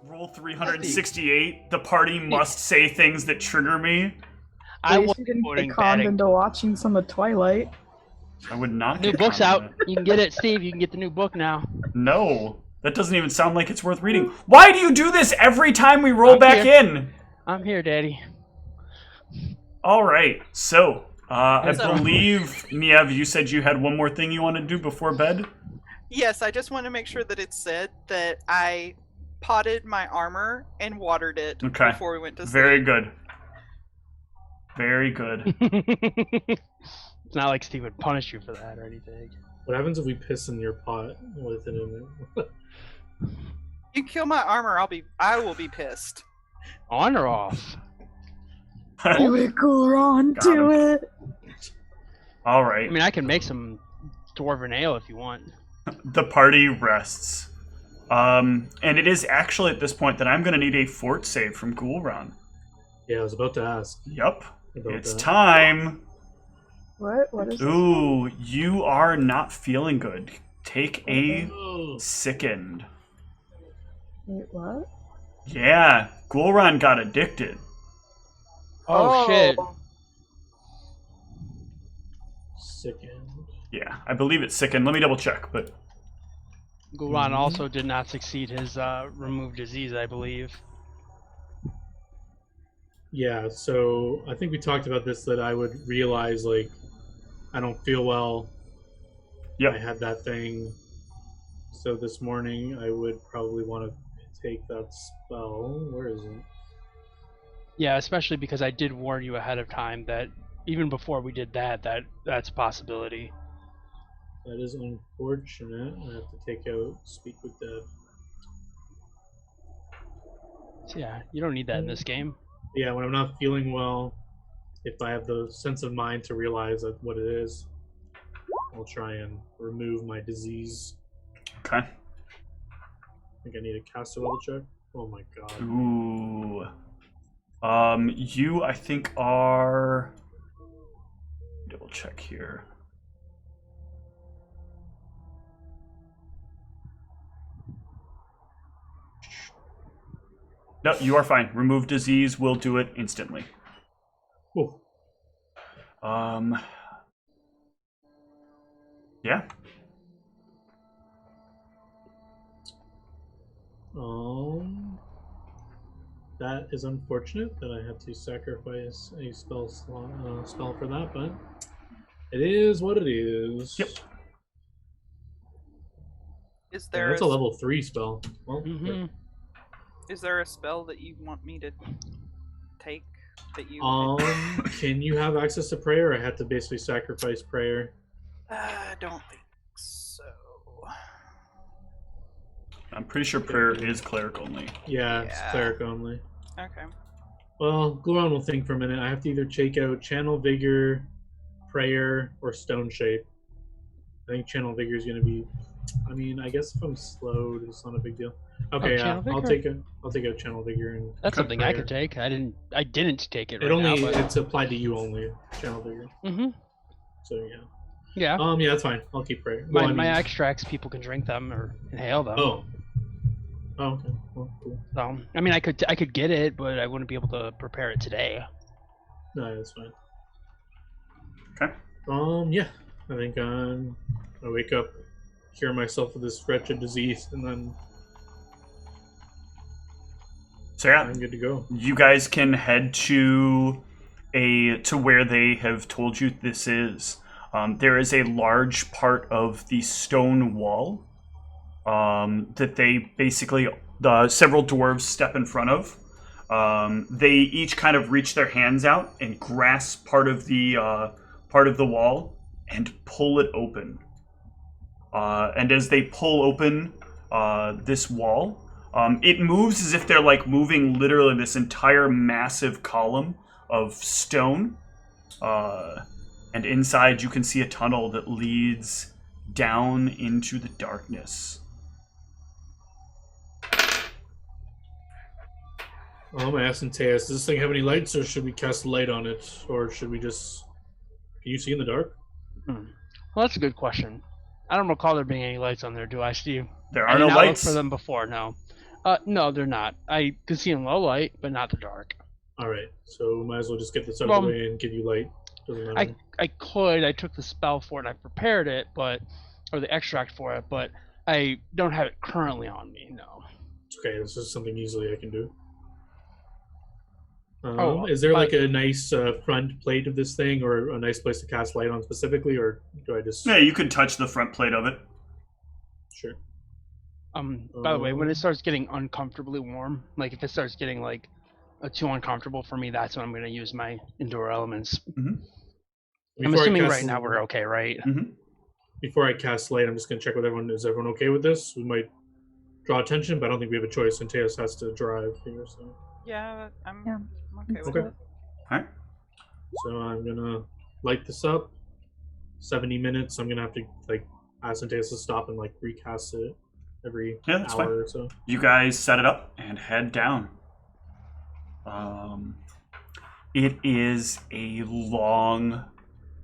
Rule 368, the party must say things that trigger me. I At least was you didn't voting get conned batting. into watching some of Twilight. I would not New get book's conned out. on it. You can get it, Steve. You can get the new book now. No, that doesn't even sound like it's worth reading. Why do you do this every time we roll I'm back here. in? I'm here, Daddy. All right, so I So- believe, Niev, you said you had one more thing you want to do before bed? Yes, I just want to make sure that it said that I potted my armor and watered it Okay. before we went to sleep. Very good. Very good. It's not like Steve would punish you for that or anything. What happens if we piss in your pot with it in it? You kill my armor, I will be pissed. On or off? Do it, cool on, Got do him. it. All I right. mean, I can make some dwarven ale if you want. The party rests. And it is actually at this point that I'm going to need a fort save from Ghoulron. Yeah, I was about to ask Yup. about It's that. time. What? What is this? Ooh, you are not feeling good. Take a Oh, sickened. Wait, what? Yeah, Ghoulron got addicted. Oh, shit. sickened. Yeah, I believe it's sickened. Let me double check, but Guran also did not succeed his remove disease, I believe. Yeah, so I think we talked about this, that I would realize, like, I don't feel well. Yep. I had that thing. So this morning I would probably want to take that spell. Where is it? Yeah, especially because I did warn you ahead of time that even before we did that, that's a possibility. That is unfortunate. I have to take out Speak with Dead. So yeah, you don't need that in this game. Yeah, when I'm not feeling well, if I have the sense of mind to realize that what it is, I'll try and remove my disease. okay. I think I need a caster level check. Oh my god. Ooh. You, I think, are... Double check here. No, you are fine. Remove disease will do it instantly. Whew. Yeah. That is unfortunate that I had to sacrifice a spell for that, but it is what it is. Yep. Is Yeah, there that's a level 3 spell. Well, Mm-hmm. is there a spell that you want me to take that you can you have access to prayer? I had to basically sacrifice prayer. I don't think so. I'm pretty sure prayer is cleric only. Yeah, it's Yeah. cleric only. Okay. Well, Gluon will think for a minute. I have to either take out Channel Vigor, Prayer, or Stone Shape. I think Channel Vigor is going to be. I mean, I guess if I'm slowed, it's not a big deal. Okay, Channel I'll Vigor? take out Channel Vigor and. That's something I Prayer. could take. I didn't take it It right only now. it's applied to you only, Channel Vigor. Mm-hmm. So yeah. Yeah. Yeah, that's fine. I'll keep Prayer. My, Well, I my mean- extracts, people can drink them or inhale them. Oh. Oh, okay. Well, cool. So, I mean, I could get it, but I wouldn't be able to prepare it today. No, that's fine. Okay. Yeah. I think I wake up, cure myself of this wretched disease, and then So yeah, I'm good to go. you guys can head to where they have told you this is. There is a large part of the stone wall that they basically several dwarves step in front of. They each kind of reach their hands out and grasp part of the wall and pull it open. And as they pull open this wall, it moves as if they're like moving literally this entire massive column of stone. And inside you can see a tunnel that leads down into the darkness. I'm asking Teas, does this thing have any lights, or should we cast light on it, or should we just? Can you see in the dark? Well, that's a good question. I don't recall there being any lights on there, do I, Steve? There I are did no not lights. look for them before, no. No, they're not. I can see in low light, but not the dark. All right, so we might as well just get this out of the way and give you light. Doesn't matter. I could. I took the spell for it and I prepared it, or the extract for it, but I don't have it currently on me, no. It's okay, this is something easily I can do. Oh, is there like a nice front plate of this thing, or a nice place to cast light on specifically, or do I just... Yeah, you could touch the front plate of it. Sure. By the way, when it starts getting uncomfortably warm, like if it starts getting like too uncomfortable for me, that's when I'm going to use my Endure Elements. Mm-hmm. I'm assuming right now we're okay, right? Mm-hmm. Before I cast light, I'm just going to check with everyone. Is everyone okay with this? We might draw attention, but I don't think we have a choice. And Teos has to drive here, so... Yeah, I'm okay with Okay. it. Alright. So I'm going to light this up. 70 minutes. I'm going to have to, like, ask Teos to stop and, like, recast it every hour fine. or so. You guys set it up and head down. It is a long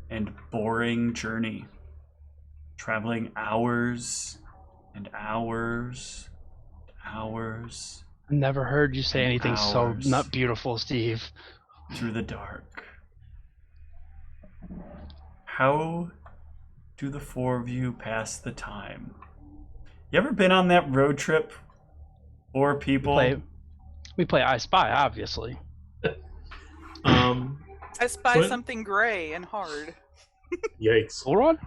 and boring journey. Traveling hours and hours and hours I've never heard you say anything so hours. not beautiful, Steve. Through the dark. How do the four of you pass the time? You ever been on that road trip? Four people? We play I Spy, obviously. I spy What? something gray and hard. Yikes. Sauron?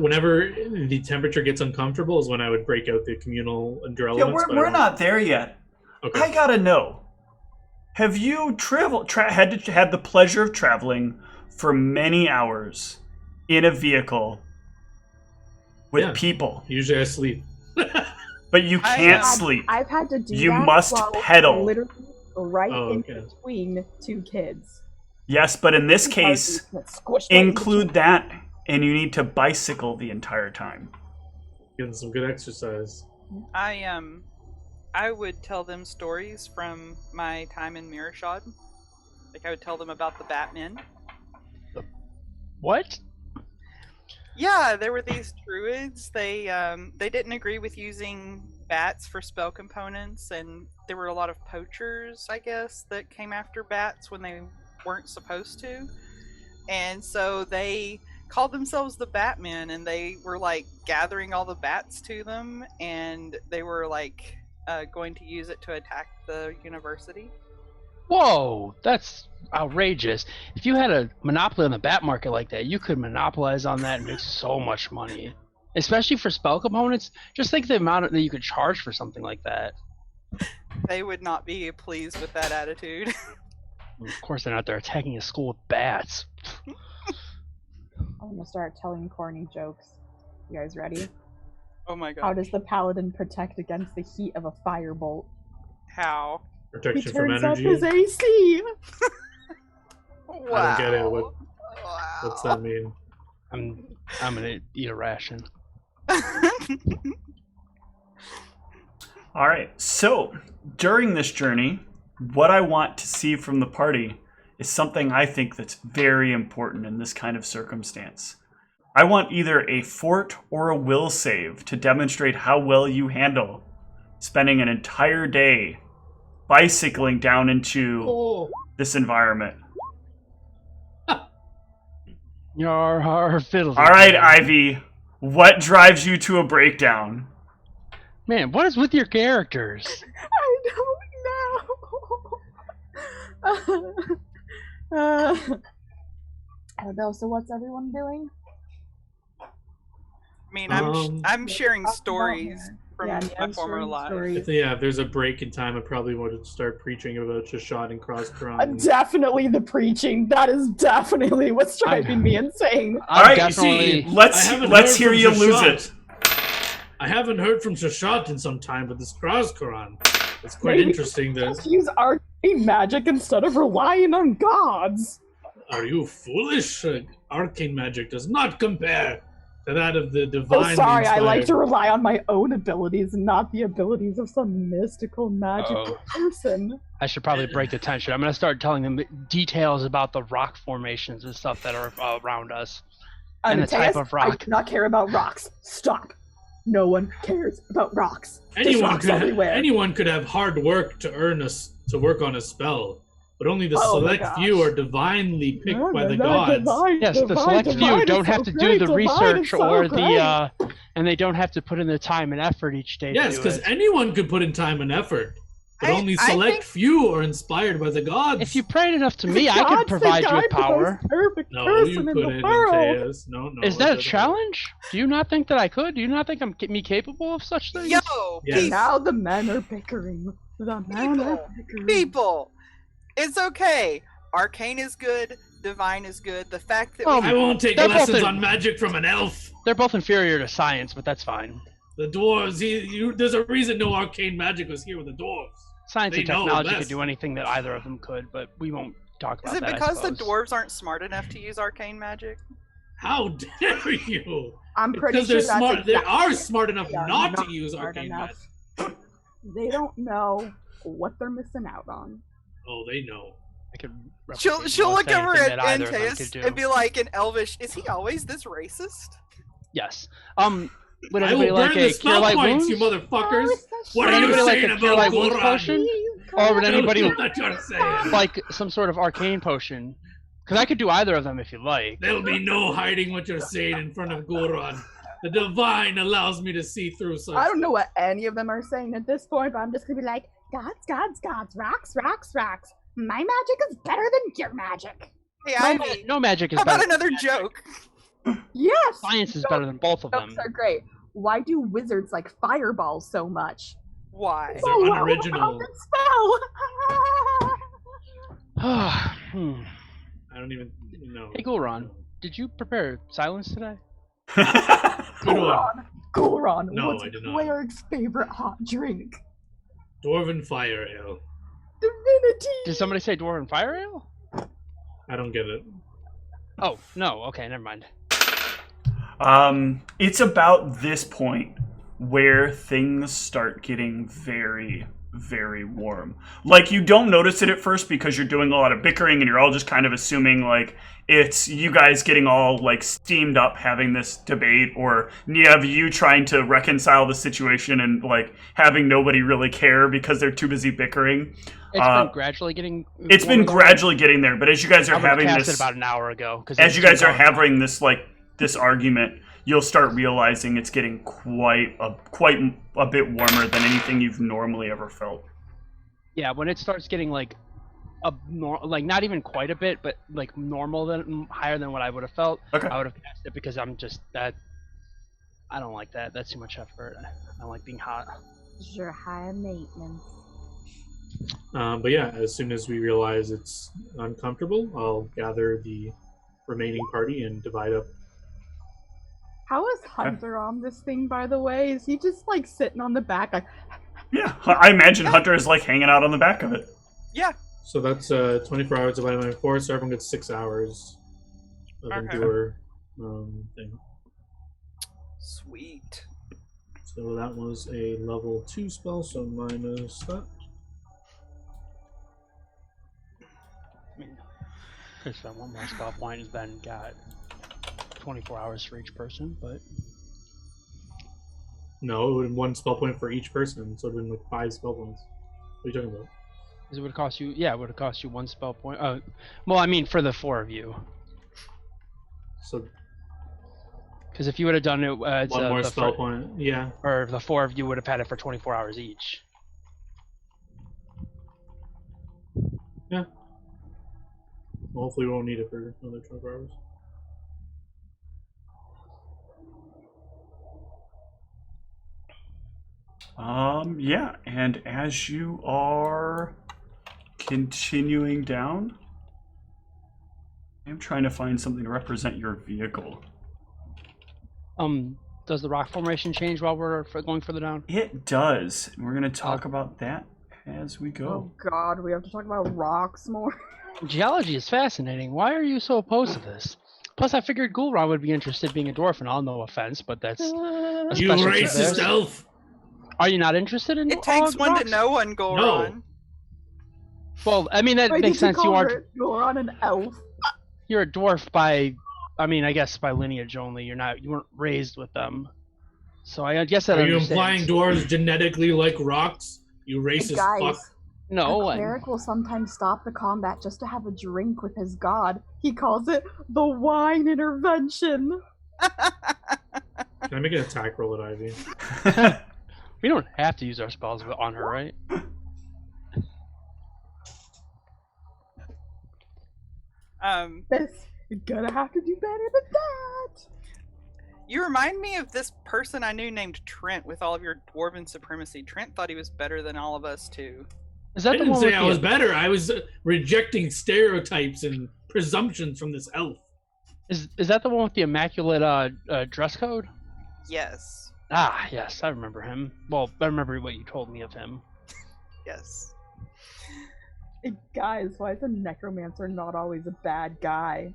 Whenever the temperature gets uncomfortable is when I would break out the communal Endure Yeah, Elements. but I we're don't- not there yet. Okay. I gotta know. Have you had the pleasure of traveling for many hours in a vehicle with Yeah. people, Usually I sleep. but you I can't have- sleep? I've had to do You that must while pedal. literally right Oh, in okay. between two kids. Yes, but in this case, Squished right in include between. that, and you need to bicycle the entire time. Getting some good exercise. I would tell them stories from my time in Mirashad. Like I would tell them about the Batman. What? Yeah, there were these druids. They didn't agree with using bats for spell components, and there were a lot of poachers, I guess, that came after bats when they weren't supposed to. And so they called themselves the Batmen, and they were like gathering all the bats to them, and they were like going to use it to attack the university. Whoa, that's outrageous. If you had a monopoly on the bat market like that, you could monopolize on that and make so much money. Especially for spell components. Just think the amount that you could charge for something like that. They would not be pleased with that attitude. Of course they're not there attacking a school with bats. I'm gonna start telling corny jokes. You guys ready? Oh my god. How does the paladin protect against the heat of a firebolt? How? He Protection from turns up energy. his AC. Wow. I don't get it. Wow. What's that mean? I'm gonna eat a ration. All right, so during this journey, what I want to see from the party is something I think that's very important in this kind of circumstance. I want either a fort or a will save to demonstrate how well you handle spending an entire day bicycling down into this environment. Yar fiddle. All right, Ivy, what drives you to a breakdown? Man, what is with your characters? I don't know. I don't know. So what's everyone doing? I mean, Um, I'm sharing Talk about stories her. from Yeah, my I'm former sharing life. stories. If there's a break in time, I probably would start preaching about Shashad and Cross-Quran. Definitely the preaching. That is definitely what's driving me insane. All right, definitely. let's hear you lose it. I haven't heard from Shashad in some time, but this Cross-Quran, it's quite Maybe interesting. Just use arcane magic instead of relying on gods. Are you foolish? Arcane magic does not compare to that of the divine. Oh, sorry. I like to rely on my own abilities and not the abilities of some mystical magical person. I should probably break the tension. I'm gonna start telling them details about the rock formations and stuff that are around us. And the type of rock. I do not care about rocks. Stop. No one cares about rocks. There's Anyone rocks everywhere. anyone could have hard work to work on a spell, but only the Oh my select few gosh. are divinely picked No, by the they're not gods. divine, Yes, the divine, select divine few is don't so have to do great, the divine is research so or great. and they don't have to put in the time and effort each day. Yes, to do because it. anyone could put in time and effort, but only I select think- few are inspired by the gods. If you prayed enough to me, I God's could the provide you guy with for the power. most perfect no, person you in the couldn't, world. Mateus. No, Is it that a doesn't challenge? Do you not think that I could? Do you not think I'm me capable of such things? Yo, Yes. peace, Now the men are bickering. The men are bickering. people. It's okay. Arcane is good. Divine is good. The fact that I won't take They're both lessons in- on magic from an elf. They're both inferior to science, but that's fine. The dwarves, there's a reason no arcane magic was here with the dwarves. Science They and know technology best. could do anything that either of them could, but we won't talk about is it that. I because the suppose. dwarves aren't smart enough to use arcane magic? How dare you? I'm pretty Because sure they're that's smart. They exactly are it. smart enough They are not to not use smart arcane enough. magic. They don't know what they're missing out on. Oh, they know. I could She'll replicate look most over anything at that either of them Antaeus could do. and be like in Elvish, is he always this racist? Yes. Would I anybody will like burn a the cure spell light points, wounds? you motherfuckers. What Would are you anybody like saying a cure about light wounds Goran? potion? Or would anybody Tell me what you're saying. like some sort of arcane potion? Because I could do either of them if you like. There'll be no hiding what you're saying in front of Goran. The divine allows me to see through such. I don't know what any of them are saying at this point, but I'm just gonna be like, gods, gods, gods, rocks, rocks, rocks. My magic is better than your magic. Hey, No, Ivy, no magic is how about better. another joke? Yes! Science is better than both of them. Jokes are great. Why do wizards like fireballs so much? Why? They're Oh, wow, unoriginal. that spell! I don't even know. Hey, Gulron, did you prepare silence today? Good one. Goron, No, what's I did not. Cleric's favorite hot drink? Dwarven fire ale. Divinity! Did somebody say dwarven fire ale? I don't get it. Oh, no. Okay, never mind. It's about this point where things start getting very, very warm. Like, you don't notice it at first because you're doing a lot of bickering and you're all just kind of assuming, like, it's you guys getting all, like, steamed up having this debate, or you trying to reconcile the situation and, like, having nobody really care because they're too busy bickering. It's been gradually getting. It's been gradually getting there, but as you guys are I would have having cast this... it about an hour ago. As you guys are having this, like, this argument, you'll start realizing it's getting quite a bit warmer than anything you've normally ever felt. Yeah, when it starts getting like like not even quite a bit, but like normal than higher than what I would have felt. Okay. I would have cast it because I'm just that. I don't like that. That's too much effort. I don't like being hot. You're high maintenance. But yeah, as soon as we realize it's uncomfortable, I'll gather the remaining party and divide up. How is Hunter on this thing, by the way? Is he just like sitting on the back? Like, Yeah, I imagine Hunter is, like, hanging out on the back of it. Yeah. So that's 24 hours divided by 4, so everyone gets 6 hours of Okay. endure thing. Sweet. So that was a level 2 spell, so minus that. I mean, just that one more spell point has then got 24 hours for each person, but No, it would have been 1 spell point for each person, so it would have been like 5 spell points. What are you talking about? it would cost you. Yeah, it would have cost you 1 spell point. Well, I mean for the 4 of you, So because if you would have done it, it's, 1 more the spell fir- point. Yeah. or the 4 of you would have had it for 24 hours each. Yeah. Well, hopefully we won't need it for another 24 hours. Yeah, and as you are continuing down, I'm trying to find something to represent your vehicle. Does the rock formation change while we're going further down? It does. We're going to talk about that as we oh go. god, we have to talk about rocks more. Geology is fascinating. Why are you so opposed to this? Plus, I figured Gulron would be interested being a dwarf and all. No offense, but that's. You Specialty racist theirs. elf! Are you not interested in? It takes one rocks? to know one, Goron. Well, I mean that Wait, makes did sense. you You call are. Goron an elf? You're a dwarf by. I mean, I guess by lineage only. You're not. You weren't raised with them. So I guess that Are you understands. implying dwarves genetically like rocks? You racist Guys, fuck. No, a I, cleric will sometimes stop the combat just to have a drink with his god. He calls it the wine intervention. Can I make an attack roll at Ivy? we don't have to use our spells on her, right? This, you're gonna have to do better than that. You remind me of this person I knew named Trent with all of your dwarven supremacy. Trent thought he was better than all of us, too. Is I that the didn't one say with I was better. I was rejecting stereotypes and presumptions from this elf. Is that the one with the immaculate dress code? Yes. Ah, yes, I remember him. Well, I remember what you told me of him. Yes. Hey, guys, why is a necromancer not always a bad guy?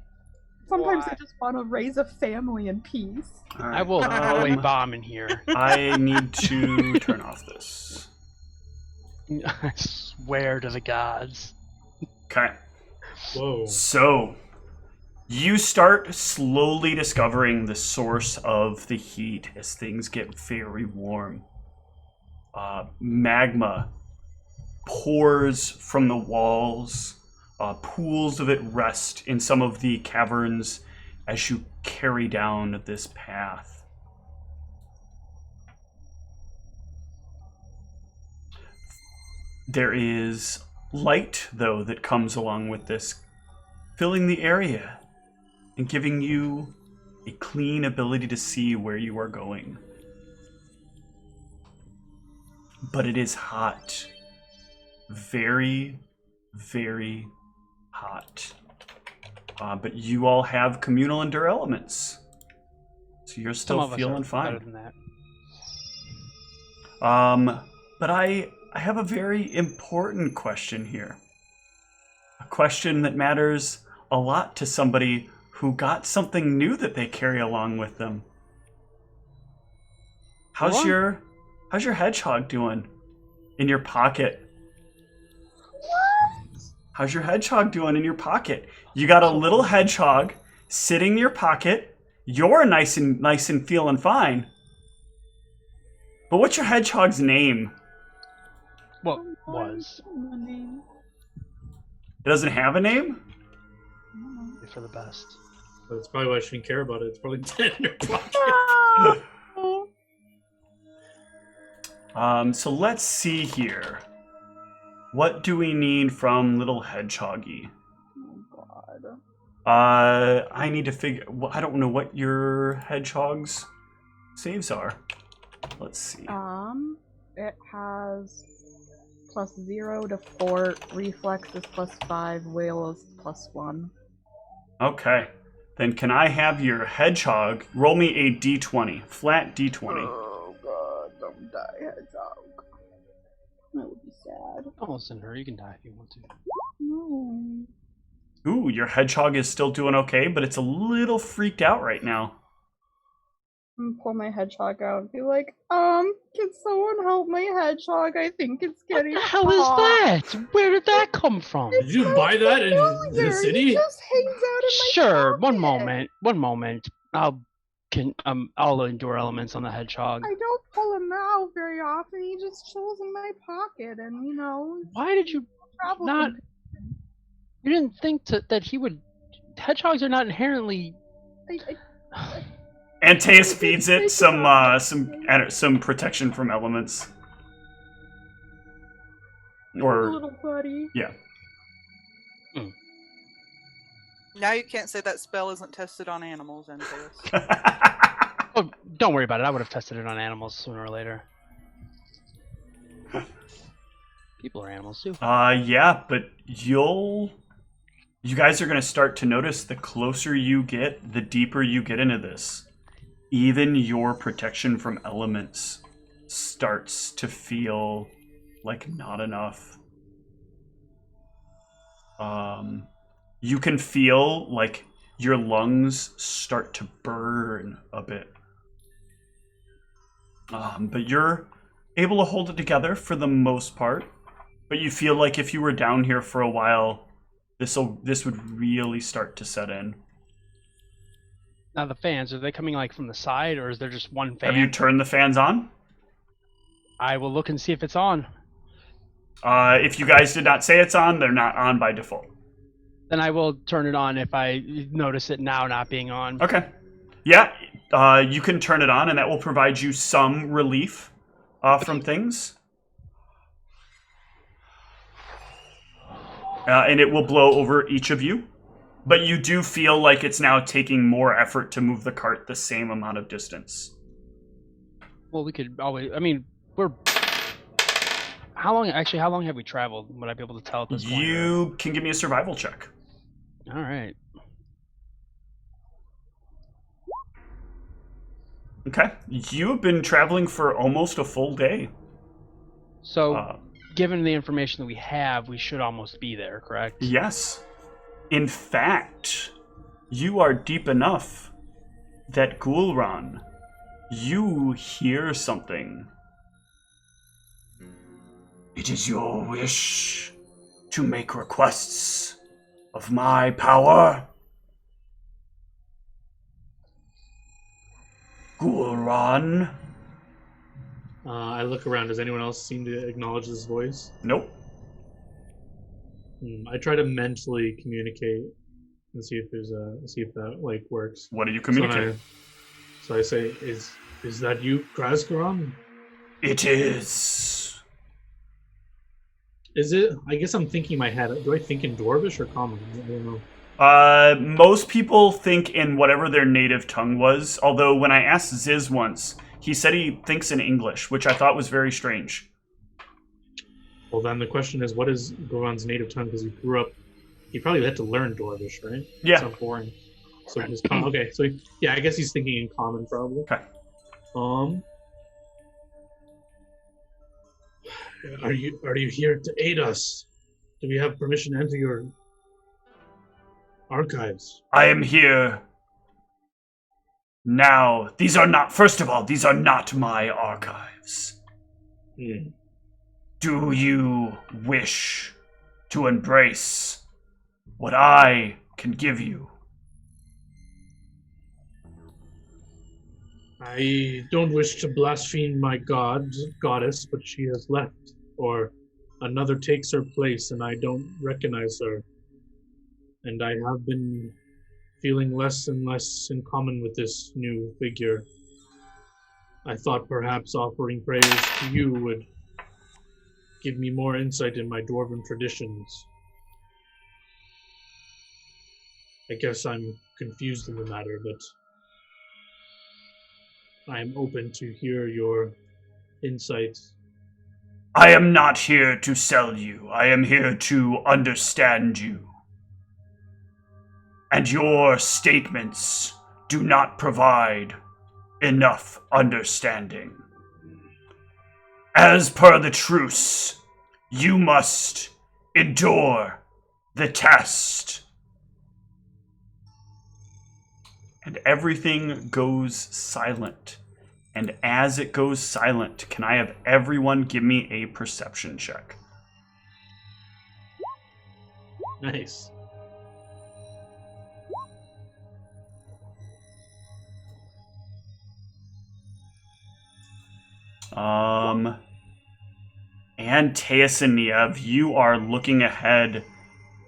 Sometimes Why? they just want to raise a family in peace. All I right, will throw a bomb in here. I need to turn off this. I swear to the gods. Okay. Whoa. So, you start slowly discovering the source of the heat as things get very warm. Magma pours from the walls. Pools of it rest in some of the caverns as you carry down this path. There is light, though, that comes along with this, filling the area and giving you a clean ability to see where you are going. But it is hot. Very, very hot. But you all have communal endure elements. So you're Some still of us feeling are fine. better than that. But I have a very important question here. A question that matters a lot to somebody who got something new that they carry along with them. How's What? your hedgehog doing in your pocket? How's your hedgehog doing in your pocket? You got a little hedgehog sitting in your pocket. You're nice and feeling fine. But what's your hedgehog's name? What was It doesn't have a name? for the best. That's probably why I shouldn't care about it. It's probably dead in your pocket. So let's see here. What do we need from little hedgehoggy? Oh god. I need to figure. Well, I don't know what your hedgehog's saves are. Let's see. It has +0 to fort, reflex is +5, will is +1. Okay. Then can I have your hedgehog roll me a d20, flat d20? Oh god, don't die, hedgehog. That would be sad. Almost in her. You can die if you want to. No. Ooh, your hedgehog is still doing okay, but it's a little freaked out right now. I'm gonna pull my hedgehog out and be like, can someone help my hedgehog? I think it's What getting the hell is hot." that? Where did that come from? Did you buy that in the Familiar, city? He just hangs out in my Sure. pocket. One moment. I'll endure elements on the hedgehog. I don't pull him out very often. He just chills in my pocket, and Why did you travel. not? You didn't think that he would. Hedgehogs are not inherently. Antaeus feeds it some protection from elements. Or little buddy. yeah. Now you can't say that spell isn't tested on animals, Andreas. Oh, don't worry about it. I would have tested it on animals sooner or later. People are animals too. Yeah, but you guys are going to start to notice the closer you get, the deeper you get into this. Even your protection from elements starts to feel like not enough. You can feel like your lungs start to burn a bit. But you're able to hold it together for the most part. But you feel like if you were down here for a while, this would really start to set in. Now the fans, are they coming like from the side, or is there just one fan? Have you turned the fans on? I will look and see if it's on. If you guys did not say it's on, they're not on by default. Then I will turn it on if I notice it now not being on. Okay. Yeah, you can turn it on, and that will provide you some relief from things. And it will blow over each of you. But you do feel like it's now taking more effort to move the cart the same amount of distance. Well, we could always. I mean, we're. How long have we traveled? Would I be able to tell at this point? You can give me a survival check. All right. Okay. You have been traveling for almost a full day. So, given the information that we have, we should almost be there, correct? Yes. In fact, you are deep enough that Gulran, you hear something. It is your wish to make requests of my power. Gulran? I look around. Does anyone else seem to acknowledge this voice? Nope. I try to mentally communicate and see if that like works. What do you communicate? So I say, "Is that you, Kraskaron?" It is. Is it? I guess I'm thinking in my head. Do I think in Dwarvish or Common? I don't know. Most people think in whatever their native tongue was, although when I asked Ziz once, he said he thinks in English, which I thought was very strange. Well, then the question is, what is Goron's native tongue? Because he grew up, he probably had to learn Dwarvish, right? Yeah. It's not boring. So okay, so yeah, I guess he's thinking in Common probably. Okay. Are you here to aid us? Do we have permission to enter your archives? I am here now. First of all, these are not my archives. Do you wish to embrace what I can give you? I don't wish to blaspheme my goddess, but she has left, or another takes her place, and I don't recognize her. And I have been feeling less and less in common with this new figure. I thought perhaps offering prayers to you would give me more insight in my dwarven traditions. I guess I'm confused in the matter, but I am open to hear your insights. I am not here to sell you. I am here to understand you. And your statements do not provide enough understanding. As per the truce, you must endure the test. And everything goes silent. And as it goes silent, can I have everyone give me a perception check? Nice. And Teus and Niev, you are looking ahead,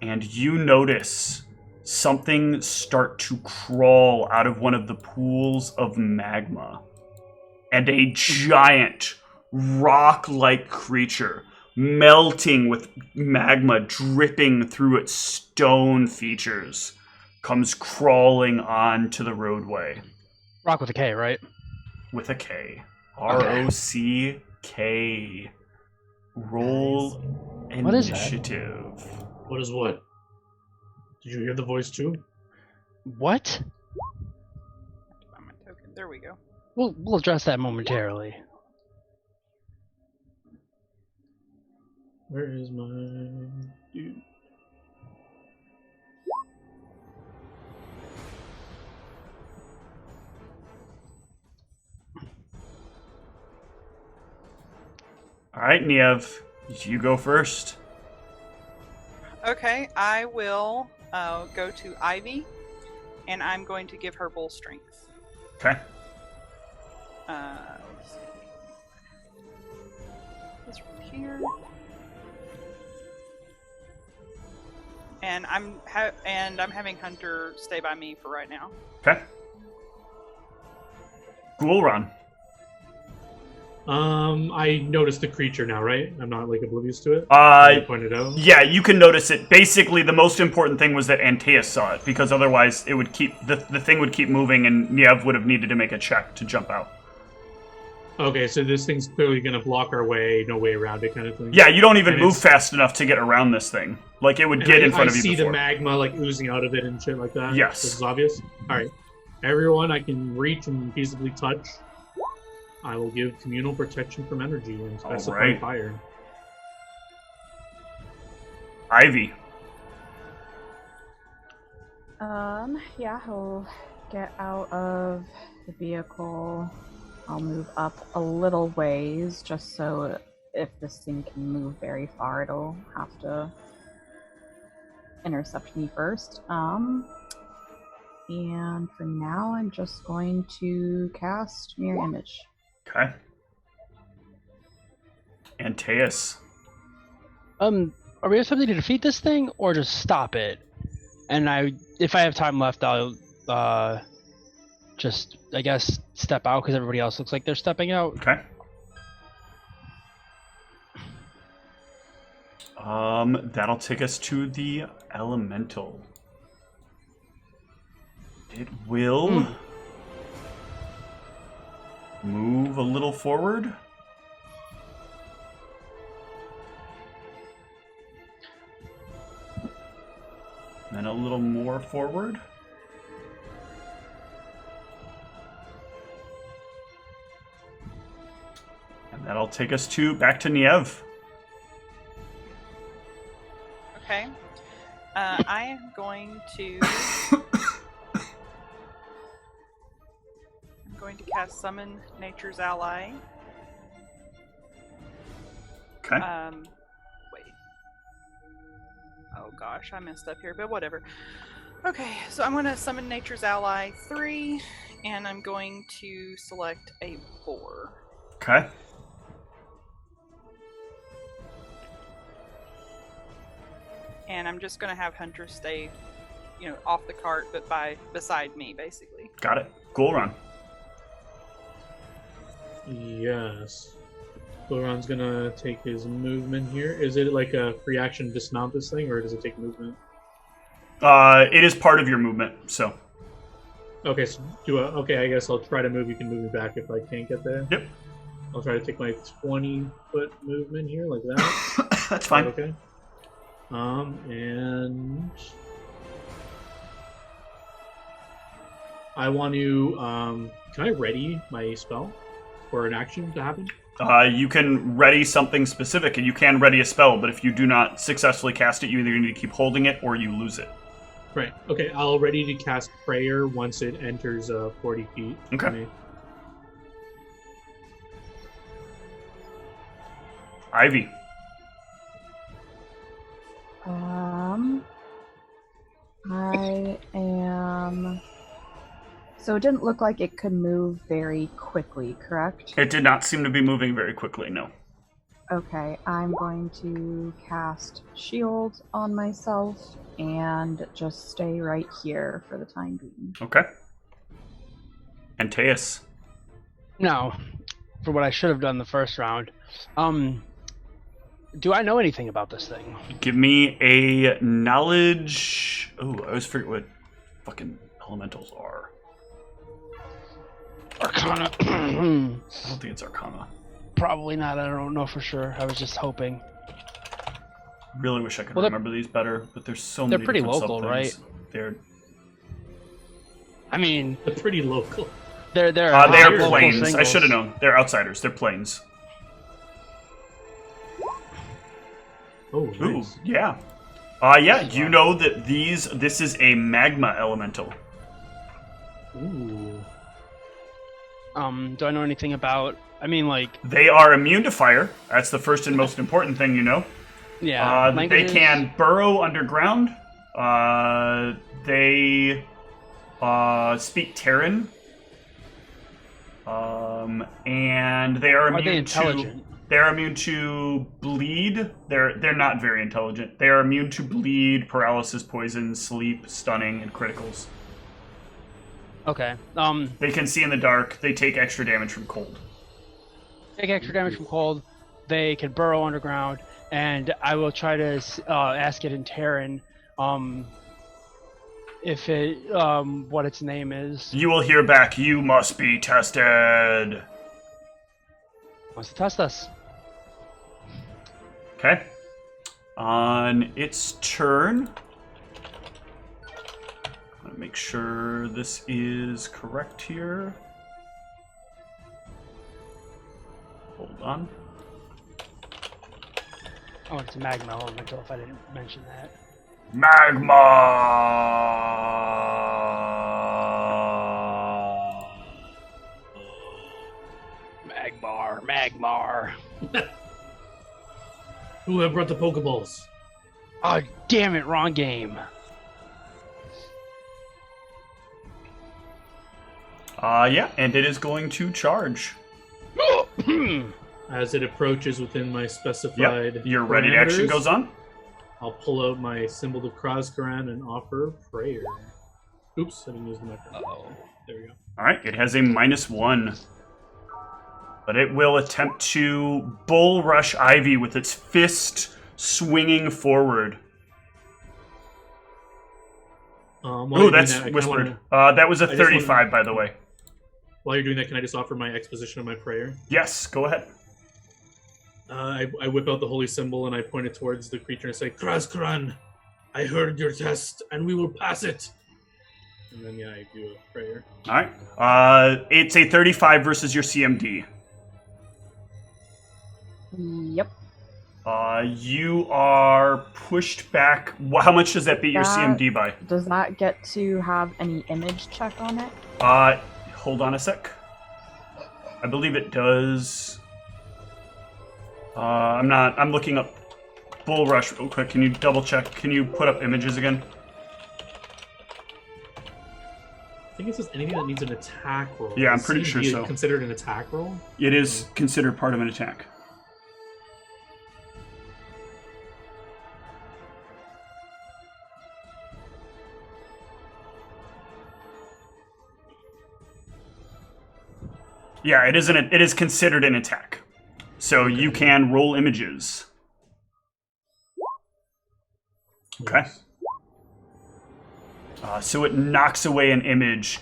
and you notice something start to crawl out of one of the pools of magma. And a giant, rock-like creature, melting with magma dripping through its stone features, comes crawling onto the roadway. Rock with a K, right? With a K. R-O-C-K. Roll What is that? initiative. What is what? Did you hear the voice too? What? Find my token. There we go. We'll address that momentarily. Where is my dude? All right, Niev, you go first. Okay, I will go to Ivy, and I'm going to give her bull strength. Okay. Let's see. This right here. And I'm having Hunter stay by me for right now. Okay. Ghoulron. I noticed the creature now, right? I'm not like oblivious to it. You pointed out. Yeah, you can notice it. Basically, the most important thing was that Antaeus saw it, because otherwise it would keep the thing would keep moving, and Niev would have needed to make a check to jump out. Okay, so this thing's clearly gonna block our way, no way around it, kind of thing. Yeah, you don't even move fast enough to get around this thing. Like, it would get in front of you I see before. the magma like oozing out of it and shit like that. Yes. This is obvious. All right, everyone, I can reach and feasibly touch. I will give communal protection from energy and specify Alright. fire. Ivy. Yeah, he'll get out of the vehicle. I'll move up a little ways, just so if this thing can move very far, it'll have to intercept me first. And for now, I'm just going to cast Mirror Image. Okay. Antaeus. Are we attempting to defeat this thing or just stop it? And if I have time left, I'll just, I guess, step out because everybody else looks like they're stepping out. Okay. That'll take us to the elemental. It will move a little forward. Then a little more forward. And that'll take us back to Niev. Okay. I am going to... I'm going to cast Summon Nature's Ally. Okay. Wait. Oh gosh, I messed up here, but whatever. Okay, so I'm going to Summon Nature's Ally 3, and I'm going to select a 4. Okay. And I'm just going to have Hunter stay, off the cart, but beside me, basically. Got it. Ghoulron. Yes. Goron's gonna take his movement here. Is it like a free action to dismount this thing, or does it take movement? It is part of your movement, so. Okay, so okay, I guess I'll try to move. You can move me back if I can't get there. Yep. I'll try to take my 20-foot movement here, like that. That's fine. Okay. And I want to. Can I ready my spell for an action to happen? You can ready something specific, and you can ready a spell, but if you do not successfully cast it, you either need to keep holding it or you lose it. Right. Okay, I'll ready to cast Prayer once it enters 40 feet. Okay. To me. Ivy. I am... So it didn't look like it could move very quickly, correct? It did not seem to be moving very quickly, no. Okay, I'm going to cast Shield on myself and just stay right here for the time being. Okay. Antaeus. Now, for what I should have done the first round, do I know anything about this thing? Give me a knowledge... Oh, I always forget what fucking elementals are. Arcana. I don't think it's Arcana. Probably not. I don't know for sure. I was just hoping. Really wish I could Well, remember these better, but there's so many they're pretty different local, sub-things. right? They're I mean, They're pretty local. they're they high are local planes. I singles. should have known. They're outsiders. They're planes. Oh, Ooh, nice. yeah. Yeah, you know that this is a magma elemental. Ooh. Do I know anything about? I mean, like, They are immune to fire. That's the first and most important thing you know. yeah. They languages? can burrow underground. They speak Terran. And they are Are they immune intelligent? They're immune to bleed. They're not very intelligent. They are immune to bleed, paralysis, poison, sleep, stunning, and criticals. Okay. They can see in the dark. They take extra damage from cold. Take extra damage from cold. They can burrow underground, and I will try to ask it in Terran, if it what its name is. You will hear back. You must be tested. Wants to test us. Okay. On its turn, I'm gonna make sure this is correct here. Hold on. Oh, it's a magma elemental. If I didn't mention that. Magma! Magmar. Who have brought the Pokeballs? Oh, damn it! Wrong game. Yeah, and it is going to charge. As it approaches within my specified Yep, your ready to action parameters, goes on. I'll pull out my symbol of Krozkaran and offer prayer. Oops, I didn't use the microphone. Uh-oh. There we go. Alright, it has a -1. But it will attempt to bull rush Ivy with its fist swinging forward. While Ooh, you're that's doing that, I kinda whispered. wanna- That was a I just wanna- 35, by the way. While you're doing that, can I just offer my exposition of my prayer? Yes, go ahead. I whip out the holy symbol and I point it towards the creature and say, Krozkaran, I heard your test and we will pass it. And then, yeah, I do a prayer. Alright. It's a 35 versus your CMD. Yep. You are pushed back. How much does that beat your That- CMD by? Does that get to have any image check on it? Hold on a sec. I believe it does. I'm looking up Bull Rush real quick. Can you double check? Can you put up images again? I think it says anything that needs an attack roll. Yeah, I'm Is pretty sure CMD so. Considered an attack roll? It is considered part of an attack. Yeah, it is considered an attack. So you can roll images. Okay. So it knocks away an image.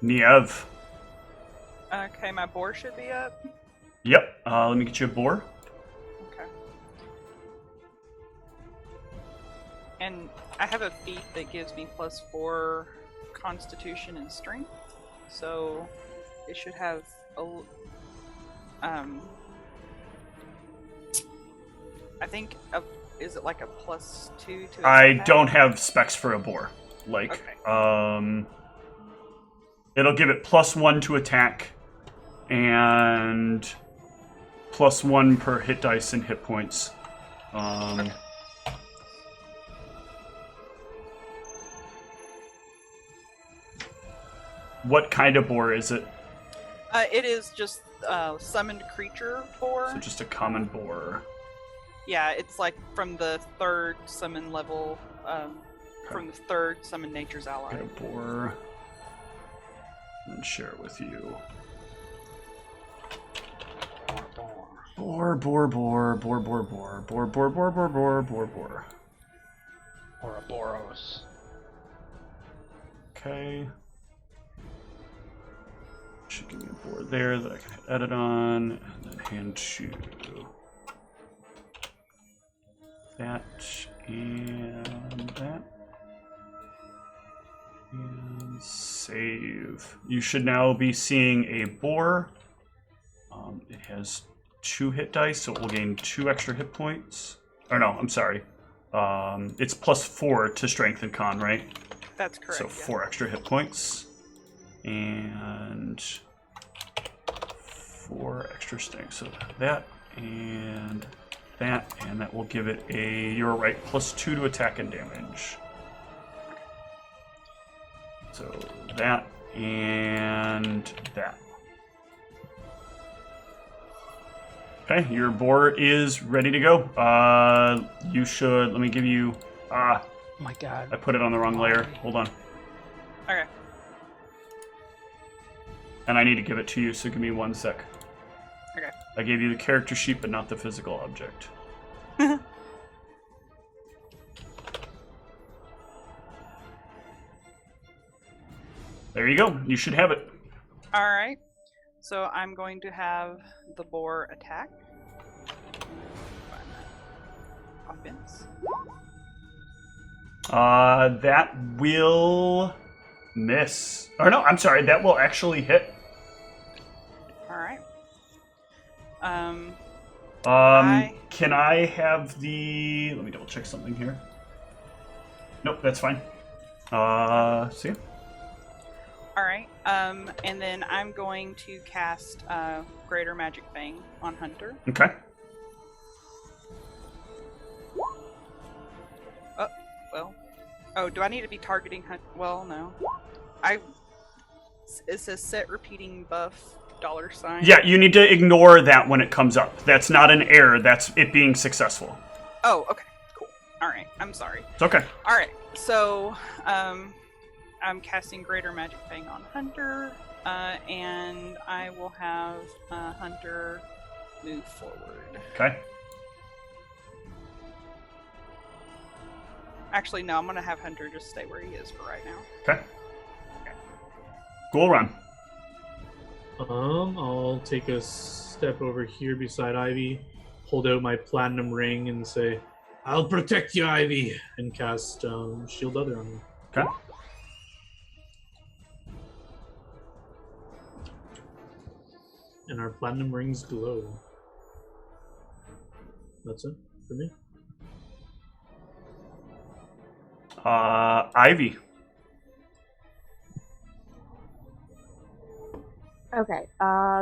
Niev. Okay, my boar should be up. Yep. Let me get you a boar. Okay. And I have a feat that gives me +4 Constitution and Strength, so it should have a. I think is it like a +2 to? Its I attack? don't have specs for a boar. Like, Okay. It'll give it +1 to attack, and +1 per hit dice and hit points. Okay. What kind of boar is it? It is just summoned creature boar. So just a common boar. Yeah, it's like from the 3rd summon level, from the 3rd summon nature's ally. Get a boar. And share it with you. Boar, boar, boar, boar, boar, boar, boar, boar, boar, boar, boar, boar, boar. Ouroboros. Okay. Should give me a board there that I can edit on, and then hand to that and that. And save. You should now be seeing a boar. It has 2 hit dice, so it will gain 2 extra hit points. Or no, I'm sorry. It's +4 to strength and con, right? That's correct. So yeah. 4 extra hit points. And 4 extra strength. So that and that, and that will give it a, you're right, +2 to attack and damage. So that and that. Okay, your boar is ready to go. You should, let me give you, Oh my god. I put it on the wrong layer. Hold on. Okay. And I need to give it to you, so give me 1 sec. Okay. I gave you the character sheet, but not the physical object. There you go. You should have it. All right. So I'm going to have the boar attack. Offense. That will miss. Or no, I'm sorry. That will actually hit. All right. Can I have the? Let me double check something here. Nope, that's fine. See ya. All right. And then I'm going to cast Greater Magic Fang on Hunter. Okay. Well. Oh, do I need to be targeting Hunt? Well, no. It says set repeating buff $. Yeah, you need to ignore that when it comes up. That's not an error. That's it being successful. Oh, okay. Cool. All right. I'm sorry. It's okay. All right. So, I'm casting Greater Magic Fang on Hunter, and I will have Hunter move forward. Okay. Actually, no, I'm going to have Hunter just stay where he is for right now. Okay. Goal run. I'll take a step over here beside Ivy, hold out my platinum ring, and say, "I'll protect you, Ivy," and cast Shield Other on him. Okay. And our platinum rings glow. That's it for me. Ivy. Okay,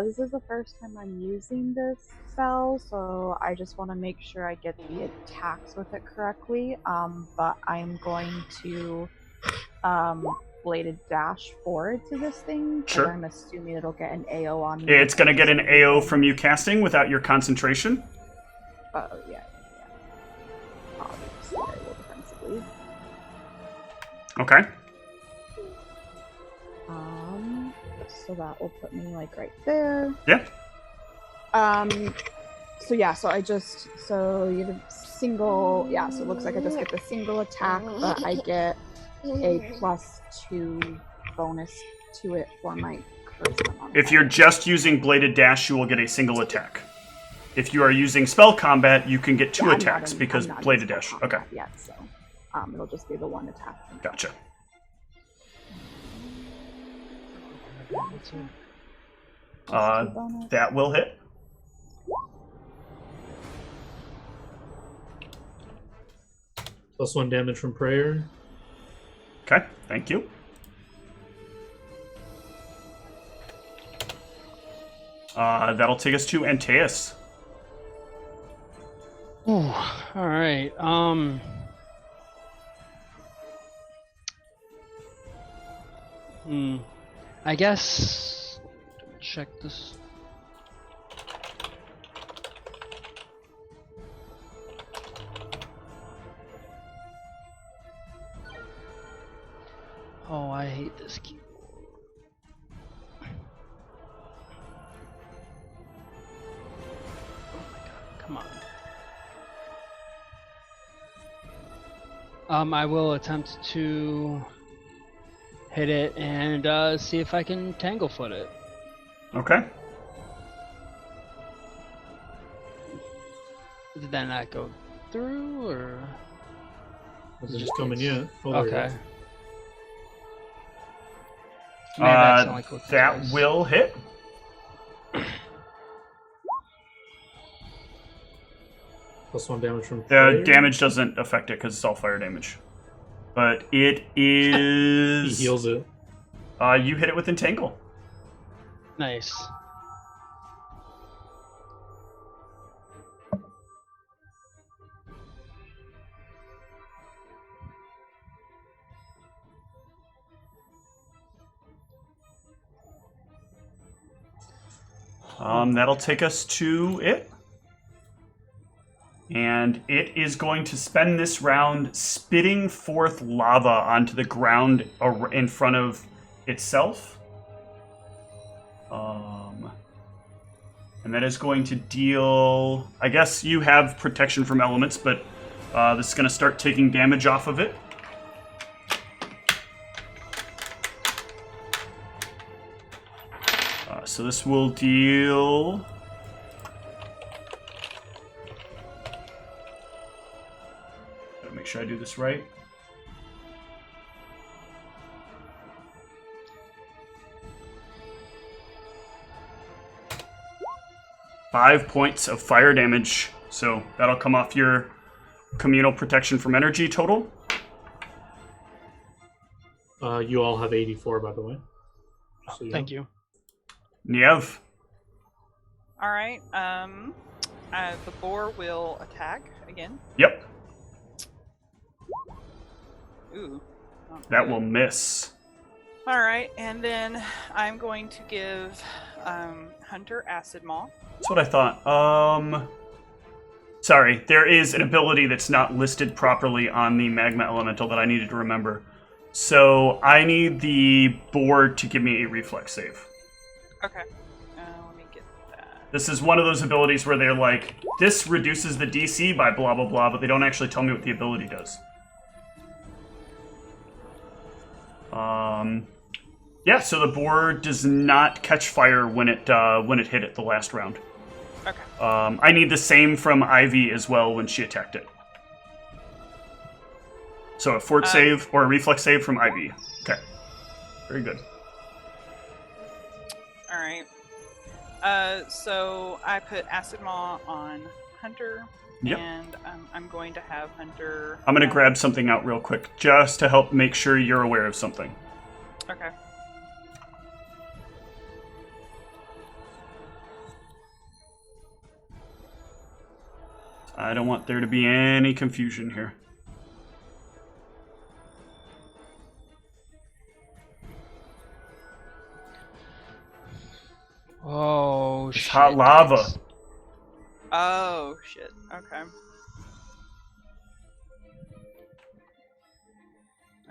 this is the first time I'm using this spell, so I just want to make sure I get the attacks with it correctly. But I'm going to bladed dash forward to this thing. Sure. I'm assuming it'll get an AO on me. It's going to get an AO from you casting without your concentration. Oh, yeah. Obviously, I will defensively. Okay. So that will put me like right there. Yeah. So yeah, so you get a single, yeah, so it looks like I just get the single attack, but I get a +2 bonus to it for my charisma modifier. If you're just using bladed dash, you will get a single attack. If you are using spell combat, you can get 2 attacks because bladed dash. Okay. Yeah, so it'll just be the 1 attack. Gotcha. That will hit. +1 damage from prayer. Okay, thank you. That'll take us to Antaeus. Ooh, all right. I guess check this. Oh, I hate this keyboard. Oh my god, come on. I will attempt to hit it and see if I can tanglefoot it. Okay. Did that not go through, or? Is it just coming yet? Oh, Okay. May have accidentally clicked That twice. will hit. +1 damage from The prayer. damage doesn't affect it because it's all fire damage. But it He is... heals it. You hit it with Entangle. Nice. That'll take us to it. And it is going to spend this round spitting forth lava onto the ground in front of itself. And that is going to deal... I guess you have protection from elements, but this is going to start taking damage off of it. So this will deal... Gotta make sure I do this right. Five points of fire damage. So that'll come off your communal protection from energy total. You all have 84, by the way. So, Thank you. Niev. All right. The boar will attack again. Yep. Ooh. not That good. will miss. All right, and then I'm going to give Hunter Acid Maw. That's what I thought. Sorry, there is an ability that's not listed properly on the Magma Elemental that I needed to remember. So I need the board to give me a reflex save. Okay. Let me get that. This is one of those abilities where they're like, this reduces the DC by blah, blah, blah, but they don't actually tell me what the ability does. Yeah, so the board does not catch fire when it hit it the last round. Okay. I need the same from Ivy as well when she attacked it. So a fort save or a reflex save from Ivy. Okay. Very good. All right. So I put Acid Maw on Hunter. Yep. And I'm going to have Hunter... I'm going to grab something out real quick just to help make sure you're aware of something. Okay. I don't want there to be any confusion here. Oh, It's shit. hot lava. Thanks. Oh, shit. Okay.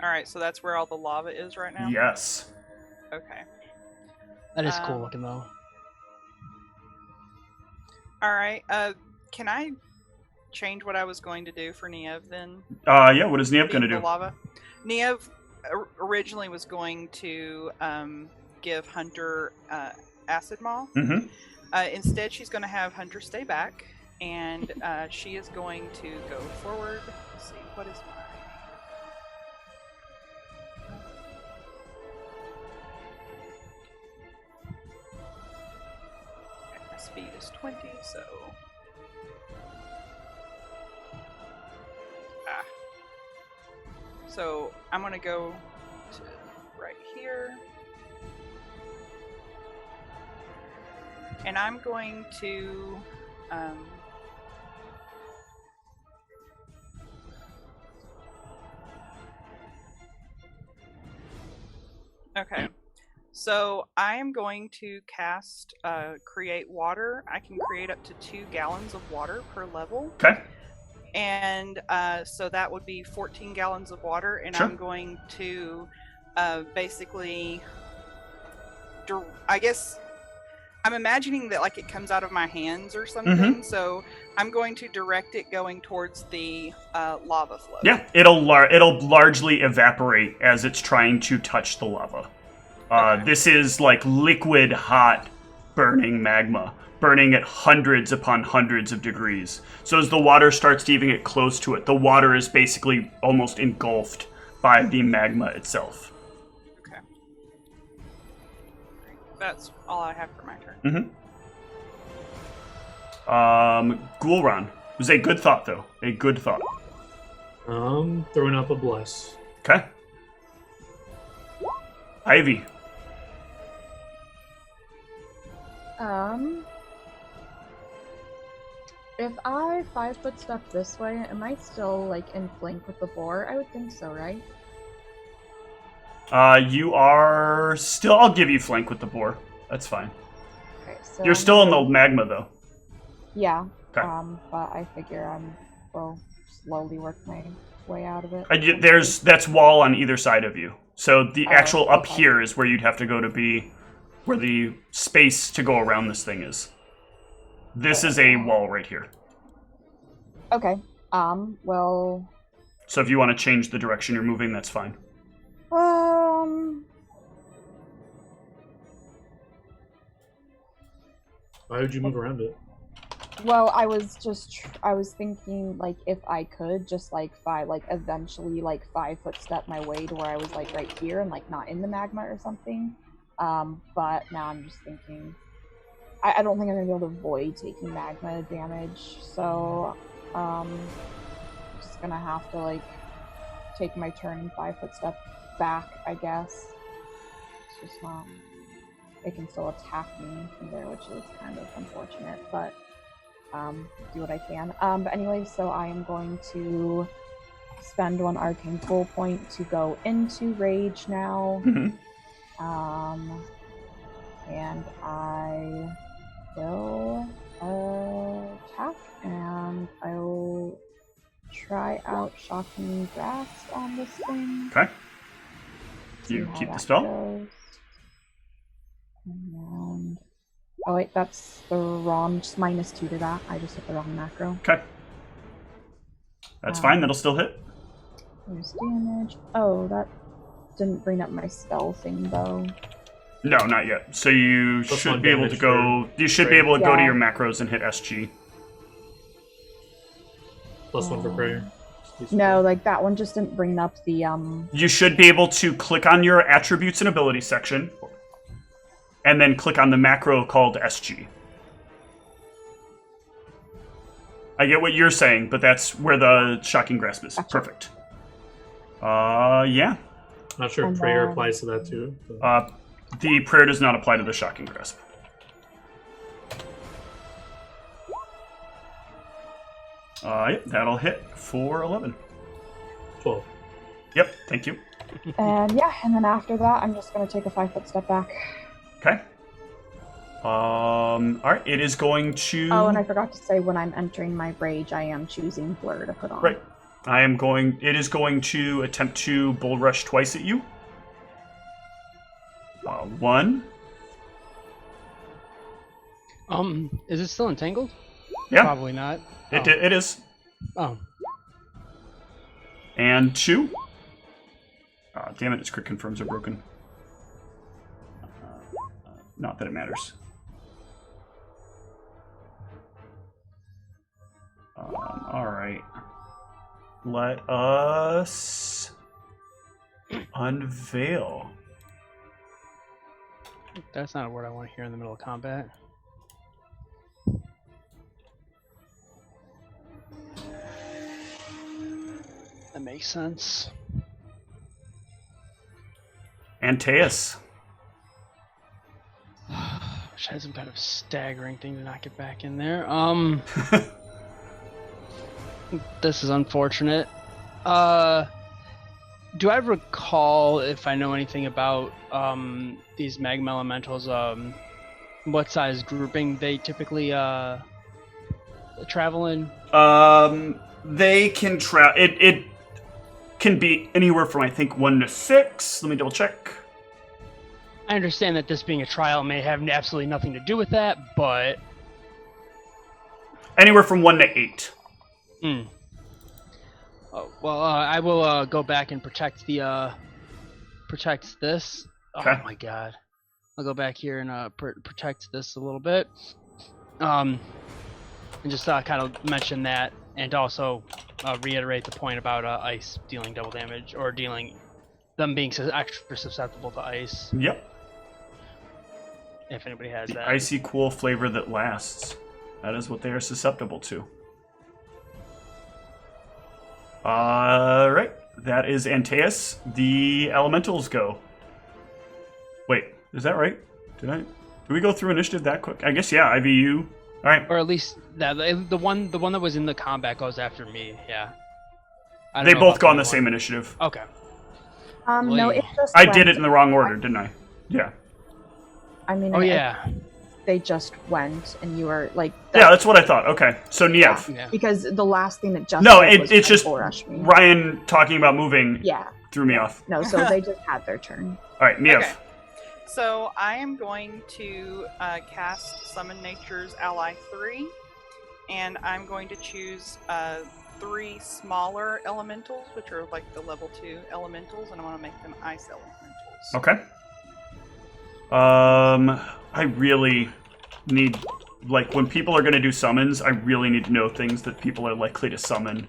All right, so that's where all the lava is right now? Yes. Okay. That is cool looking, though. All right. Can I change what I was going to do for Niev then? Yeah, what is Niev going to The do? lava. Niev originally was going to give Hunter Acid Maw. Mm-hmm. Instead, she's going to have Hunter stay back, and she is going to go forward. Let's see, what is my... Okay, my speed is 20, so... So I'm going to go to right here. And I'm going to okay. So I am going to cast Create Water. I can create up to 2 gallons of water per level. Okay. And so that would be 14 gallons of water, and Sure. I'm going to basically, I guess, I'm imagining that like it comes out of my hands or something, so I'm going to direct it going towards the lava flow. Yeah, it'll largely evaporate as it's trying to touch the lava. Okay. This is like liquid, hot, burning magma. Burning at hundreds upon hundreds of degrees. So as the water starts to even get close to it, the water is basically almost engulfed by the magma itself. Okay. That's all I have for my turn. Ghoulron. It was a good thought, though. A good thought. Throwing up a bless. Okay. Ivy. If I 5-foot step this way, am I still like in flank with the boar? I would think so, right? You are still... I'll give you flank with the boar. That's fine. Okay, so You're still in the magma, though. Yeah. Okay. But I figure will slowly work my way out of it. That's wall on either side of you. So the actual up okay. here is where you'd have to go to be where the space to go around this thing is. This is a wall right here. Okay. Well. So if you want to change the direction you're moving, that's fine. Why would you move around it? Well, I was thinking, like, if I could just, like, eventually, like, 5-foot step my way to where I was, like, right here and, like, not in the magma or something. But now I'm just thinking, I don't think I'm gonna be able to avoid taking magma damage, so, just gonna have to, like, take my turn and 5-foot step back, I guess. It's just not... They can still attack me from there, which is kind of unfortunate, but... do what I can. But anyway, so I am going to spend 1 arcane pull point to go into rage now. Mm-hmm. And I will attack, and I'll try out Shocking Grasp on this thing. Okay. You keep the spell? Goes. And... Oh wait, that's the wrong, just -2 to that. I just hit the wrong macro. Okay. That's fine, that'll still hit. There's damage. Oh, that didn't bring up my spell thing though. No, not yet. So you Plus should one be able to damage go. for You should be able to go to Yeah. your macros and hit SG. +1 for prayer. No, like that one just didn't bring up the You should be able to click on your attributes and abilities section, and then click on the macro called SG. I get what you're saying, but that's where the Shocking Grasp is. Gotcha. Perfect. Yeah. Not sure if And prayer then- applies to that too. But... The prayer does not apply to the Shocking Grasp. Yep, that'll hit for 11. 12. Yep, thank you. and yeah, and then after that I'm just gonna take a 5-foot step back. Okay. Alright, it is going to... Oh, and I forgot to say when I'm entering my rage I am choosing blur to put on. Right. It is going to attempt to bull rush twice at you. 1. Is it still entangled? Yeah, Probably not. it is. Oh. And 2. Damn it, its crit confirms are broken. Not that it matters. Alright. Let us unveil. That's not a word I want to hear in the middle of combat. That makes sense. Antaeus. Wish I had some kind of staggering thing to not get back in there. This is unfortunate. Do I recall, if I know anything about these magma elementals, what size grouping they typically travel in? They can it can be anywhere from, I think, 1 to 6. Let me double check. I understand that this being a trial may have absolutely nothing to do with that, but... Anywhere from 1 to 8. Oh, well, I will go back and protect the protect this. Okay. Oh my god! I'll go back here and protect this a little bit, and just kind of mention that, and also reiterate the point about ice dealing double damage or dealing them being extra susceptible to ice. Yep. If anybody has The that. icy cool flavor that lasts. That is what they are susceptible to. Alright. That is Antaeus. The elementals go. Wait, is that right? Did we go through initiative that quick? I guess, yeah, IVU. Alright. Or at least the one that was in the combat goes after me. Yeah. I don't They know both about go on the other same one. initiative. Okay. No, it just I went- did it in the wrong order, didn't I? Yeah. I mean, Oh yeah. they just went, and you were like... Yeah, that's what I thought. Okay, so Niev. Yeah. Because the last thing that just No, did was it's just bull rush me. Ryan talking about moving Yeah. threw me off. No, so they just had their turn. All right, Niev. Okay. So I am going to cast Summon Nature's Ally 3, and I'm going to choose 3 smaller elementals, which are like the level 2 elementals, and I want to make them ice elementals. Okay. I really need, like, when people are going to do summons, I really need to know things that people are likely to summon.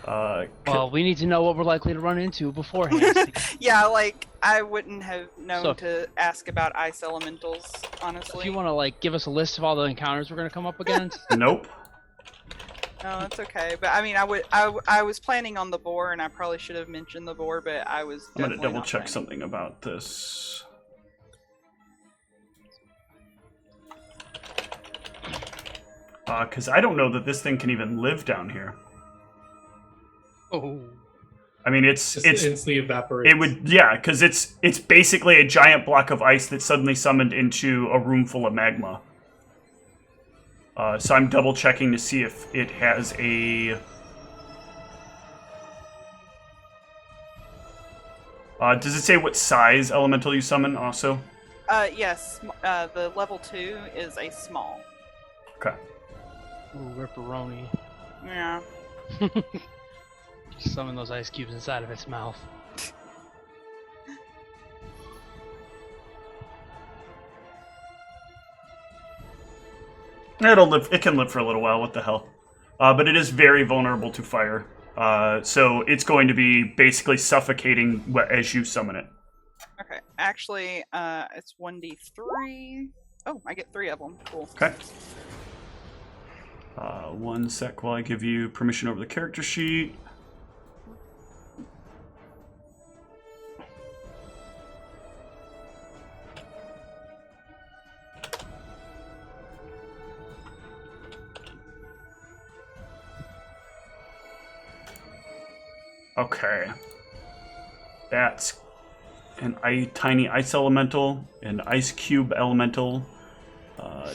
Well, we need to know what we're likely to run into beforehand. Yeah, like, I wouldn't have known So- to ask about ice elementals, honestly. If you want to like give us a list of all the encounters we're going to come up against. Nope. No, it's okay. But I mean, I was planning on the boar, and I probably should have mentioned the boar, but I was I'm going to definitely double not check planning. something about this. Because I don't know that this thing can even live down here. Oh. I mean, it's instantly evaporates. it would, yeah, because it's basically a giant block of ice that suddenly summoned into a room full of magma. So I'm double checking to see if it has a. Does it say what size elemental you summon? Also. Yes. The level 2 is a small. Okay. Ooh, ripperoni. Yeah. Summon those ice cubes inside of its mouth. It'll live. It can live for a little while. What the hell? But it is very vulnerable to fire. So it's going to be basically suffocating as you summon it. Okay. Actually, it's 1d3. Oh, I get 3 of them. Cool. Okay. 1 sec while I give you permission over the character sheet. Okay. That's an tiny ice elemental, an ice cube elemental,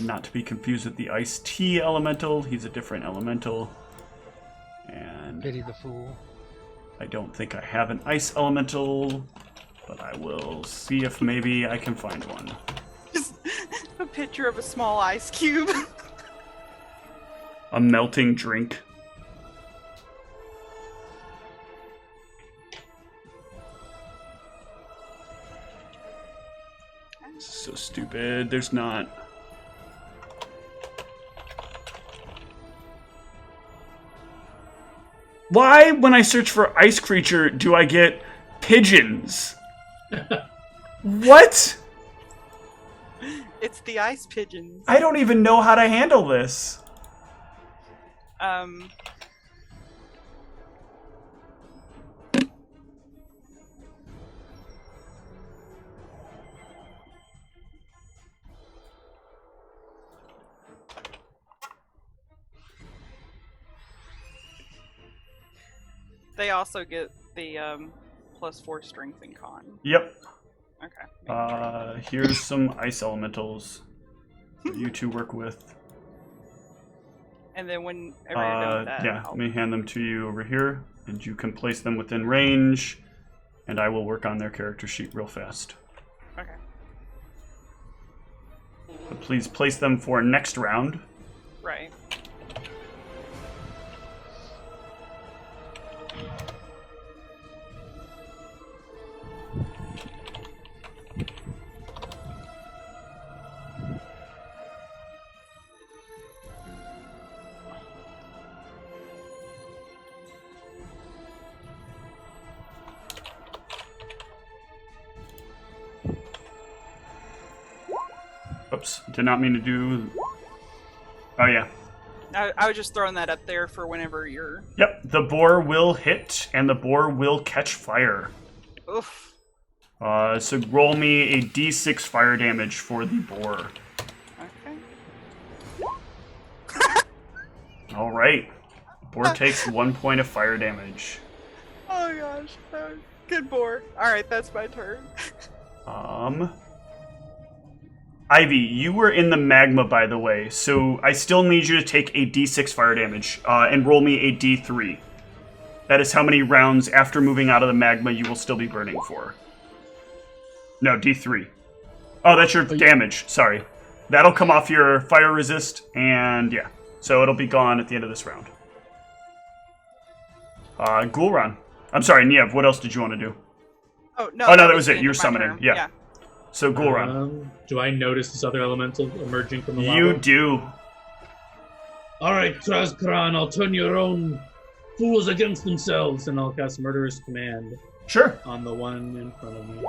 not to be confused with the ice tea elemental. He's a different elemental. And Pity the fool. I don't think I have an ice elemental, but I will see if maybe I can find one. Just a picture of a small ice cube. A melting drink. So stupid. There's not. Why, when I search for ice creature, do I get pigeons? What? It's the ice pigeons. I don't even know how to handle this. They also get the +4 strength and con. Yep. Okay. Here's some ice elementals for you to work with. And then whenever you're done with that, Yeah, let me hand them to you over here, and you can place them within range, and I will work on their character sheet real fast. Okay. But please place them for next round. Right. Oops, did not mean to do. Oh yeah. I was just throwing that up there for whenever you're. Yep, the boar will hit, and the boar will catch fire. Oof. So roll me a d6 fire damage for the boar. Okay. All right. Boar takes 1 point of fire damage. Oh gosh. Good boar. Alright, that's my turn. Ivy, you were in the magma, by the way, so I still need you to take a d6 fire damage and roll me a d3. That is how many rounds after moving out of the magma you will still be burning for. No, d3. Oh, that's your damage. Sorry. That'll come off your fire resist, and yeah. So it'll be gone at the end of this round. Ghoulron. I'm sorry, Niev, what else did you want to do? Oh, no. Oh, no, that was it. You're my summoning. turn. Yeah. So Ghoulron. Do I notice this other elemental emerging from the lava? You do. Alright, Trazkran, I'll turn your own fools against themselves, and I'll cast Murderous Command Sure. on the one in front of me.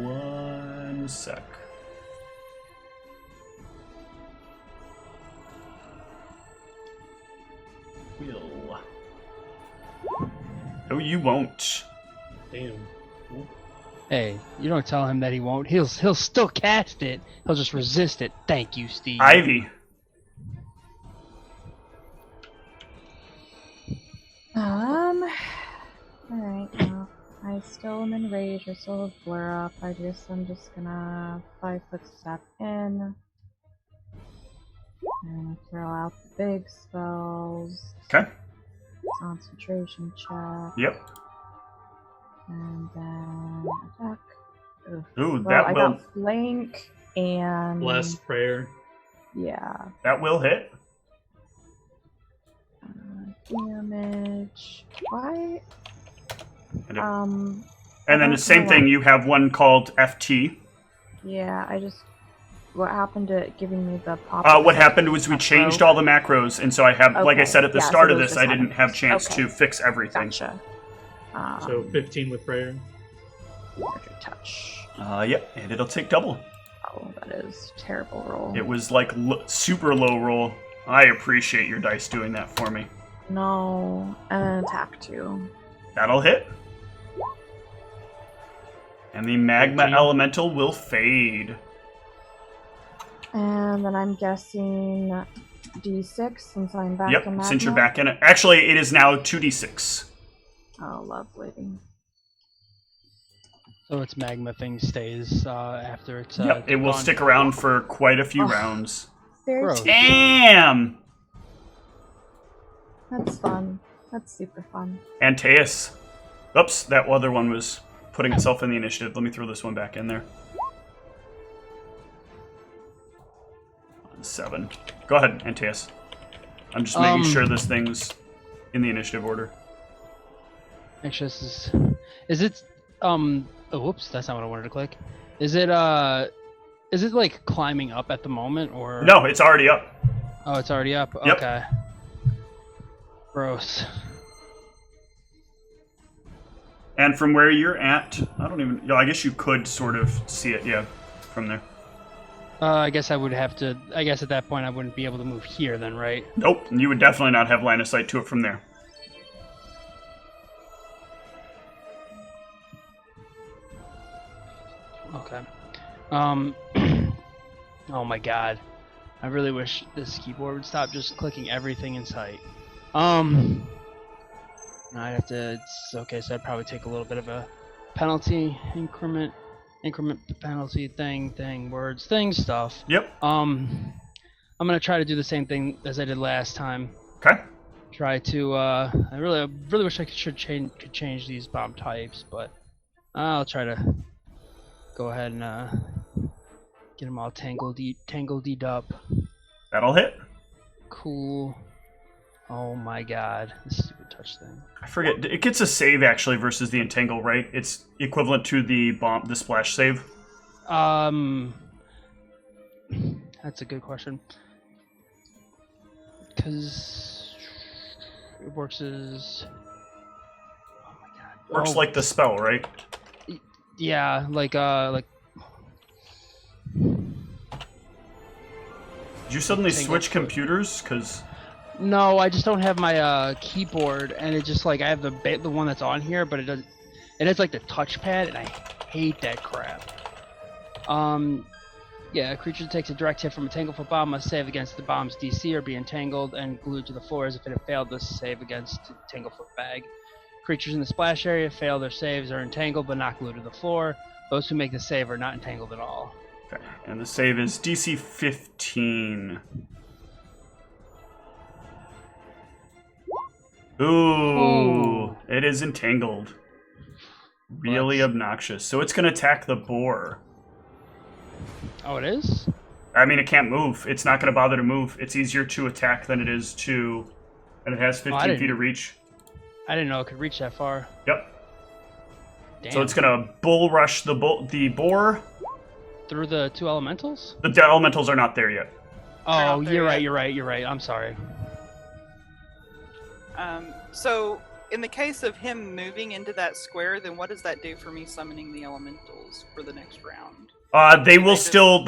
One sec. Will. No, you won't. Damn. Hey, you don't tell him that he won't. He'll still cast it. He'll just resist it. Thank you, Steve. Ivy. Alright, well, I still am in rage, I still have blur up. I'm just gonna 5-foot step in. And throw out the big spells. Okay. Concentration check. Yep. And then attack. Ugh. Ooh, Well, I that will got flank and Blessed Prayer. yeah. hit. Damage. Why? And Um. then the don't same know thing. why- You have one called FT. Yeah, I just. What happened to giving me the pop? What happened was we changed all the macros, and so I have, like I Okay, said at the yeah, so start of those this, just I didn't have haven't- chance okay. to fix everything. Gotcha. So 15 with Prayer. Larger touch. Yep, and it'll take double. Oh, that is a terrible roll. It was like super low roll. I appreciate your dice doing that for me. No, and attack 2. That'll hit. And the magma 15. elemental will fade. And then I'm guessing D6 since I'm back in Yep, magma. since you're back in it. Actually, it is now 2d6. Oh, lovely. So its magma thing stays after it's. Yep, it will gone. stick around for quite a few rounds. Very Gross. sweet. Damn! That's fun. That's super fun. Antaeus. Oops, that other one was putting itself in the initiative. Let me throw this one back in there. 7. Go ahead, Antaeus. I'm just making sure this thing's in the initiative order. Actually, this is it? Oh, whoops, that's not what I wanted to click. Is it like climbing up at the moment, or? No, it's already up. Oh, it's already up. Yep. Okay. Gross. And from where you're at, I don't even. I guess you could sort of see it, yeah, from there. I guess I would have to. I guess at that point I wouldn't be able to move here then, right? Nope, you would definitely not have line of sight to it from there. Okay. Oh my god. I really wish this keyboard would stop just clicking everything in sight. I'd have to. It's okay. So I'd probably take a little bit of a penalty increment penalty thing words thing stuff. Yep. I'm gonna try to do the same thing as I did last time. Okay. Try to. I really wish I could change these bomb types, but I'll try to go ahead and get them all tangled up. That'll hit. Cool. Oh my god, this stupid touch thing. I forget. It gets a save actually versus the entangle, right? It's equivalent to the splash save. That's a good question. Because it works as. Oh my god. Works like the spell, right? Yeah, like. Did you suddenly Tangle switch foot. computers? Because No, I just don't have my keyboard, and it just like I have the one that's on here, but it does. It has like the touchpad, and I hate that crap. Yeah, a creature that takes a direct hit from a Tanglefoot bomb must save against the bomb's DC or be entangled and glued to the floor as if it had failed to save against Tanglefoot bag. Creatures in the splash area fail their saves or entangled but not glued to the floor. Those who make the save are not entangled at all. Okay, and the save is DC 15. Ooh, it is entangled. Really obnoxious. So it's going to attack the boar. Oh, it is? I mean, it can't move. It's not going to bother to move. It's easier to attack than it is to... And it has 15 feet of reach. I didn't know it could reach that far. Yep. Damn. So it's going to bull rush the boar. Through the 2 elementals? The elementals are not there yet. Oh, there you're yet. right. I'm sorry. So, in the case of him moving into that square, then what does that do for me summoning the elementals for the next round? They'll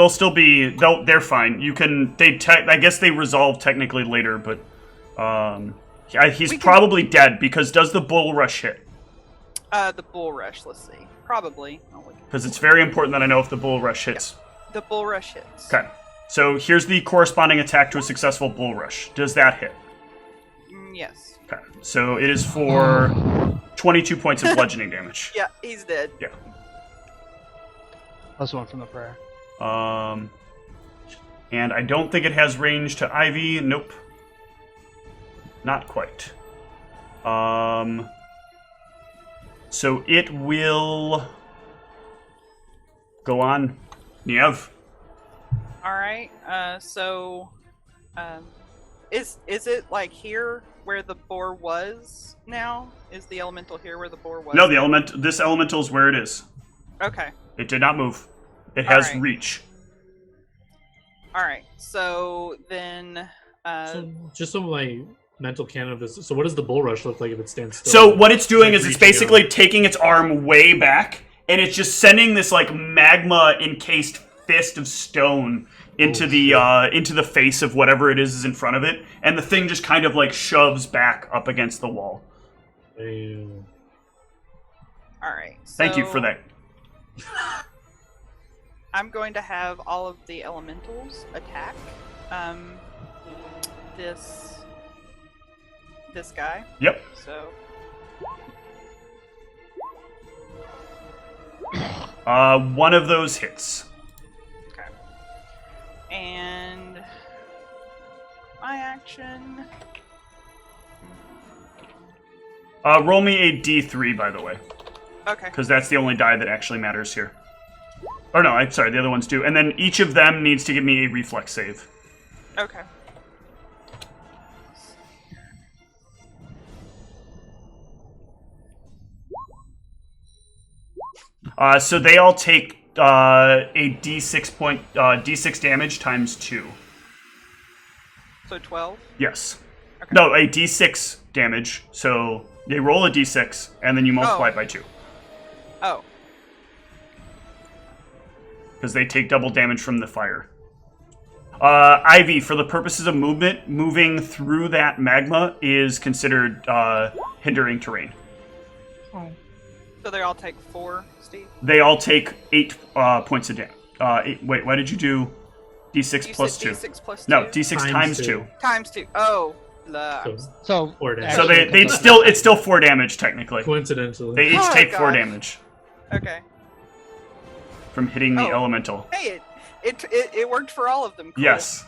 still be, they're fine. You can, I guess they resolve technically later, but, he's probably dead, because does the bull rush hit? The bull rush, let's see. Probably. Because it's very important that I know if the bull rush hits. Yep. The bull rush hits. Okay. So here's the corresponding attack to a successful bull rush. Does that hit? Yes. Okay. So it is for 22 points of bludgeoning damage. Yeah, he's dead. Yeah. +1 from the prayer. And I don't think it has range to Ivy. Nope. Not quite. So it will go on. Niev. All right. Is it like here where the boar was now? Is the elemental here where the boar was? No, this elemental is where it is. Okay. It did not move. It has All right. reach. All right. So then. So just some like mental canon of this. So what does the bull rush look like if it stands still? So what it's doing is it's reaching basically out. taking its arm way back, and it's just sending this like magma encased fist of stone into the face of whatever it is in front of it, and the thing just kind of like shoves back up against the wall. Damn. All right. Thank you for that. I'm going to have all of the elementals attack this guy. Yep. So One of those hits. okay. And my action. Roll me a D3, by the way, Okay. because that's the only die that actually matters here. Or no, I'm sorry, the other ones do. And then each of them needs to give me a reflex save. Okay. So they all take a D6 damage times 2. So 12. Yes. Okay. No, a D6 damage. So they roll a D6 and then you multiply it by 2. Oh. Because they take double damage from the fire. Ivy, for the purposes of movement, moving through that magma is considered hindering terrain. Okay. So they all take 4, Steve? They all take 8 points of damage. Wait, why did you do D6 You plus said 2? D6 plus 2? No, D6 times Times 2. two. Times 2. Oh. Blah. So, Or damage. So actually, it's still 4 damage technically. Coincidentally. They each Oh, take 4 gosh. damage Okay. from hitting the Oh. elemental. Hey, it worked for all of them. Cool. Yes.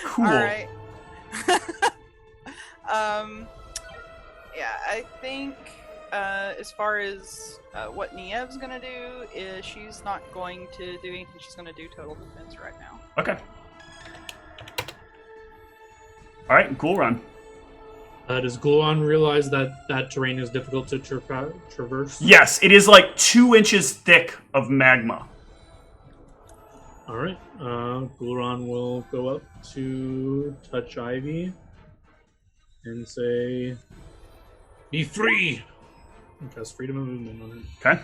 Cool. All right. Yeah, I think as far as what Niev's gonna do is she's not going to do anything. She's gonna do total defense right now. Okay. All right, cool run. Does Gluon realize that terrain is difficult to traverse? Yes, it is like 2 inches thick of magma. All right. Gluon will go up to touch Ivy and say, "Be free!" And cast freedom of movement on him. Okay.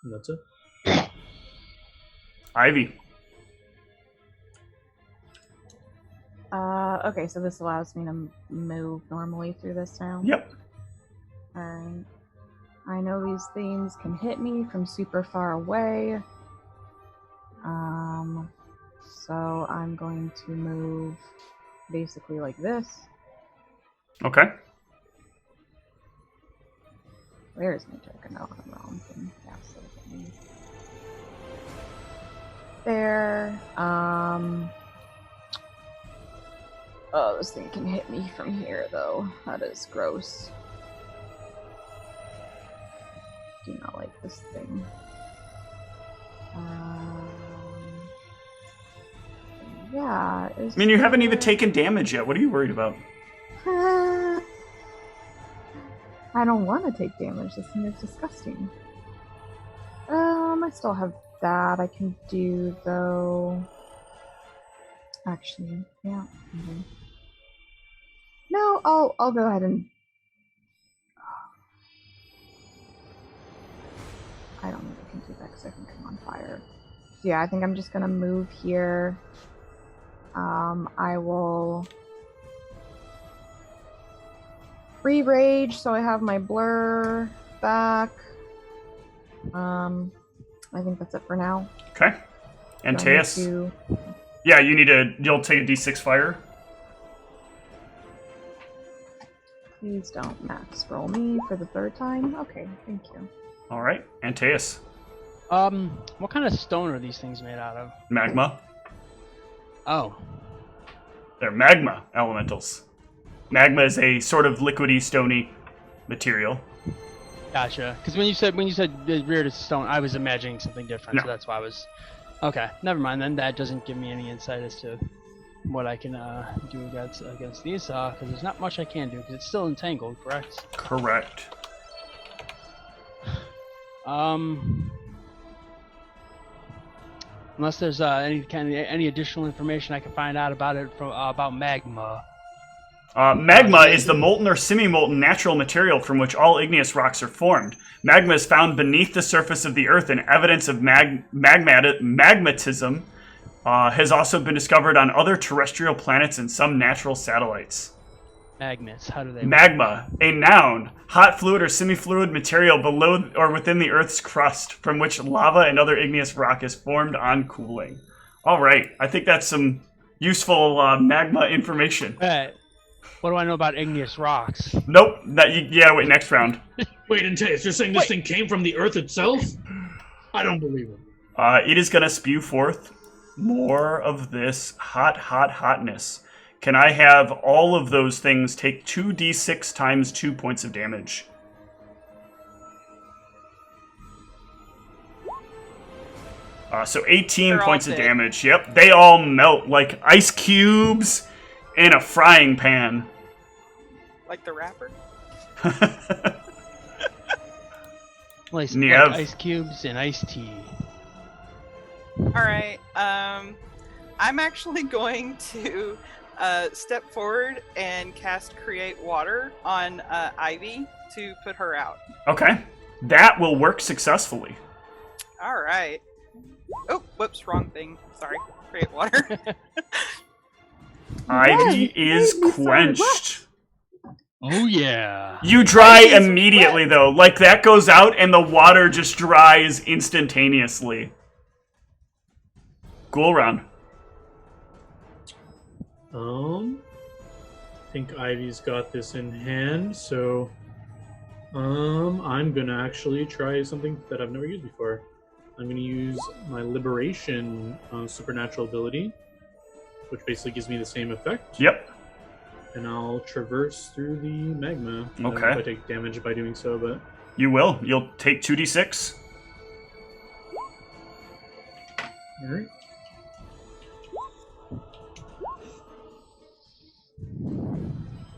And that's it. Ivy. Okay, so this allows me to move normally through this now? Yep. Alright. I know these things can hit me from super far away. So I'm going to move basically like this. Okay. Where's my token? Oh, I'm wrong. Yeah, so there. Oh, this thing can hit me from here, though. That is gross. Do not like this thing. Yeah. I mean, you haven't even taken damage yet. What are you worried about? I don't want to take damage. This thing is disgusting. I still have that I can do, though. Actually, yeah. Mm-hmm. No, I'll go ahead and. I don't think I can do that because I think I'm on fire. So yeah, I think I'm just gonna move here. I will re-rage so I have my blur back. I think that's it for now. Okay. And Teus? Yeah, you'll take a d6 fire. Please don't max roll me for the third time. Okay, thank you. All right, and Teus? What kind of stone are these things made out of? Magma. Oh. They're magma elementals. Magma is a sort of liquidy, stony material. Gotcha. Because when you said reared as stone, I was imagining something different, No. so that's why I was. Okay, never mind. Then that doesn't give me any insight as to what I can do against these, because there's not much I can do because it's still entangled. Correct. Correct. Unless there's any additional information I can find out about it from about magma. Magma is the molten or semi-molten natural material from which all igneous rocks are formed. Magma is found beneath the surface of the earth, and evidence of magmatism has also been discovered on other terrestrial planets and some natural satellites. Magnets, how do they Magma, a noun, hot fluid or semi-fluid material below or within the Earth's crust, from which lava and other igneous rock is formed on cooling. All right, I think that's some useful magma information. What do I know about igneous rocks? Nope. Wait, next round. Wait, and you're saying this thing came from the Earth itself? I don't believe it. It is going to spew forth more of this hotness. Can I have all of those things take 2d6 times 2 points of damage? So 18 points of damage. Yep, they all melt like ice cubes in a frying pan. Like the rapper? Like Yep. ice cubes and iced tea. Alright, I'm actually going to step forward and cast Create Water on Ivy to put her out. Okay, that will work successfully. Alright. Oh, whoops, wrong thing. Sorry. Create Water. Ivy is quenched. Oh yeah. You dry immediately, though. Like, that goes out and the water just dries instantaneously. Ghoul round. I think Ivy's got this in hand, so I'm gonna actually try something that I've never used before. I'm gonna use my Liberation supernatural ability, which basically gives me the same effect. Yep. And I'll traverse through the magma. I don't know Okay. if I take damage by doing so, but You will. You'll take 2d6. alright.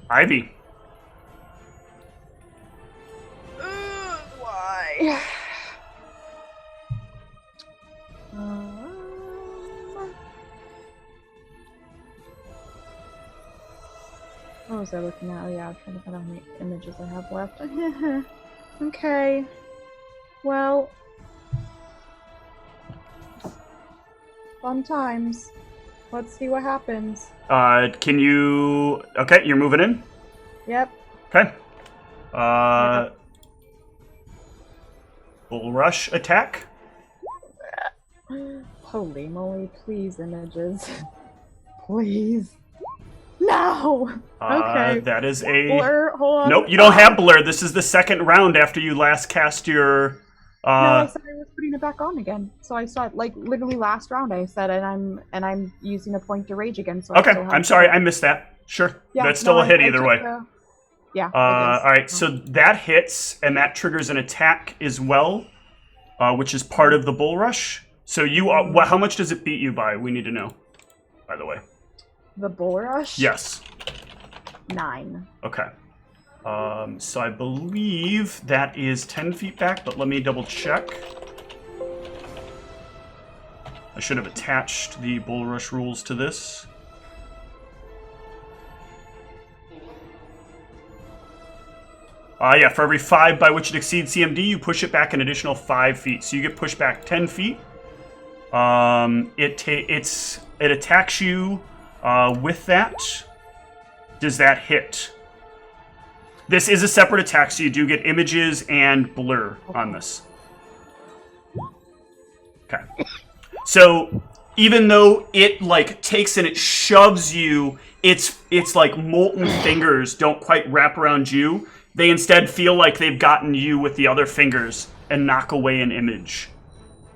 Ivy. Why? What was I looking at? Oh yeah, I'm trying to find out how many images I have left. Okay. Well. Fun times. Let's see what happens. Can you... Okay, you're moving in? Yep. Okay. Bull rush attack. Holy moly, please, images. Please. No. Okay. That is a... Blur, hold on. Nope, you don't have blur. This is the second round after you last cast your... No, I said I was putting it back on again. So I saw it like literally last round. I said, and I'm using a point to rage again. So I Okay, still have I'm sorry, I missed that. Sure, Yeah, that's still no, a hit I either took way. Yeah. All right, so that hits, and that triggers an attack as well, which is part of the bull rush. So you, how much does it beat you by? We need to know, by the way. The bull rush. Yes. 9. Okay. So I believe that is 10 feet back, but let me double check. I should have attached the bull rush rules to this. Yeah, for every 5 by which it exceeds CMD, you push it back an additional 5 feet. So you get pushed back 10 feet. It attacks you with that. Does that hit? This is a separate attack, so you do get images and blur on this. Okay. So even though it like takes and it shoves you, it's like molten fingers don't quite wrap around you. They instead feel like they've gotten you with the other fingers and knock away an image.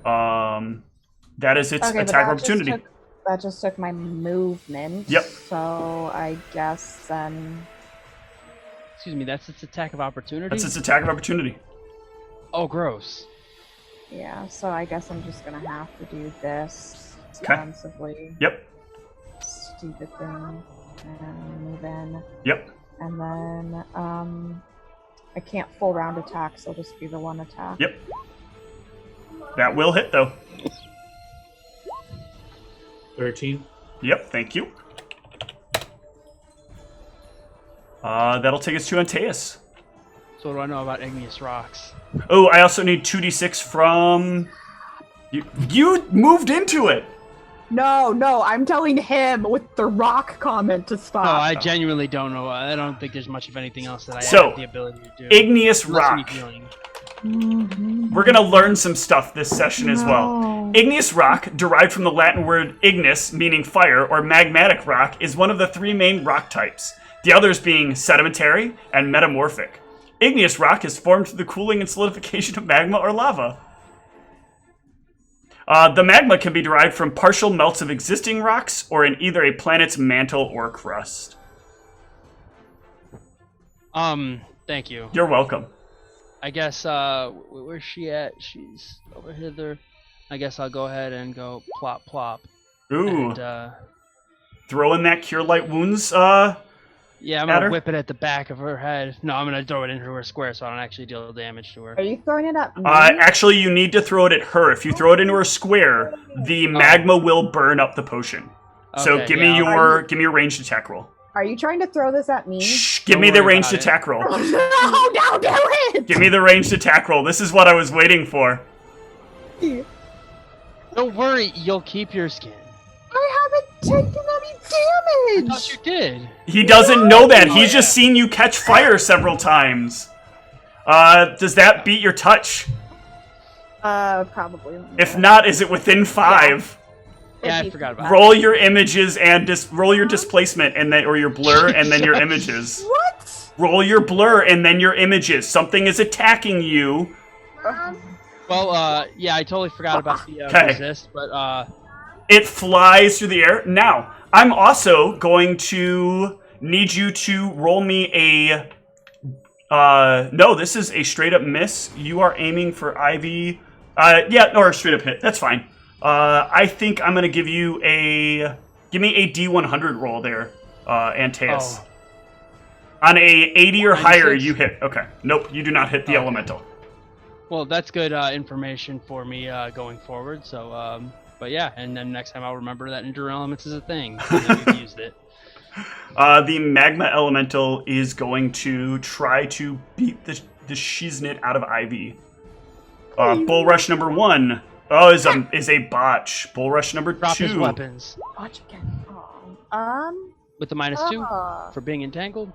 That is its attack opportunity. That just took my movement. Yep. So I guess then... Excuse me, that's its attack of opportunity? That's its attack of opportunity. Oh, gross. Yeah, so I guess I'm just gonna have to do this Okay. defensively. Yep. Stupid thing. And move in. Yep. And then, I can't full round attack, so it'll just be the one attack. Yep. That will hit, though. 13. Yep, thank you. That'll take us to Antaeus. So what do I know about igneous rocks? Oh, I also need 2d6 from... You moved into it! No, I'm telling him with the rock comment to stop. No, I genuinely don't know. I don't think there's much of anything else that I So, have the ability to do. Igneous Unless me rock. healing. We're gonna learn some stuff this session as well. No. Igneous rock, derived from the Latin word ignis, meaning fire, or magmatic rock, is one of the 3 main rock types, the others being sedimentary and metamorphic. Igneous rock is formed through the cooling and solidification of magma or lava. The magma can be derived from partial melts of existing rocks or in either a planet's mantle or crust. Thank you. You're welcome. I guess, where's she at? She's over hither. I guess I'll go ahead and go plop plop. Ooh. And, Throw in that Cure Light Wounds, yeah, I'm at gonna her? whip it at the back of her head. No, I'm gonna throw it into her square so I don't actually deal damage to her. Are you throwing it at me? Actually, you need to throw it at her. If you throw it into her square, the magma will burn up the potion. So Okay, give yeah, me your ranged attack roll. Are you trying to throw this at me? Shh, give Don't me the worry ranged about it. attack roll. No, don't do it! Give me the ranged attack roll. This is what I was waiting for. Don't worry, you'll keep your skin. I haven't taken any I damage! thought you did. He doesn't know that. Oh, He's just yeah. seen you catch fire several times. Does that beat your touch? Probably. If not, is it within 5? Yeah, I forgot about Roll your images and roll your displacement and then, or your blur and then your images. What? Roll your blur and then your images. Something is attacking you. Well, yeah, I totally forgot about the Okay. resist, but It flies through the air. Now, I'm also going to need you to roll me a... no, this is a straight up miss. You are aiming for Ivy. Yeah, or a straight up hit. That's fine. I think I'm going to give you a... Give me a D100 roll there, Antaeus. Oh. On a 80 or higher, 96? you hit. Okay. Nope, you do not hit the Okay. elemental. well, that's good information for me going forward. So, but yeah, and then next time I'll remember that Endure Elements is a thing. And then we've used it. The magma elemental is going to try to beat the Shiznit out of Ivy. Bull rush number 1. Oh, is a botch. Bull rush number Drop 2. his weapons Watch again. Oh. with the -2 for being entangled.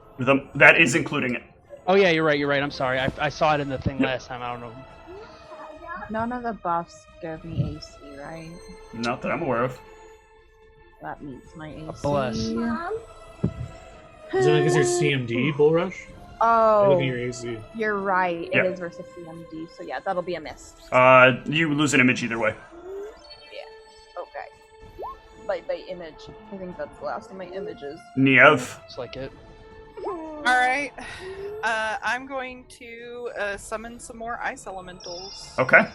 That is including it. Oh yeah, you're right. I'm sorry. I saw it in the thing last time. I don't know. None of the buffs give me AC, right? Not that I'm aware of. That meets my AC. Bless. Is it because your CMD, Bull Rush? I look Oh, at your AC. you're right. Yeah. It is versus CMD, so yeah, that'll be a miss. You lose an image either way. Okay. By image. I think that's the last of my images. Niev. It's like it. All right. I'm going to summon some more ice elementals. Okay.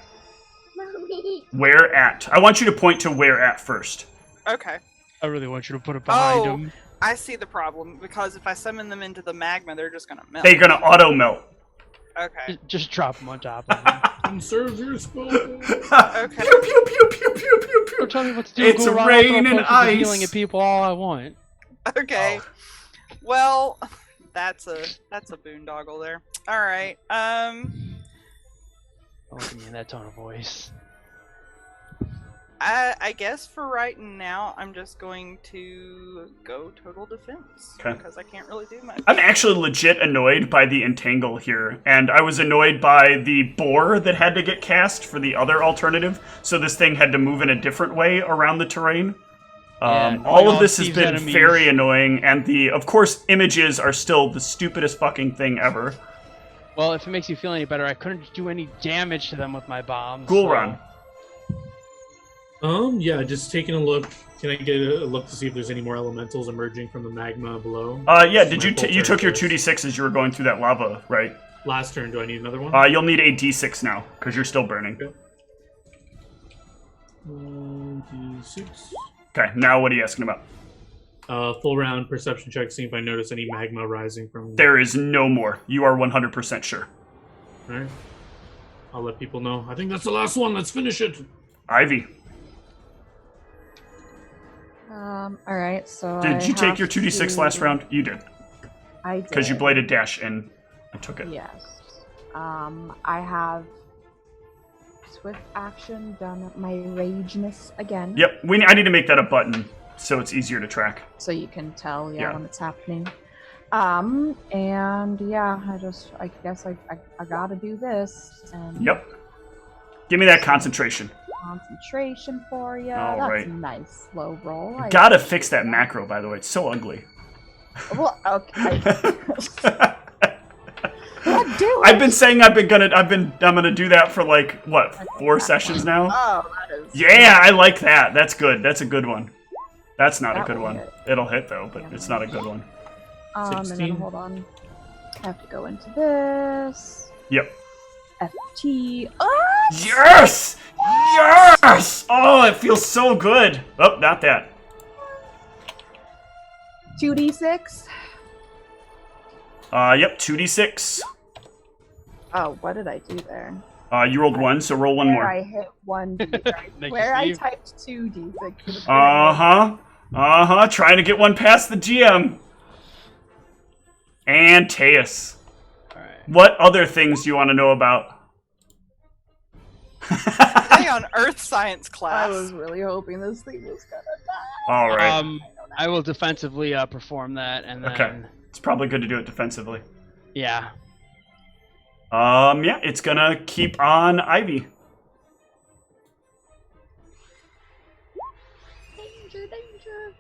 Where at? I want you to point to where at first. Okay. I really want you to put it behind Oh. him. I see the problem because if I summon them into the magma, they're just gonna melt. They're gonna auto melt. Okay. Just drop him on top of him. Conserve your spell. Pew pew pew pew pew pew pew. Don't tell me what to do. It's Go around, rain I'll and throw potions of healing ice. at people all I want. Okay. Well, that's a boondoggle there. All right. Don't look at me in that tone of voice. I guess for right now, I'm just going to go total defense 'Kay. because I can't really do much. I'm actually legit annoyed by the entangle here, and I was annoyed by the boar that had to get cast for the other alternative, so this thing had to move in a different way around the terrain. Yeah, all of this has Steve's been enemies. very annoying, and of course, images are still the stupidest fucking thing ever. Well, if it makes you feel any better, I couldn't do any damage to them with my bombs. Ghoul so- run. Yeah, just taking a look. Can I get a look to see if there's any more elementals emerging from the magma below? Yeah, This did is you my full you took turn your first. 2d6 as you were going through that lava, right? Last turn, do I need another one? You'll need a d6 now, because you're still burning. Okay. 1d6. Okay, now what are you asking about? Full round perception check, see if I notice any magma rising from... There is no more. You are 100% sure. Alright. I'll let people know. I think that's the last one. Let's finish it. Ivy, Alright, so did I you take have your 2d6 to- last round? You did. I did. Because you bladed dash and I took it. Yes. I have swift action done my rageness again. Yep, I need to make that a button so it's easier to track. So you can tell, Yeah. when it's happening. And yeah, I guess I gotta do this. And Yep. Give me that concentration. concentration for you. All That's right. a nice slow roll. I Gotta fix that macro, by the way. It's so ugly. Well, okay. What do I've been saying I'm gonna do that for like what, 4 sessions now? Oh, that is. Yeah, I like that. That's good. That's a good one. That's not a That good will one. hit. It'll hit though, but it's not a good one. And then 16. hold on. I have to go into this. Yep. FT. Oh, Yes! Yes! Oh, it feels so good. Oh, not that. 2d6. Yep, 2d6. Oh, what did I do there? You rolled 1, so roll one Where more. I hit 1d. Thank you, Where I Steve. typed 2d6. Uh-huh. Trying to get one past the GM. And Teus. Alright. What other things do you want to know about? Hey, on Earth Science I class. was really hoping this thing was gonna die. All right. I will defensively perform that, and then Okay. It's probably good to do it defensively. yeah. Yeah, it's gonna keep on Ivy. Danger.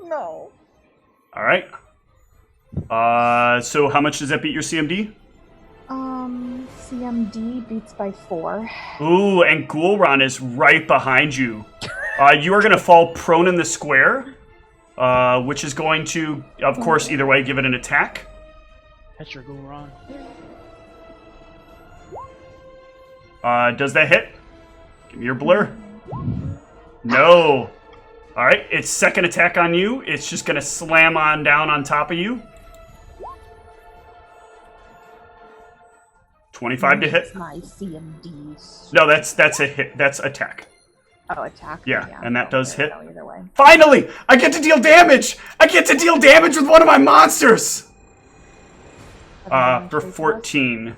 No. All right. So how much does that beat your CMD? CMD beats by 4. Ooh, and Ghoulron is right behind you. You are going to fall prone in the square, which is going to, of course, either way, give it an attack. That's your Ghoul Ron. Does that hit? Give me your blur. No. All right, its second attack on you, it's just going to slam on down on top of you. 25 to hit. It's my CMD. No, that's a hit. That's attack. Oh, attack. Yeah, and that does there hit. we go, either way. Finally! I get to deal damage! I get to deal damage with one of my monsters! For 14.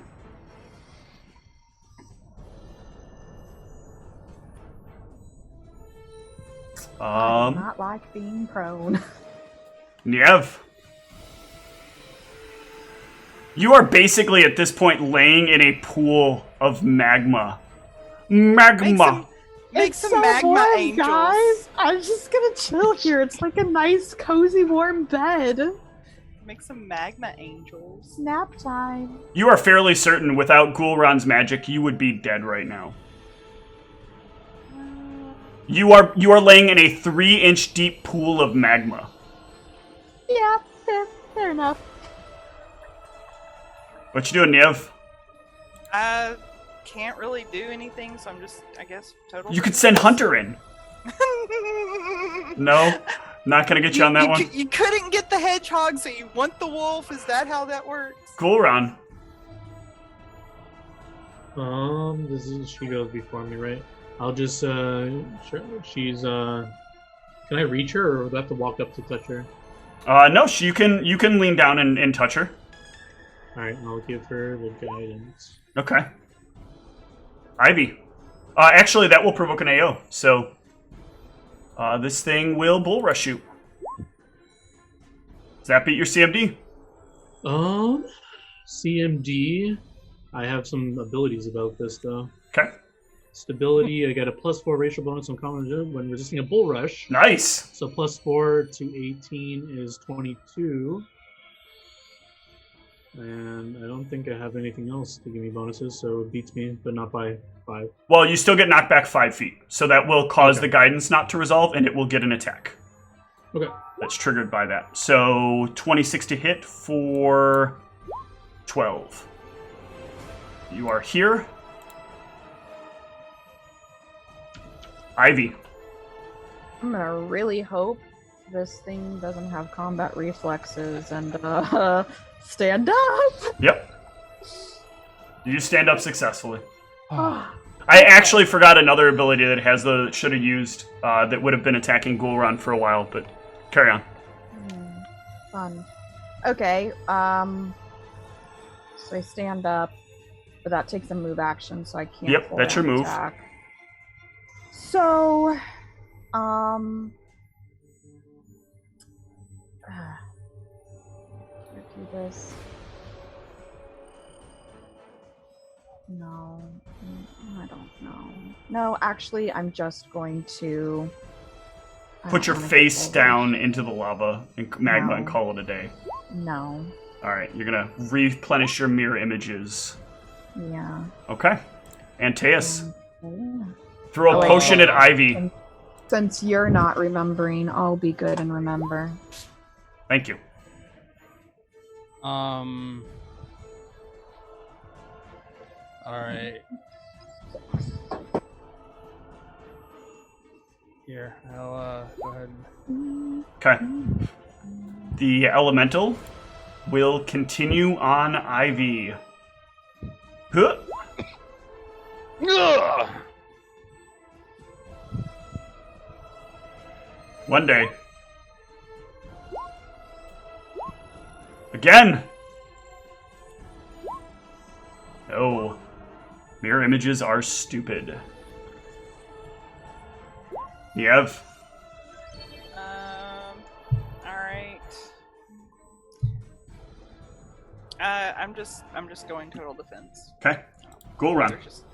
I do not like being prone. Niev. You are basically at this point laying in a pool of magma. Magma! Make It's some so magma warm, angels. guys. I'm just gonna chill here. It's like a nice, cozy, warm bed. Make some magma angels. Nap time. You are fairly certain without Gul'ran's magic, you would be dead right now. You are laying in a 3-inch deep pool of magma. Yeah, fair enough. What you doing, Niev? I can't really do anything, so I'm just, I guess, total. You could send Hunter in. No? Not gonna get you on that one? You couldn't get the hedgehog, so you want the wolf? Is that how that works? Gul'ran. She goes before me, right? I'll just, sure, she's, can I reach her, or do I have to walk up to touch her? No, you can lean down and touch her. Alright, I'll give her the guidance. Okay. Ivy. Actually, that will provoke an AO, so... this thing will bull rush you. Does that beat your CMD? CMD. I have some abilities about this, though. Okay. Stability, I got a +4 racial bonus on common when resisting a bull rush. Nice! So +4 to 18 is 22. And I don't think I have anything else to give me bonuses, so it beats me, but not by 5. Well, you still get knocked back 5 feet, so that will cause the guidance not to resolve, and it will get an attack. Okay. That's triggered by that. So, 26 to hit for 12. You are here. Ivy. I'm gonna really hope this thing doesn't have combat reflexes and stand up. Yep. You stand up successfully. Ah, I actually forgot another ability that it has that it should have used that would have been attacking Gul'ran for a while, but carry on. Fun. Okay, so I stand up, but that takes a move action, so I can't. Yep, full that's your round move. attack. So, do this. No, I don't know. No, actually, I'm just going to Put your face down into the lava and magma and call it a day. No. Alright, you're gonna replenish your mirror images. Yeah. Okay. Antaeus. Yeah. Throw a potion at Ivy. Since you're not remembering, I'll be good and remember. Thank you. Alright. Here, I'll go ahead and... Okay. The elemental will continue on Ivy. Huh. Ugh! One day. Again! No. Mirror images are stupid. Niev. Alright. I'm just going total defense. Okay. Gul'ran. They're just-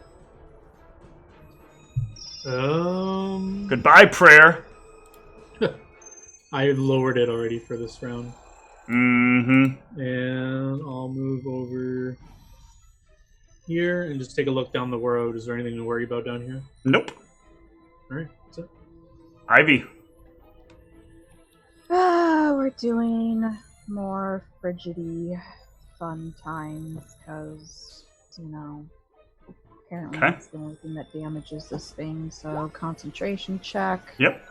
Goodbye, prayer. I lowered it already for this round. Mm-hmm. And I'll move over here and just take a look down the road. Is there anything to worry about down here? Nope. Alright, that's it. Ivy. We're doing more frigidy fun times because, apparently Okay. that's the only thing that damages this thing. So concentration check. Yep.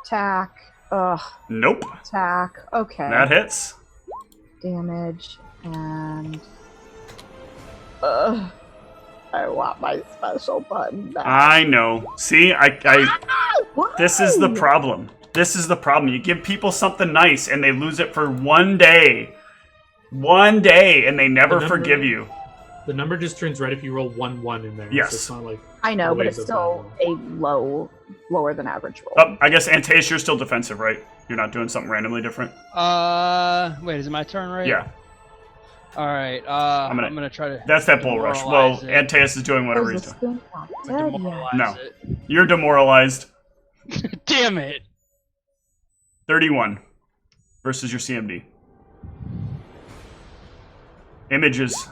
Attack. Ugh. Nope. Attack. Okay. That hits. Damage and. Ugh. I want my special button back. I know. See, Why? this is the problem. This is the problem. You give people something nice and they lose it for one day. One day, and they never forgive you. The number just turns red if you roll 1-1 in there. Yes. So it's not like I know, but ways it's of still a lower than average roll. Oh, I guess Antaeus, you're still defensive, right? You're not doing something randomly different? Wait, is it my turn, right? Yeah. Alright, I'm gonna- gonna try to... That's that bull rush. Well, demoralize it. Antaeus is doing whatever he's There's a doing. stink not I'm gonna dead yet. demoralize No. it. You're demoralized. Damn it! 31 versus your CMD. Images.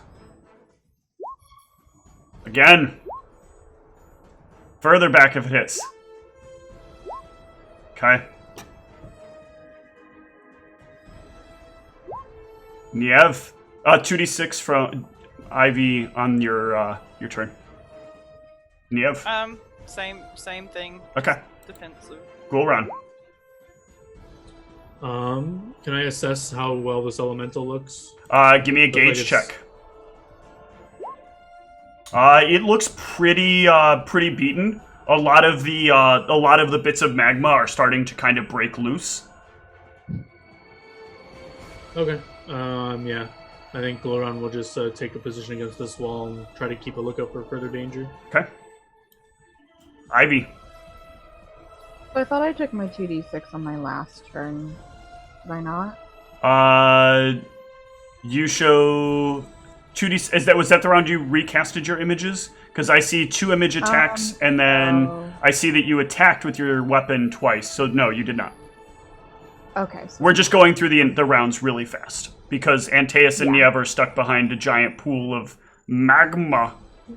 Again. Further back if it hits. Okay. Niev. 2d6 from Ivy on your turn. Niev. Same thing. Okay. Defensive. Go around. Can I assess how well this elemental looks? Give me a Look gauge like check. It looks pretty beaten. A lot of the bits of magma are starting to kind of break loose. Okay. Yeah. I think Gloron will just take a position against this wall and try to keep a lookout for further danger. Okay. Ivy. I thought I took my 2d6 on my last turn. Did I not? You show 2d. Was that the round you recasted your images? Because I see 2 image attacks, and then I see that you attacked with your weapon twice. So no, you did not. Okay. So We're just going through the rounds really fast because Antaeus and Niev are stuck behind a giant pool of magma.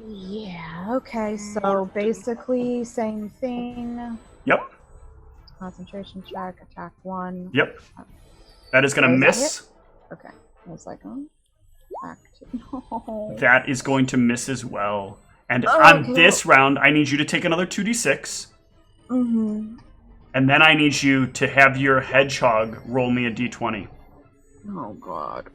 yeah. Okay. So basically, same thing. Yep. Concentration check. Attack 1. Yep. That is going to Is that miss. Okay. I was like, attack 2. No. That is going to miss as well. And Oh, on okay. this round, I need you to take another 2d6. Mm-hmm. And then I need you to have your hedgehog roll me a d20. Oh God.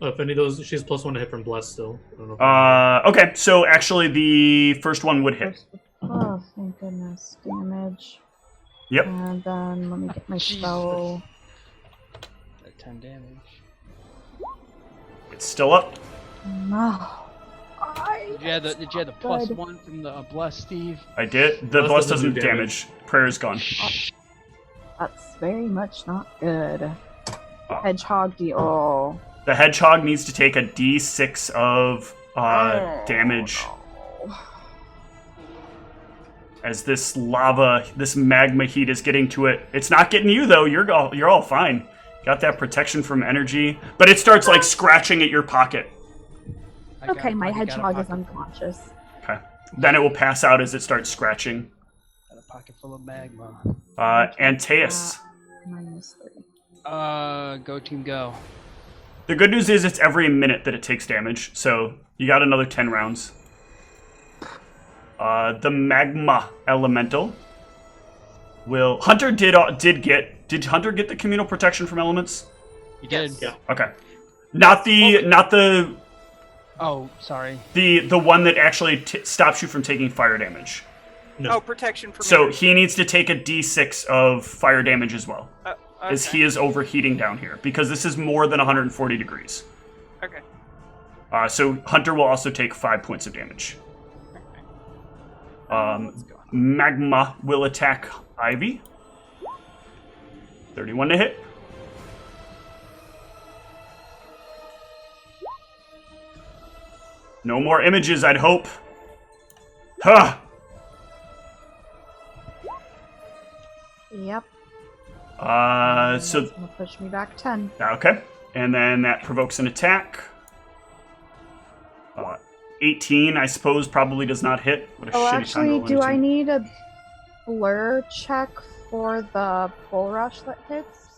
If any of those, she has +1 to hit from Bless still. I don't know if Okay, so actually the first one would hit. Oh, thank goodness. Damage. Yep. And then let me get my Jesus. spell. At 10 damage. It's still up. No. Did you have the +1 from the Bless, Steve? I did. The Bless bless doesn't doesn't do damage. Prayer is gone. That's very much not good. Oh. Hedgehog oh. The hedgehog needs to take a d6 of damage. No. As this lava, this magma heat is getting to it. It's not getting you though. You're all fine. Got that protection from energy, but it starts like scratching at your pocket. Okay, my hedgehog is unconscious. Okay. Then it will pass out as it starts scratching. Got a pocket full of magma. Antaeus. -3. Go team, go. The good news is it's every minute that it takes damage, so you got another 10 rounds. The magma elemental will. Hunter did Hunter get the communal protection from elements? You did? Yeah. Okay. Not the Oh, sorry. the one that actually stops you from taking fire damage. No. Oh, protection from So energy. he needs to take a d6 of fire damage as well, as Okay. he is overheating down here because this is more than 140 degrees. Okay. So Hunter will also take 5 points of damage. Let's go. Magma will attack Ivy. 31 to hit. No more images, I'd hope. Huh! Yep. So That's gonna push me back 10. okay, and then that provokes an attack. 18, I suppose, probably does not hit. What a Oh, shitty time to actually, roll do I 18. need a blur check for the bull rush that hits?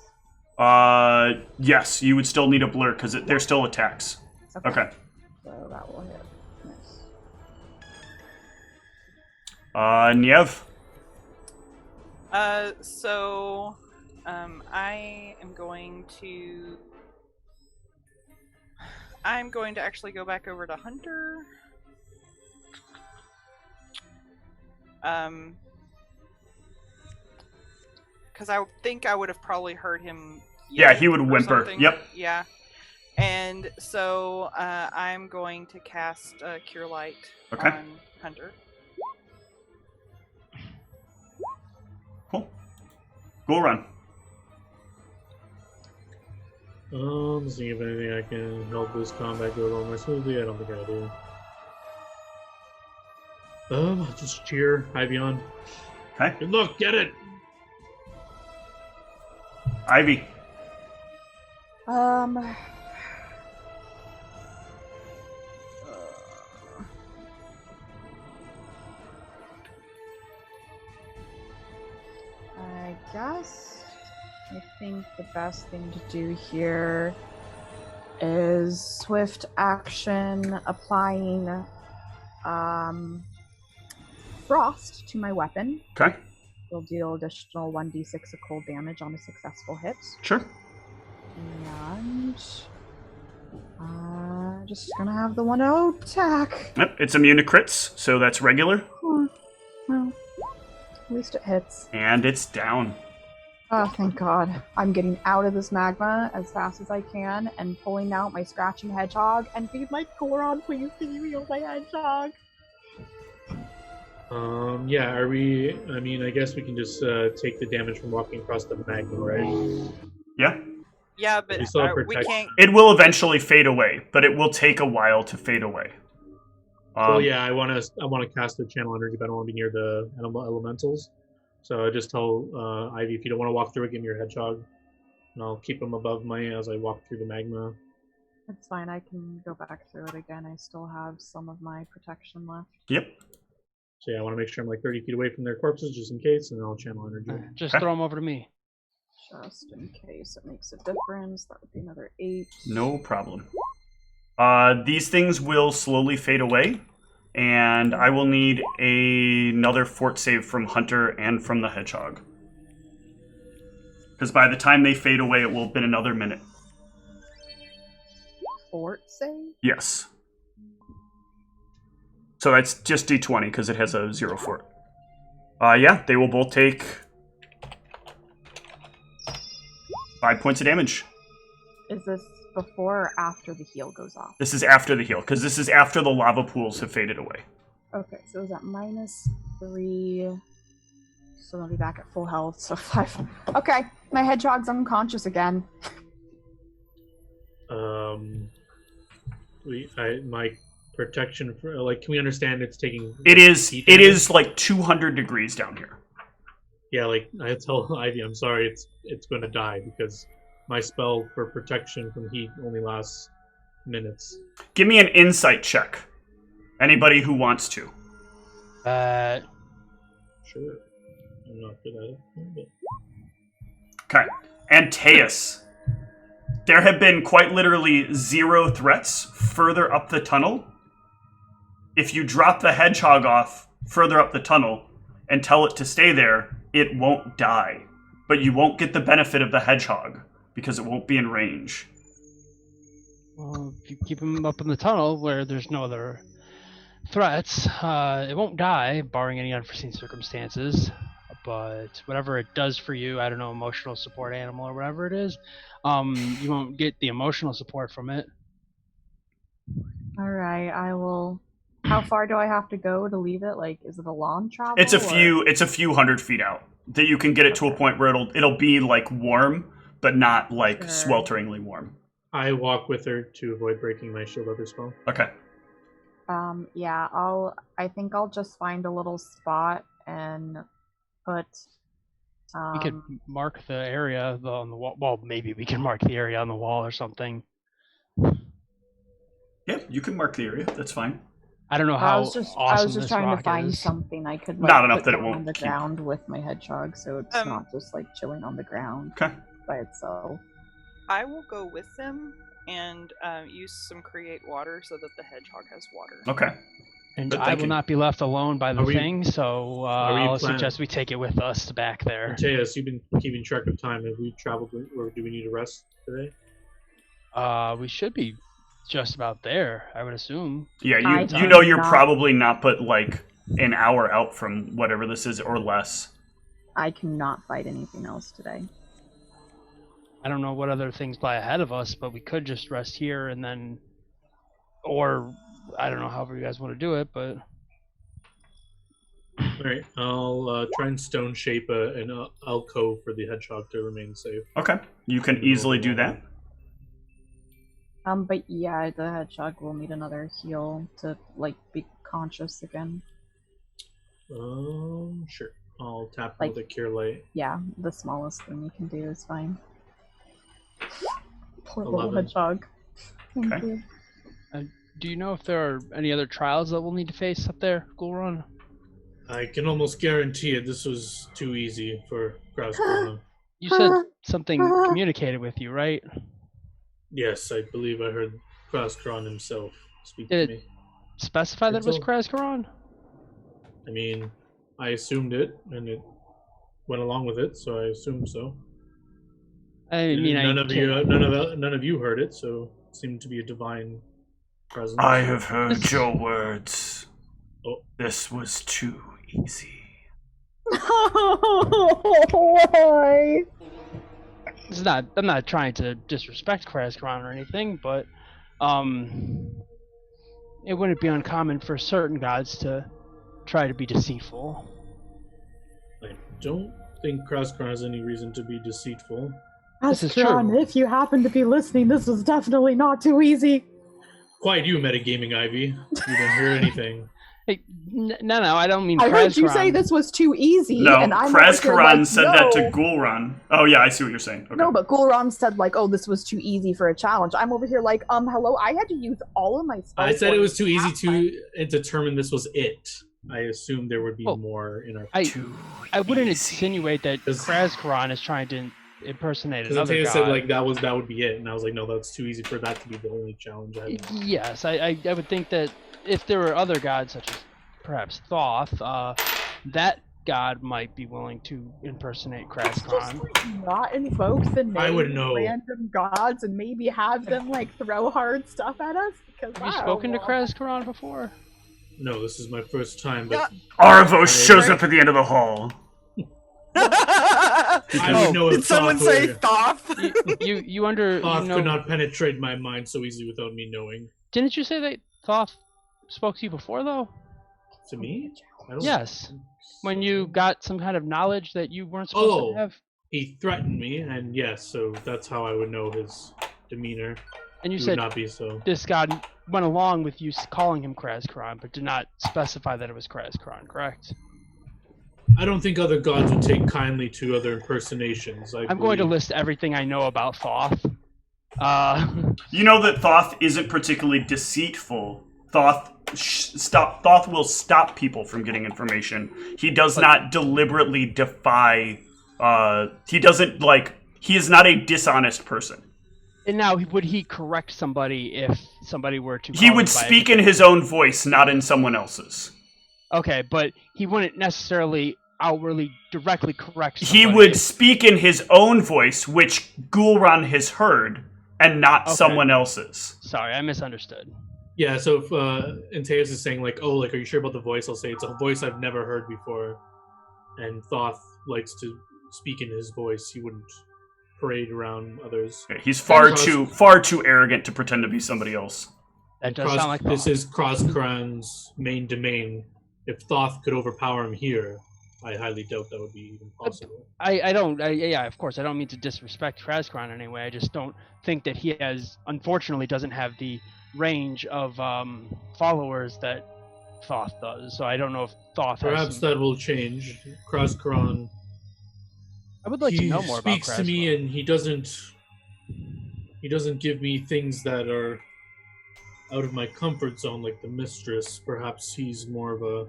Yes, you would still need a blur because they're still attacks. Okay. So that will hit. Miss. Niev. I am going to. I'm going to actually go back over to Hunter. Because I think I would have probably heard him. Yeah, he would or whimper. something. Yep. Yeah. And so I'm going to cast Cure Light Okay. on Hunter. Cool. Go run. See if anything I can help this combat go a little more smoothly. I don't think I do. Just cheer Ivy on. Okay. Good luck, get it! Ivy. I guess I think the best thing to do here is swift action applying frost to my weapon. Okay. Will deal additional 1d6 of cold damage on a successful hit. Sure. And just gonna have the 1-0 attack. Yep, it's immune to crits, so that's regular. Well, at least it hits. And it's down. Oh, thank God. I'm getting out of this magma as fast as I can and pulling out my scratching hedgehog and feed my Goron, please. Can you heal my hedgehog? Yeah, are we... I mean, I guess we can just take the damage from walking across the magma, right? Yeah. Yeah, but We still have we protection. can't. It will eventually fade away, but it will take a while to fade away. Well, yeah, I want to cast the channel energy, but I don't want to be near the elementals. So I just tell Ivy, if you don't want to walk through it, give me your hedgehog, and I'll keep him above me as I walk through the magma. It's fine. I can go back through it again. I still have some of my protection left. Yep. So yeah, I want to make sure I'm like 30 feet away from their corpses, just in case, and then I'll channel energy. Just throw them over to me. Just in case it makes a difference. That would be another 8. No problem. These things will slowly fade away, and I will need another fort save from Hunter and from the Hedgehog. Because by the time they fade away, it will have been another minute. Fort save? Yes. So that's just D20 because it has a 0 fort. Yeah, they will both take 5 points of damage. Is this before or after the heal goes off? This is after the heal, because this is after the lava pools have faded away. Okay, so is that -3? So I'll be back at full health, so 5. Okay, my hedgehog's unconscious again. My protection for can we understand it's taking? It is. heat It damage? is like 200 degrees down here. Yeah, I tell Ivy, I'm sorry, it's going to die because my spell for protection from heat only lasts minutes. Give me an insight check. Anybody who wants to. Sure. I'm not good at it. But... Okay. Antaeus. There have been quite literally 0 threats further up the tunnel. If you drop the hedgehog off further up the tunnel and tell it to stay there, it won't die. But you won't get the benefit of the hedgehog because it won't be in range. Well, if you keep him up in the tunnel where there's no other threats, it won't die, barring any unforeseen circumstances. But whatever it does for you, I don't know, emotional support animal or whatever it is, you won't get the emotional support from it. Alright, I will... How far do I have to go to leave it? Like, is it a long travel? It's a few hundred feet out that you can get it to a point where it'll be like warm, but not like swelteringly warm. I walk with her to avoid breaking my shield other spell. Okay. Yeah, I think I'll just find a little spot and put... We could mark the area on the wall. Well, maybe we can mark the area on the wall or something. Yeah, you can mark the area. That's fine. I don't know how I was just this trying to rock find is. something I could Not enough put that it down won't on the keep- ground with my hedgehog, so it's not just like chilling on the ground Okay. by itself. I will go with them and use some create water so that the hedgehog has water. Okay. And Good I will thinking. not be left alone by the Are we- thing, so are we I'll planning- suggest we take it with us back there. Antaeus, you've been keeping track of time. Have we traveled, or do we need to rest today? We should be just about there, I would assume. Yeah, I you know you're cannot- probably not but like an hour out from whatever this is or less. I cannot fight anything else today. I don't know what other things lie ahead of us, but we could just rest here and then, or I don't know however you guys want to do it, but All right, I'll try and stone shape an alcove for the hedgehog to remain safe. Okay. You can easily do that. But yeah, the hedgehog will need another heal to like be conscious again. Sure. I'll tap Like- with a cure light. Yeah, the smallest thing you can do is fine. Poor little 11. hedgehog. Thank Okay. you. Do you know if there are any other trials that we'll need to face up there, Gulrun? I can almost guarantee it. This was too easy for Krauskron. You said something communicated with you, right? Yes, I believe I heard Krauskron himself speak Did to me. Specify that it was So- Kraskaron? I mean, I assumed it, and it went along with it, so I assumed so. I mean, none of you heard it, so it seemed to be a divine presence. I have heard your words. Oh. This was too easy. Why? I'm not trying to disrespect Kraskaron or anything, but it wouldn't be uncommon for certain gods to try to be deceitful. I don't think Krauskron has any reason to be deceitful. This is Astron, true. if you happen to be listening, this was definitely not too easy. Quiet you, metagaming Ivy. You didn't hear anything. Hey, no, I don't mean I heard you Kraskaron. say this was too easy. No, and I'm over here Kraskaran like, said no. that to Gulrun. Oh yeah, I see what you're saying. Okay. No, but Gulram said like, "Oh, this was too easy for a challenge." I'm over here like, hello. I had to use all of my spell I said it was too easy points half to determine this was it. I assumed there would be Oh, more in our. Too I wouldn't easy. insinuate that 'Cause- Kraskaron is trying to impersonate Because another Antea god. said like that would be it, and I was like, no, that's too easy for that to be the only challenge. I had. Yes, I would think that if there were other gods such as perhaps Thoth, that god might be willing to impersonate Just Kraskaron. like, not invoke the I would named know. random gods and maybe have them like throw hard stuff at us. Because Have you spoken to Kraskaron before? No, this is my first time. But Arvo shows up at the end of the hall. I would know Did if someone Thoth say would- Thoth? You under Thoth you know, could not penetrate my mind so easily without me knowing. Didn't you say that Thoth spoke to you before though? To me? I don't Yes. think When so. you got some kind of knowledge that you weren't supposed Oh. to have, He threatened me, and yes, so that's how I would know his demeanor. and you He said would not be so. this god went along with you calling him Kraskaron, but did not specify that it was Kraskaron, correct? I don't think other gods would take kindly to other impersonations. I'm going to list everything I know about Thoth. You know that Thoth isn't particularly deceitful. Thoth will stop people from getting information. He does not deliberately defy. He doesn't he is not a dishonest person. And now, would he correct somebody if somebody were to? He call would him by a speak in his own voice, not in someone else's. Okay, but he wouldn't necessarily outwardly directly correct somebody. He would speak in his own voice, which Gulran has heard, and not Okay. someone else's. Sorry, I misunderstood. Yeah, so if Antaeus is saying like, "Oh, like, are you sure about the voice?" I'll say it's a voice I've never heard before, and Thoth likes to speak in his voice. He wouldn't parade around others. Okay, he's far Because- too arrogant to pretend to be somebody else. That does sound like This Thoth. is Krauskron's main domain. If Thoth could overpower him here, I highly doubt that would be even possible. Yeah, of course, I don't mean to disrespect Kraskaron in any way. I just don't think that he unfortunately, doesn't have the range of followers that Thoth does. So I don't know if Thoth has. Perhaps that will change. Krauskron. I would like to know more about speaks to me, Kraskaron. and he doesn't give me things that are out of my comfort zone, like the mistress. Perhaps he's more of a.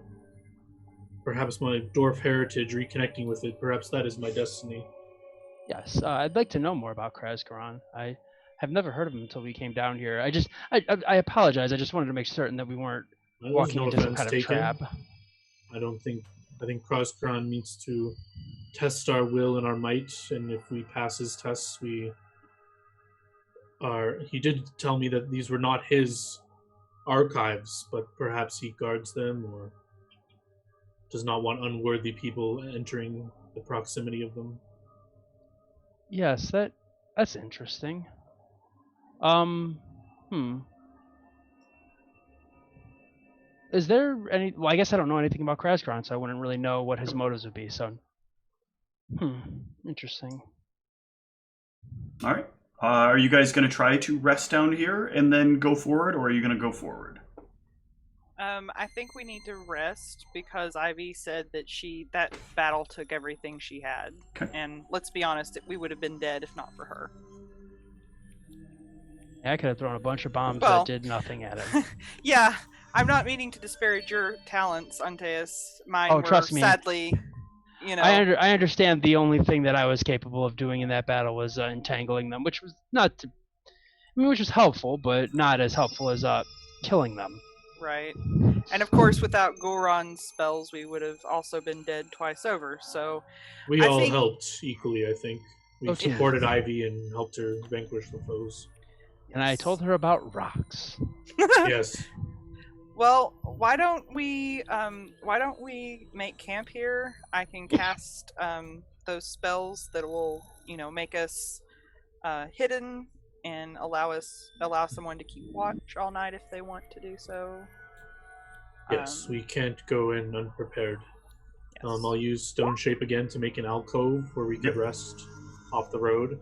Perhaps my dwarf heritage, reconnecting with it. Perhaps that is my destiny. Yes, I'd like to know more about Kraskaron. I have never heard of him until we came down here. I apologize. I just wanted to make certain that we weren't There's walking no into some offense kind of taken. trap. I think Krauskron needs to test our will and our might, and if we pass his tests, we are. He did tell me that these were not his archives, but perhaps he guards them or does not want unworthy people entering the proximity of them. Yes, that's interesting. Is there any? Well, I guess I don't know anything about Kraskaron, so I wouldn't really know what his motives would be. So, interesting. All right. Are you guys going to try to rest down here and then go forward, or are you going to go forward? I think we need to rest because Ivy said that that battle took everything she had. Okay. And let's be honest, we would have been dead if not for her. I could have thrown a bunch of bombs Well- that did nothing at him. Yeah, I'm not meaning to disparage your talents, Antaeus. Mine Oh, were trust me. sadly, I understand the only thing that I was capable of doing in that battle was entangling them, which was which was helpful, but not as helpful as killing them. right. And of course, without Goron's spells, we would have also been dead twice over. So We I all think- helped equally, I think. We Oh, yeah. supported Ivy and helped her vanquish the foes. And I told her about rocks. Yes. Well, why don't we make camp here? I can cast those spells that will, make us hidden and allow someone to keep watch all night if they want to do so. Yes, we can't go in unprepared. Yes. I'll use Stone Shape again to make an alcove where we could Yep. rest off the road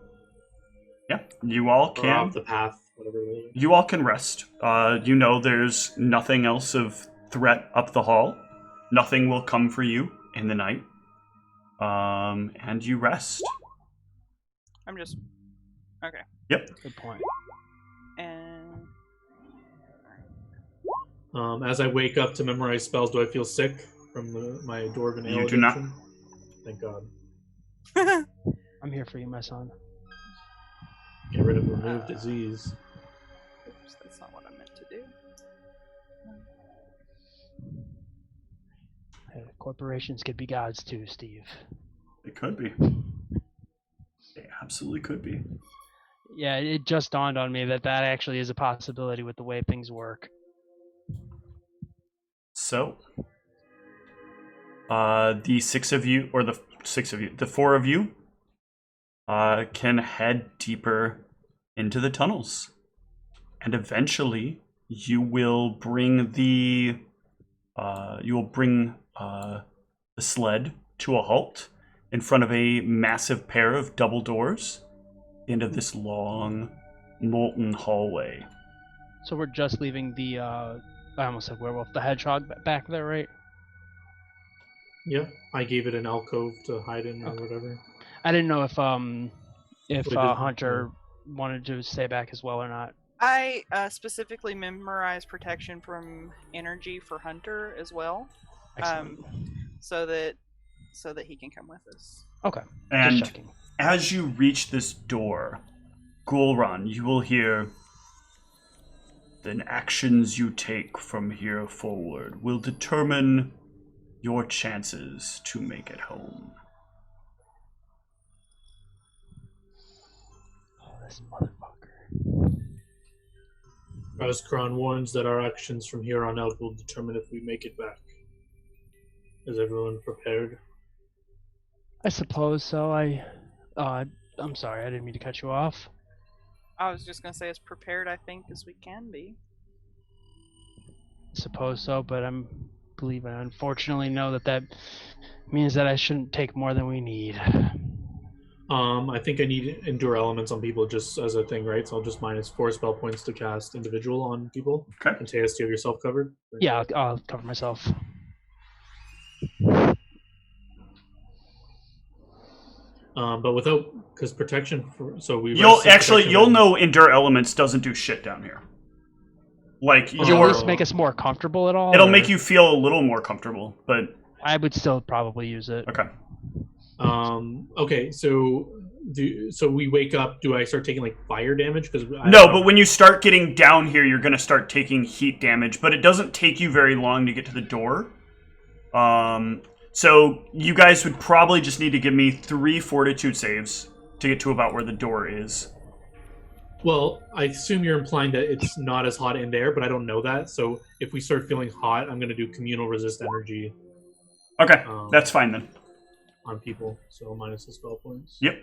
Yeah, you all or can. off the path, whatever it is. You all can rest. There's nothing else of threat up the hall. Nothing will come for you in the night. And you rest. I'm just okay. Yep. Good point. And As I wake up to memorize spells, do I feel sick from my Dwarven Ale You do not. addiction? Thank God. I'm here for you, my son. Get rid of remove disease. oops, that's not what I meant to do. Corporations could be gods too, Steve. It could be. It absolutely could be. Yeah, it just dawned on me that actually is a possibility with the way things work. So, the four of you, can head deeper into the tunnels, and eventually you will bring the sled to a halt in front of a massive pair of double doors into this long, molten hallway. So we're just leaving the I almost said werewolf, the hedgehog back there, right? Yeah, I gave it an alcove to hide in or Okay. whatever. I didn't know if Wait, Hunter wanted to stay back as well or not. I specifically memorized protection from energy for Hunter as well, Excellent. so that he can come with us. Okay. And Just checking. as you reach this door, Gulran, you will hear, "The actions you take from here forward will determine your chances to make it home." Oh, this motherfucker. Kron warns that our actions from here on out will determine if we make it back. Is everyone prepared? I suppose so. I'm sorry, I didn't mean to cut you off. I was just gonna say as prepared I think as we can be. I suppose so, but I unfortunately know that means that I shouldn't take more than we need. I think I need endure elements on people just as a thing, right? So I'll just minus 4 spell points to cast individual on people. Okay. And Teus, do you have yourself covered? Yeah, I'll cover myself. But without, because protection for, so we. You'll know Endure Elements doesn't do shit down here. Like, Oh. Will your, this make us more comfortable at all? it'll or- make you feel a little more comfortable, but I would still probably use it. okay. Okay, so we wake up. Do I start taking like fire damage? Because No, but when you start getting down here, you're going to start taking heat damage, but it doesn't take you very long to get to the door. So you guys would probably just need to give me 3 fortitude saves to get to about where the door is. Well, I assume you're implying that it's not as hot in there, but I don't know that. So if we start feeling hot, I'm going to do communal resist energy Okay, that's fine then. on people. So minus the spell points. Yep.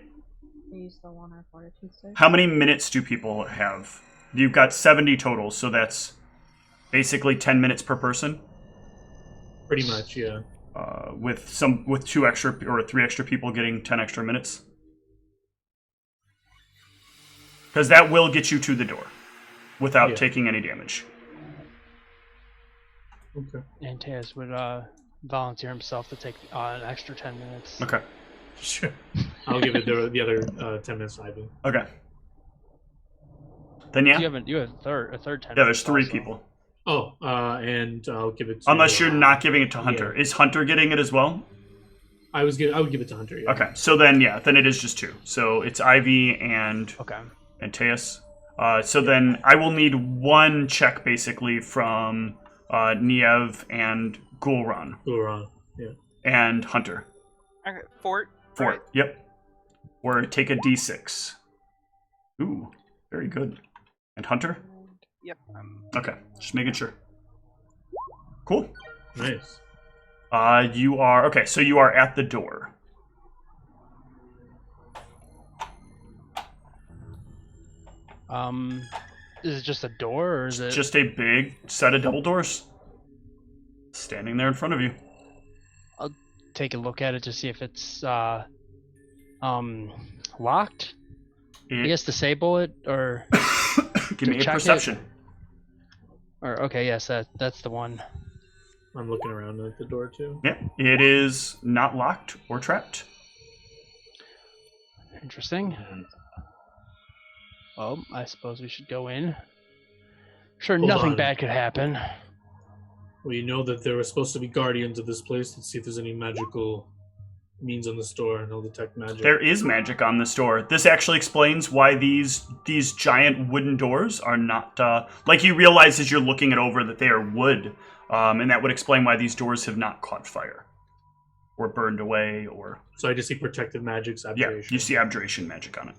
You still want our fortitude save? How many minutes do people have? You've got 70 total, so that's basically 10 minutes per person. Pretty much, yeah. With 2 extra or 3 extra people getting 10 extra minutes. Because that will get you to the door without Yeah. taking any damage. Okay. And Tejas would volunteer himself to take an extra 10 minutes. Okay. Sure. I'll give it the other 10 minutes Ivy. Okay. Then yeah. You have a third 10 Yeah, there's minutes 3 also. people. Oh, and I'll give it to... Unless you're not giving it to Hunter. Yeah. Is Hunter getting it as well? I would give it to Hunter, yeah. Okay, so then it is just 2. So it's Ivy and Tejas. So then I will need 1 check basically from Niev and Gulran. Gulran, yeah. And Hunter. Okay, Fort. Fort, right? yep. Or take a d6. Ooh, very good. And Hunter? Yep. Okay, just making sure. Cool. Nice. You are at the door. Is it just a door, or is it just a big set of double doors standing there in front of you? I'll take a look at it to see if it's locked. I guess disable it, or give me a check perception. Or okay, yes, that's the one. I'm looking around at the door too. Yeah, it is not locked or trapped. Interesting. Well, I suppose we should go in. Sure, Hold nothing on. bad could happen. We know that there were supposed to be guardians of this place. Let's see if there's any magical means on the store, and I'll detect magic. There is magic on this door. This actually explains why these giant wooden doors are not like you realize as you're looking it over that they are wood, and that would explain why these doors have not caught fire or burned away or. So I just see protective magics, abjuration. Yeah, you see abjuration magic on it.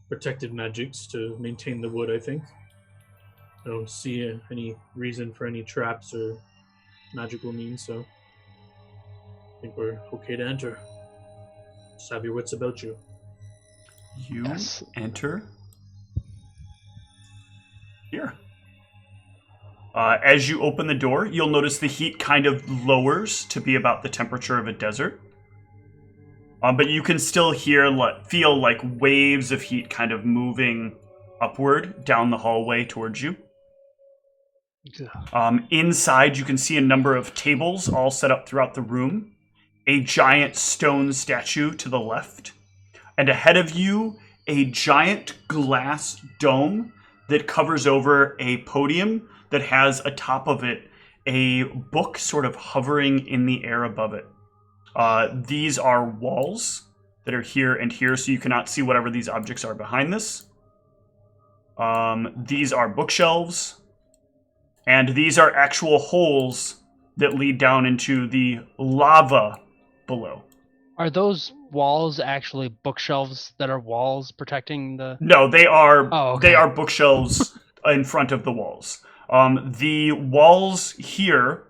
Protective magics to maintain the wood, I think. I don't see any reason for any traps or magical means, so I think we're okay to enter. Just have your wits about you. You enter here. As you open the door, you'll notice the heat kind of lowers to be about the temperature of a desert. But you can still feel like waves of heat kind of moving upward down the hallway towards you. Inside, you can see a number of tables all set up throughout the room. A giant stone statue to the left. And ahead of you, a giant glass dome that covers over a podium that has atop of it a book sort of hovering in the air above it. These are walls that are here and here, so you cannot see whatever these objects are behind this. These are bookshelves, and these are actual holes that lead down into the lava below. Are those walls actually bookshelves that are walls protecting the... No, they are. Oh, okay. They are bookshelves in front of the walls. The walls here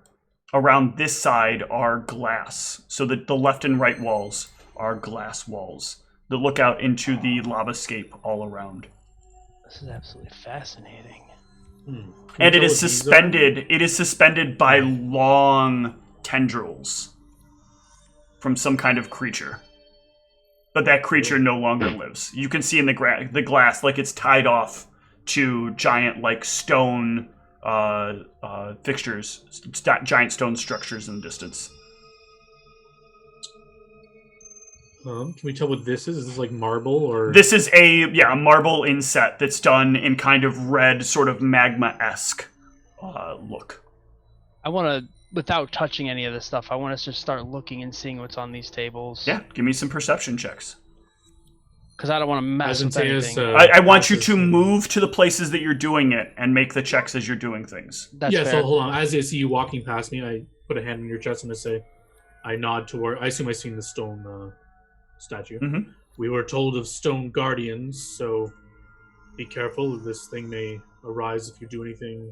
around this side are glass, so that the left and right walls are glass walls that look out into the lavascape all around. This is absolutely fascinating. And it is suspended. It is suspended by long tendrils from some kind of creature. But that creature no longer lives. You can see in the glass like it's tied off to giant like stone fixtures, giant stone structures in the distance. Can we tell what this is? Is this like marble or? This is a marble inset that's done in kind of red, sort of magma-esque look. I want to, without touching any of this stuff, I want us to start looking and seeing what's on these tables. Yeah, give me some perception checks. Because I don't want to mess with anything. I want you to move to the places that you're doing it and make the checks as you're doing things. That's fair. fair. So hold on. As I see you walking past me, I put a hand on your chest and I say, I nod toward. I assume I've seen the stone statue. Mm-hmm. We were told of stone guardians, so be careful. This thing may arise if you do anything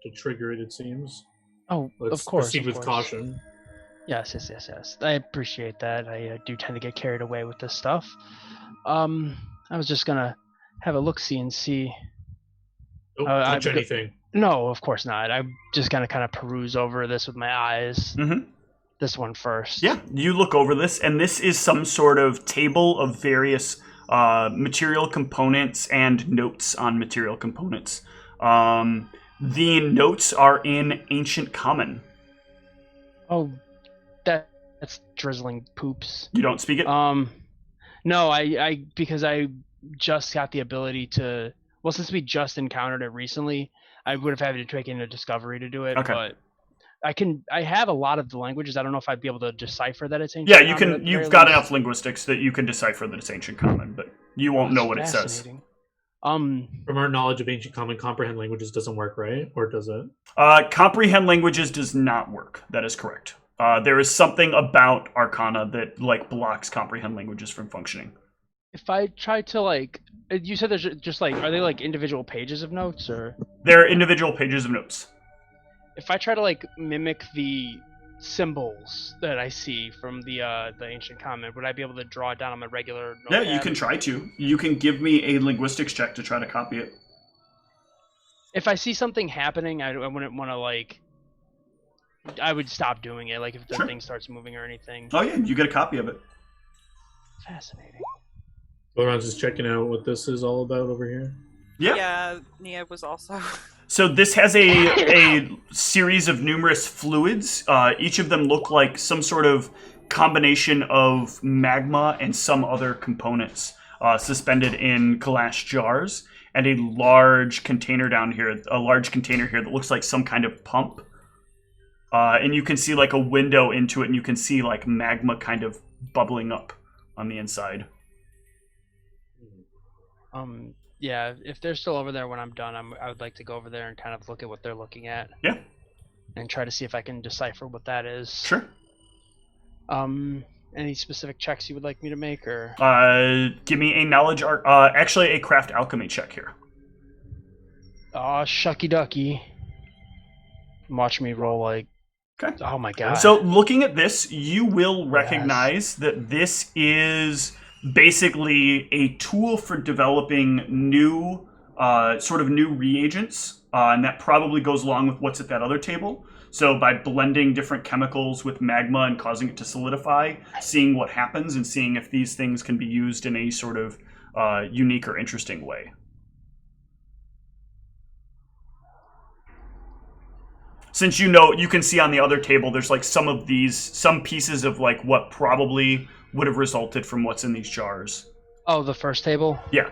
to trigger it, it seems. Oh, Let's of course. proceed with caution. Yes. I appreciate that. I do tend to get carried away with this stuff. I was just gonna have a look-see and see. Don't touch anything. No, of course not. I'm just gonna kind of peruse over this with my eyes. Mm-hmm. This one first. Yeah, you look over this, and this is some sort of table of various material components and notes on material components. The notes are in Ancient Common. Oh, that's drizzling poops. You don't speak it? No, I because I just got the ability to. Well, since we just encountered it recently, I would have had to take in a discovery to do it. Okay. But I have a lot of the languages. I don't know if I'd be able to decipher that it's ancient. Yeah, you Common can. at the You've very got least. enough linguistics that you can decipher that it's Ancient Common, but you won't know what it says. Fascinating. From our knowledge of Ancient Common, comprehend languages doesn't work, right? Or does it? Comprehend languages does not work. That is correct. There is something about Arcana that blocks comprehend languages from functioning. If I try to you said there's just are they individual pages of notes, or They're individual pages of notes. if I try to mimic the symbols that I see from the ancient common, would I be able to draw it down on my regular Yeah, notepad? you can try to. You can give me a linguistics check to try to copy it. If I see something happening, I wouldn't want to I would stop doing it. If the Sure. thing starts moving or anything. Oh yeah, you get a copy of it. Fascinating. Laurent's just checking out what this is all about over here. Yeah. Yeah, Nia was also. So this has a series of numerous fluids. Each of them look like some sort of combination of magma and some other components suspended in glass jars, and a large container down here, that looks like some kind of pump. And you can see a window into it, and you can see magma kind of bubbling up on the inside. Yeah, if they're still over there when I'm done, I would like to go over there and kind of look at what they're looking at. Yeah. And try to see if I can decipher what that is. Sure. Any specific checks you would like me to make, or? Give me a knowledge actually a craft alchemy check here. Aw, shucky ducky. Watch me roll Okay. Oh my god. So looking at this, you will recognize that this is basically a tool for developing new reagents, and that probably goes along with what's at that other table. So by blending different chemicals with magma and causing it to solidify, seeing what happens and seeing if these things can be used in a sort of unique or interesting way. Since you can see on the other table, there's some pieces of what probably would have resulted from what's in these jars. Oh, the first table? Yeah.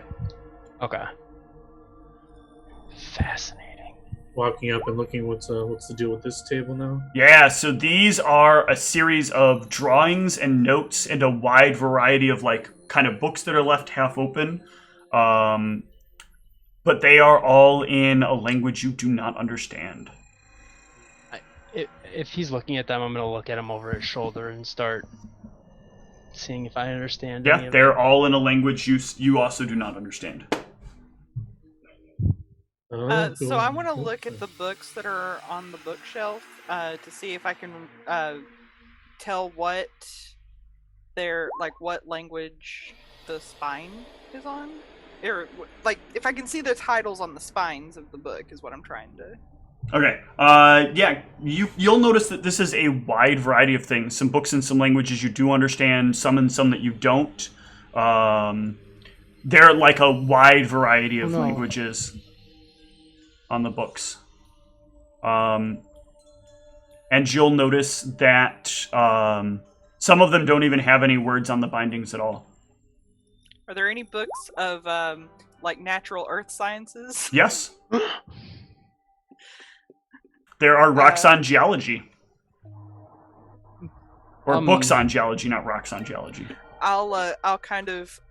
Okay. Fascinating. Walking up and looking what's the deal with this table now? Yeah, so these are a series of drawings and notes and a wide variety of kind of books that are left half open. But they are all in a language you do not understand. If he's looking at them, I'm going to look at him over his shoulder and start seeing if I understand. Yeah, they're all in a language you also do not understand. So I want to look at the books that are on the bookshelf to see if I can tell what what language the spine is on, or if I can see the titles on the spines of the book is what I'm trying to. Okay. Yeah, you'll notice that this is a wide variety of things. Some books in some languages you do understand, some in some that you don't. There are a wide variety of languages on the books. And you'll notice that some of them don't even have any words on the bindings at all. Are there any books of natural earth sciences? Yes. There are rocks on geology. Or books on geology, not rocks on geology. I'll kind of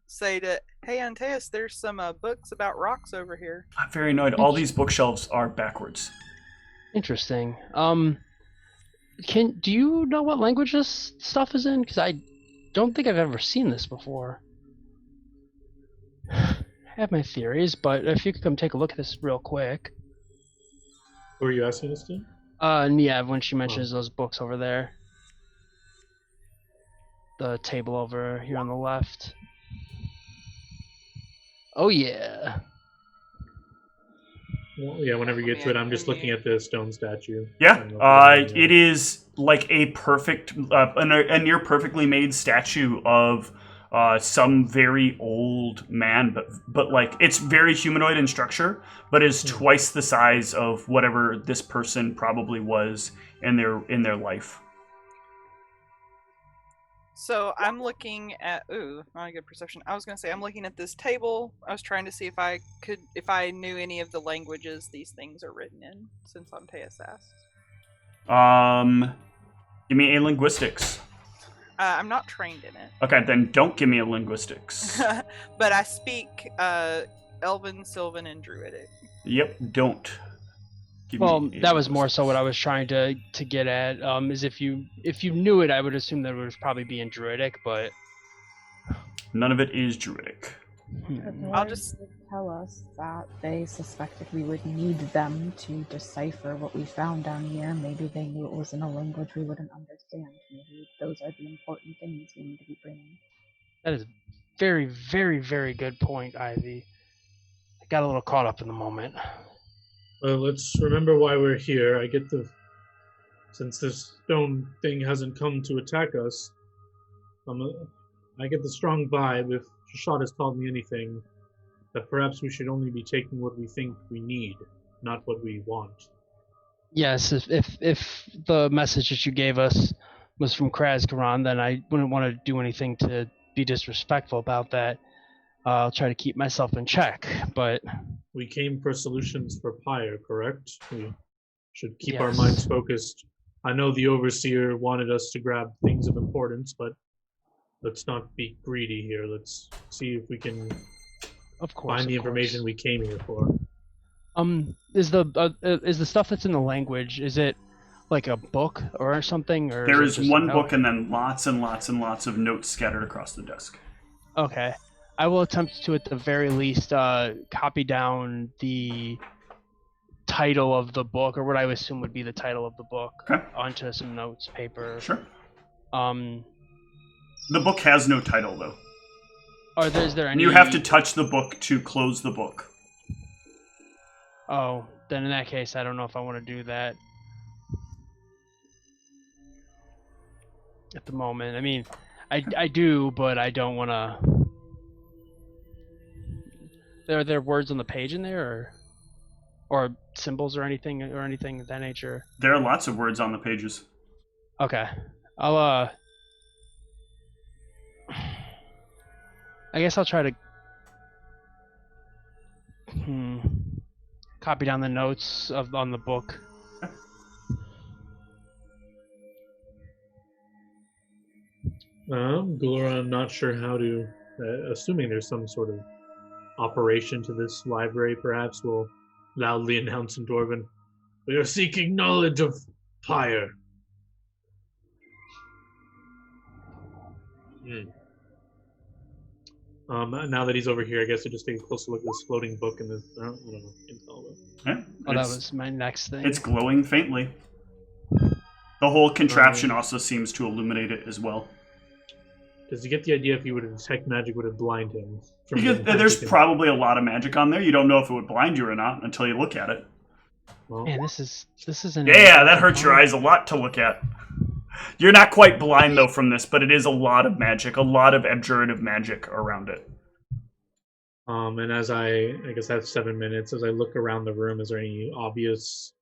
say to, hey Antaeus, there's some books about rocks over here. I'm very annoyed. All these bookshelves are backwards. Interesting. Do you know what language this stuff is in? Because I don't think I've ever seen this before. I have my theories, but if you could come take a look at this real quick. Who are you asking this to? Niev, when she mentions those books over there. The table over here on the left. Oh yeah. Well, yeah, whenever you get to it, I'm just looking at the stone statue. Yeah, it is a perfect, a near perfectly made statue of some very old man, but like it's very humanoid in structure, but is twice the size of whatever this person probably was in their life. So I'm looking at not a good perception. I was gonna say I'm looking at this table. I was trying to see if I knew any of the languages these things are written in, since I'm TSS. Give me a linguistics. I'm not trained in it. Okay, then don't give me a linguistics. But I speak Elven, Sylvan, and Druidic. Yep, don't. Well, that was more so what I was trying to get at. Is if you knew it, I would assume that it would probably be in Druidic, but none of it is Druidic. I'll just tell us that they suspected we would need them to decipher what we found down here. Maybe they knew it was in a language we wouldn't understand. Maybe those are the important things we need to be bringing. That is a very, very, very good point, Ivy. I got a little caught up in the moment. Well, let's remember why we're here. Since this stone thing hasn't come to attack us, I get the strong vibe, if Shashad has told me anything, that perhaps we should only be taking what we think we need, not what we want. Yes, if the message that you gave us was from Krazkaran, then I wouldn't want to do anything to be disrespectful about that. I'll try to keep myself in check, but... We came for solutions for Pyre, correct? We should keep our Yes. minds focused. I know the Overseer wanted us to grab things of importance, but let's not be greedy here. Let's see if we can find the information we came here for. Is the stuff that's in the language, is it like a book or something? Or There is is it one book and then lots and lots and lots of notes scattered across the desk. Okay. I will attempt to, at the very least, copy down the title of the book, or what I would assume would be the title of the book, onto some notes paper. Sure. The book has no title, though. Is there any... You have to touch the book to close the book. Oh, then in that case, I don't know if I want to do that at the moment. I mean, I do, but I don't want to... Are there words on the page in there, or symbols or anything of that nature? There are lots of words on the pages. Okay. I guess I'll try to copy down the notes on the book. Glora, I'm not sure how to... assuming there's some sort of operation to this library, perhaps we'll loudly announce in Dwarven, we are seeking knowledge of Pyre. Now that he's over here, I guess I just take a closer look at this floating book and this. I don't know. Yeah, that was my next thing. It's glowing faintly. The whole contraption also seems to illuminate it as well. Does he get the idea if he were to detect magic, would it blind him? Because there's probably a lot of magic on there. You don't know if it would blind you or not until you look at it. Well, Man, this is an... Yeah, that hurts your eyes a lot to look at. You're not quite blind, though, from this, but it is a lot of magic, a lot of abjurative magic around it. And as I guess I have 7 minutes, as I look around the room, is there any obvious,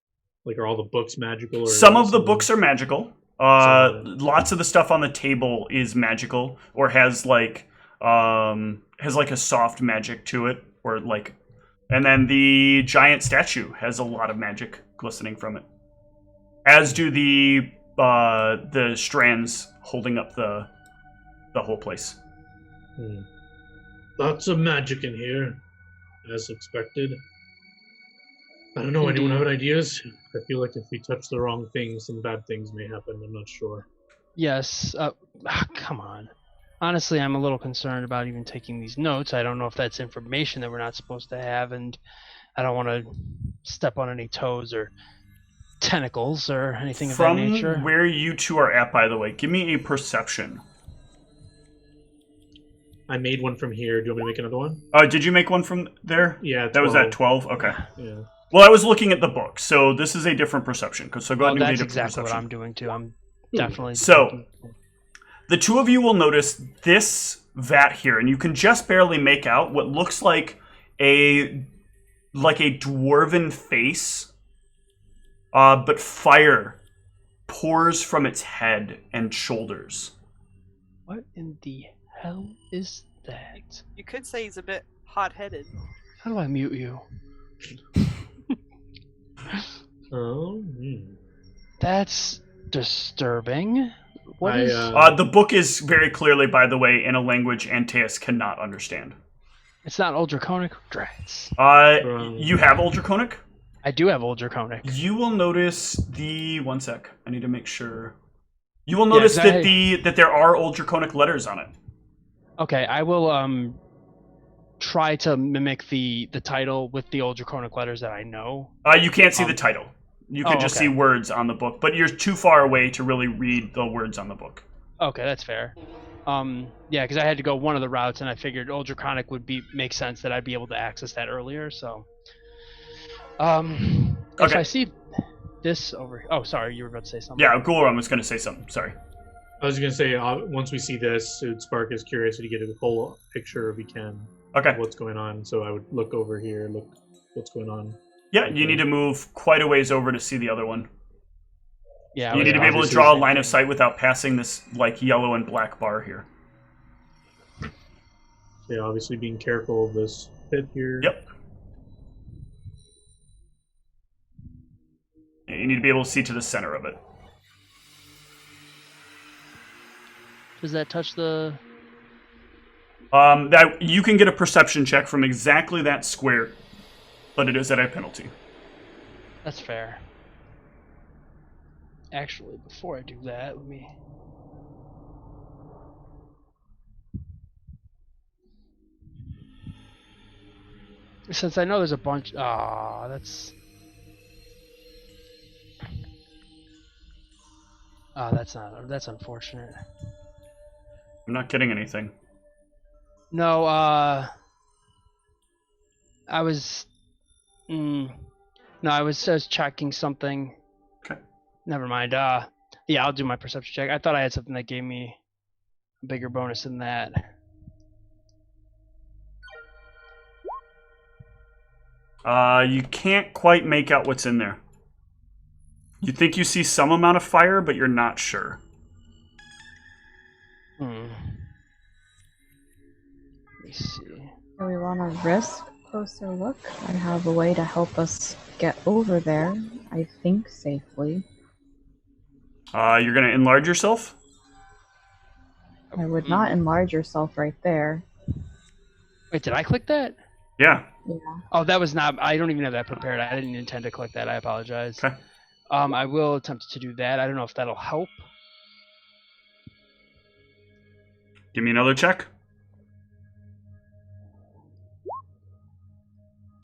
like, are all the books magical? Or some of the books are magical. Lots of the stuff on the table is magical, or has like a soft magic to it, or like, and then the giant statue has a lot of magic glistening from it, as do the strands holding up the whole place. Lots of magic in here, as expected. I don't know. Anyone have any ideas? I feel like if we touch the wrong things, some bad things may happen. I'm not sure. Yes. Come on. Honestly, I'm a little concerned about even taking these notes. I don't know if that's information that we're not supposed to have, and I don't want to step on any toes or tentacles or anything of that nature. From where you two are at, by the way, give me a perception. I made one from here. Do you want me to make another one? Did you make one from there? Yeah, 12. That was at 12? Okay. Yeah. Well, I was looking at the book, so this is a different perception. So go ahead and give me a that's different exactly perception. what I'm doing too. I'm definitely... So, the two of you will notice this vat here, and you can just barely make out what looks like a dwarven face, but fire pours from its head and shoulders. What in the hell is that? You could say he's a bit hot-headed. How do I mute you? Oh. That's disturbing. What is? The book is very clearly, by the way, in a language Antaeus cannot understand. It's not Old Draconic. Drats. You have Old Draconic? I do have Old Draconic. You will notice the... One sec. I need to make sure. You will notice that there are Old Draconic letters on it. Okay, I will try to mimic the title with the Old Draconic letters that I know. You can't see the title. You can just see words on the book, but you're too far away to really read the words on the book. Okay, that's fair. Yeah, because I had to go one of the routes, and I figured Old Draconic would make sense that I'd be able to access that earlier. So, if I see this over, oh, sorry, you were about to say something. Yeah, Gulram was going to say something. Sorry. I was going to say, once we see this, it would spark his curiosity to get a full picture if we can. Okay. Of what's going on. So I would look over here, look what's going on. Yeah, you need to move quite a ways over to see the other one. Yeah, you need to be able to draw a line of sight without passing this like yellow and black bar here. Yeah, obviously being careful of this pit here. Yep. Yeah, you need to be able to see to the center of it. Does that touch the... That you can get a perception check from exactly that square, but it is at a penalty. That's fair. Actually, before I do that, let me... Since I know there's a bunch... that's unfortunate. I'm not getting anything. No, I was checking something. Okay. Never mind. Yeah, I'll do my perception check. I thought I had something that gave me a bigger bonus than that. You can't quite make out what's in there. You think you see some amount of fire, but you're not sure. Let me see. Do we want to risk a closer look? I have a way to help us get over there, I think, safely. You're going to enlarge yourself? I would not enlarge yourself right there. Wait, did I click that? Yeah. Yeah. Oh, that was not... I don't even have that prepared. I didn't intend to click that. I apologize. Okay. I will attempt to do that. I don't know if that'll help. Give me another check.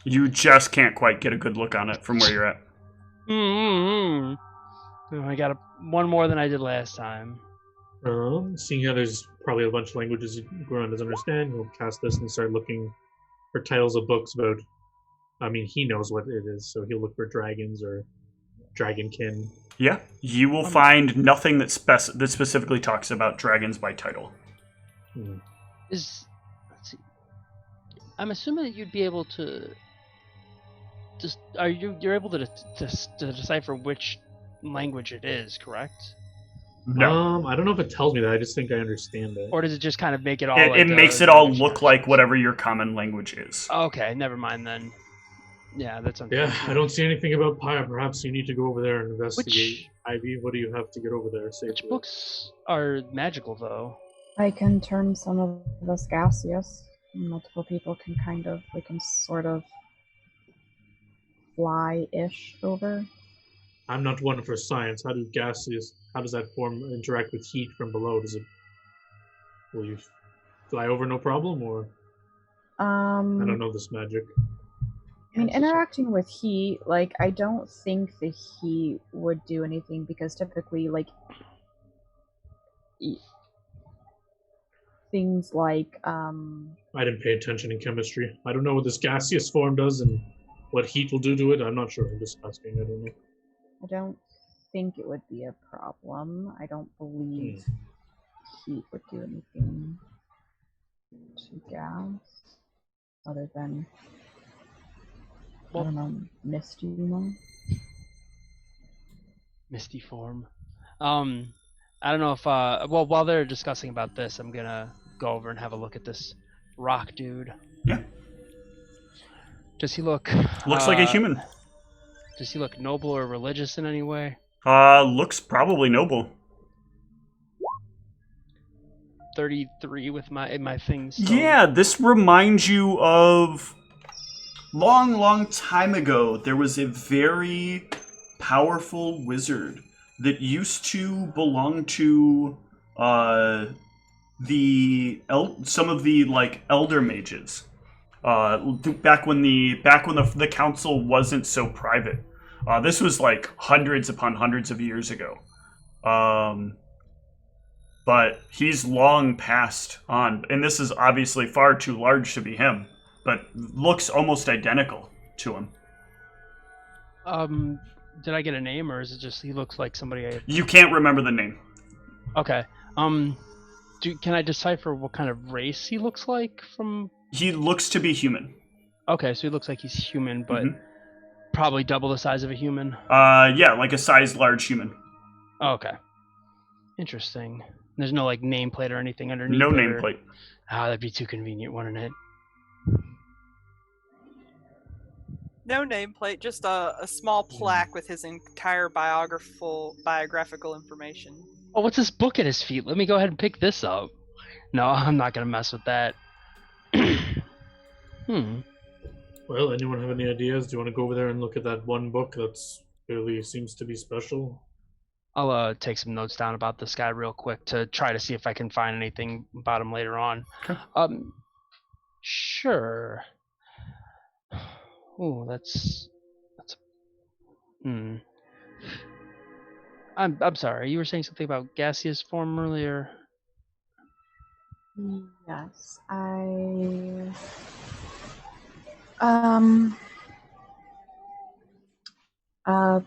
You just can't quite get a good look on it from where you're at. Oh, I got one more than I did last time. Seeing how there's probably a bunch of languages Goran doesn't understand, he'll cast this and start looking for titles of books about... I mean, he knows what it is, so he'll look for dragons or dragonkin. Yeah, you will find nothing that specifically talks about dragons by title. Let's see. I'm assuming that you'd be able to... You're able to decipher which language it is, correct? No. I don't know if it tells me that. I just think I understand it. Or does it just kind of make it all? It makes it all look like whatever your common language is. Okay, never mind then. Yeah, that's unfortunate. Yeah, I don't see anything about Pyre. Perhaps you need to go over there and investigate. Ivy, what do you have to get over there safely? Which books are magical, though? I can turn some of this gaseous. Multiple people can we can sort of fly-ish over. I'm not one for science. How does that form interact with heat from below? Will you fly over no problem, or? I don't know this magic. I mean, interacting with heat, I don't think the heat would do anything because typically, things like, I didn't pay attention in chemistry. I don't know what this gaseous form does and what heat will do to it. I'm not sure. I'm just asking. I don't know. I don't think it would be a problem. I don't believe heat would do anything. To gas, other than I Well- don't know, misty one. Misty form. I don't know if well, while they're discussing about this, I'm gonna go over and have a look at this rock dude. Yeah. Does he look? Looks like a human. Does he look noble or religious in any way? Looks probably noble. 33 with my things. Yeah, this reminds you of long time ago. There was a very powerful wizard that used to belong to some of the like elder mages. Back when the council wasn't so private. This was like hundreds upon hundreds of years ago. But he's long passed on, and this is obviously far too large to be him, but looks almost identical to him. Did I get a name, or is it just he looks like somebody? You can't remember the name. Okay. Can I decipher what kind of race he looks like from? He looks to be human. Okay, so he looks like he's human, but probably double the size of a human. Yeah, like a size large human. Oh, okay. Interesting. There's no like nameplate or anything underneath. No it, nameplate. That'd be too convenient, wouldn't it? No nameplate, just a small plaque with his entire biographical information. Oh, what's this book at his feet? Let me go ahead and pick this up. No, I'm not gonna mess with that. Well, anyone have any ideas? Do you want to go over there and look at that one book that's really seems to be special? I'll take some notes down about this guy real quick to try to see if I can find anything about him later on. Okay. Sure. Ooh, that's. I'm sorry. You were saying something about gaseous form earlier. Yes,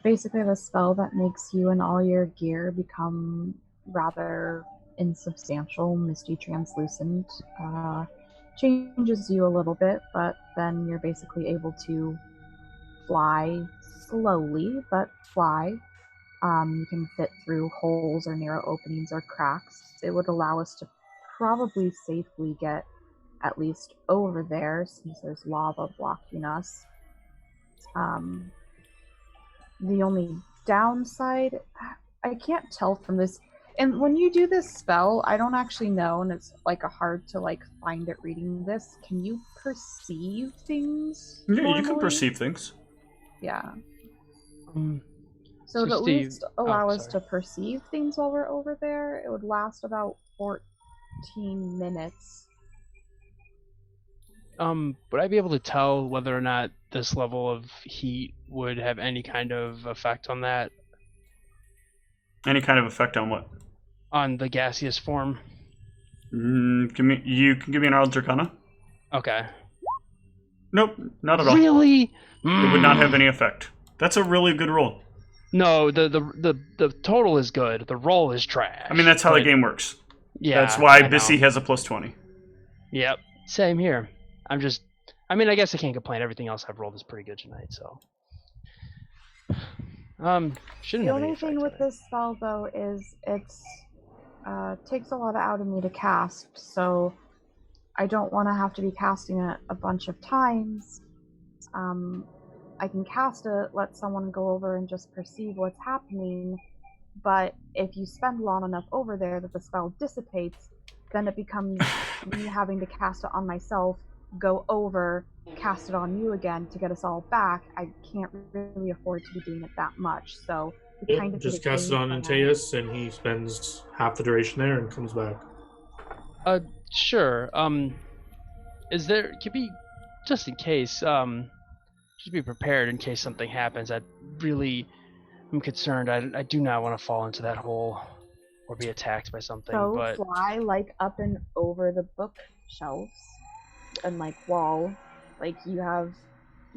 basically the spell that makes you and all your gear become rather insubstantial, misty translucent, changes you a little bit, but then you're basically able to fly slowly, but fly. You can fit through holes or narrow openings or cracks. It would allow us to probably safely get at least over there since there's lava blocking us. The only downside, I can't tell from this, and when you do this spell, I don't actually know, and it's like hard to like find it reading this. Can you perceive things? Yeah, you can normally? perceive things. Yeah. So So to at Steve- least allow us sorry. to perceive things while we're over there, it would last about 14 minutes. Would I be able to tell whether or not this level of heat would have any kind of effect on that? Any kind of effect on what? On the gaseous form? You can give me an Knowledge Arcana? Okay. Nope, not at all. Really? It would not have any effect. That's a really good roll. No, the total is good. The roll is trash. I mean, that's how the but- game works. Yeah. That's why I know. Bissy has a plus 20. Yep. Same here. I mean, I guess I can't complain. Everything else I've rolled is pretty good tonight, so. Shouldn't The have any only thing effect with on it. this spell, though, is it's takes a lot out of me to cast, so I don't want to have to be casting it a bunch of times. I can cast it, let someone go over and just perceive what's happening, but if you spend long enough over there that the spell dissipates, then it becomes me having to cast it on myself, go over, cast it on you again to get us all back. I can't really afford to be doing it that much, so we kind of Just did cast it on Antaeus, and he spends half the duration there and comes back. Sure. Could be, just in case, just be prepared in case something happens. I'm concerned. I do not want to fall into that hole or be attacked by something. So but fly like up and over the bookshelves and like wall. Like you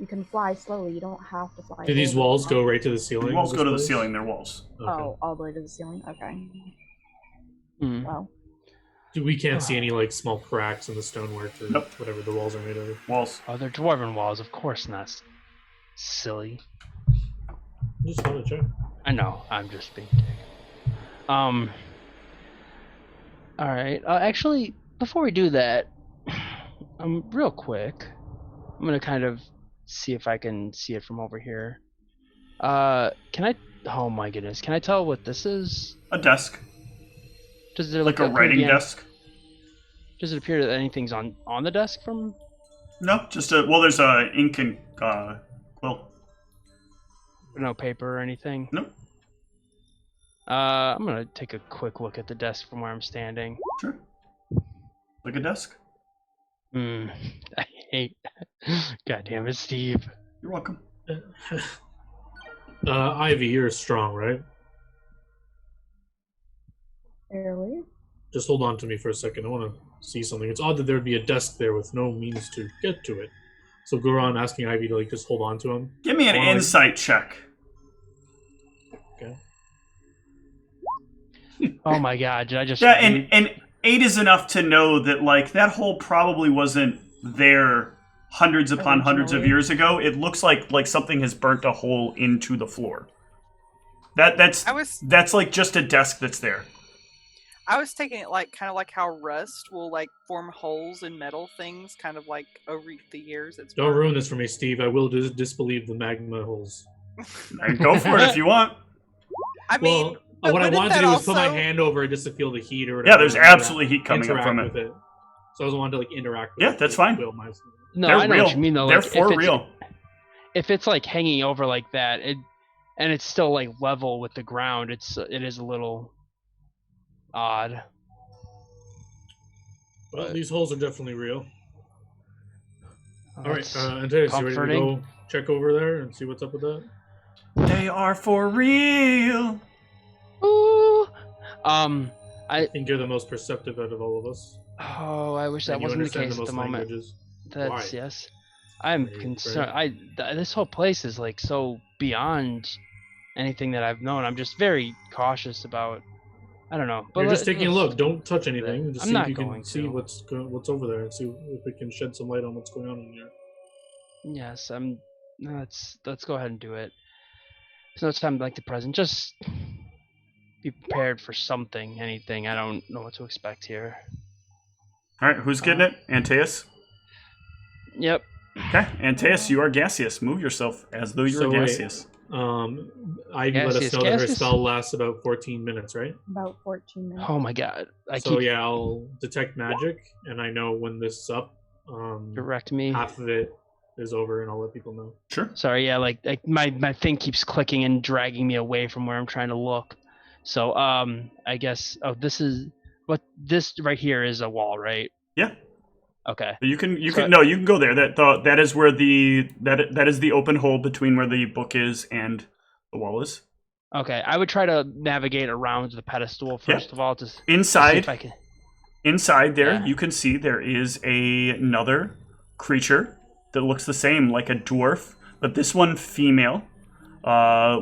can fly slowly. You don't have to fly. Do these over walls the go wall. right to the ceiling? The of walls this go to the place? ceiling, they're walls. Okay. Oh, all the way to the ceiling. Okay. Hmm. Well, We can't see any like small cracks in the stonework or Nope. whatever the walls are made of. Walls. Oh, they're dwarven walls, of course not. Silly. Just want to check. I know. I'm just being dick. All right. Actually, before we do that, real quick, I'm gonna kind of see if I can see it from over here. Can I? Oh my goodness! Can I tell what this is? A desk. Does it Like a appear to writing be desk. Does it appear that anything's on the desk from? No, just a... Well, there's ink and quill. No paper or anything? Nope. I'm gonna take a quick look at the desk from where I'm standing. Sure. Like a desk. I hate... God damn it, Steve. You're welcome. Ivy, you're strong, right? Fairly. Just hold on to me for a second. I want to see something. It's odd that there'd be a desk there with no means to get to it. So go around asking Ivy to like just hold on to him. Give me an insight check. Okay. Oh my god, did I just... Yeah, and 8 is enough to know that like that hole probably wasn't there hundreds upon hundreds of years ago. It looks like something has burnt a hole into the floor. That's like just a desk that's there. I was taking it like kind of like how rust will like form holes in metal things, kind of like over the years. It's Don't ruin this for me, Steve. I will disbelieve the magma holes. Go for it if you want. I mean, well, what I wanted to do was put my hand over it just to feel the heat or whatever. Yeah, there's absolutely heat coming up from it. With it. So I was wanting to like interact with Yeah, it. that's fine. No, They're I know real. what you mean though. They're Like, for real. If it's like hanging over like that, and it's still like level with the ground, it is a little odd. Well, these holes are definitely real. All right, That's Andreas, you ready to comforting. go check over there and see what's up with that? They are for real. Ooh. I think you're the most perceptive out of all of us. Oh, I wish that And you wasn't the understand case at most the moment. languages. That's Why? yes. I'm Right, concerned. This whole place is like so beyond anything that I've known. I'm just very cautious about. I don't know. But You're just taking a look. Don't touch anything. Just I'm see not if you can going see to. what's over there and see if we can shed some light on what's going on in here. Yes, let's go ahead and do it. So it's time like the present. Just be prepared for something, anything. I don't know what to expect here. All right, who's getting it? Antaeus? Yep. Okay, Antaeus, you are gaseous. Move yourself as though you were So wait, gaseous. Ivy let us Gaseous, know that her gaseous? spell lasts about 14 minutes, right? About 14 minutes. Oh my god. Yeah, I'll detect magic, and I know when this is up. Direct me. Half of it is over, and I'll let people know. Sure. Sorry, yeah, like my thing keeps clicking and dragging me away from where I'm trying to look. So I guess this right here is a wall, right? Yeah. Okay. You can go there. That is where that is the open hole between where the book is and the wall is. Okay, I would try to navigate around the pedestal first of all to see if I can. Inside there, Yeah. you can see there is another creature that looks the same, like a dwarf, but this one female,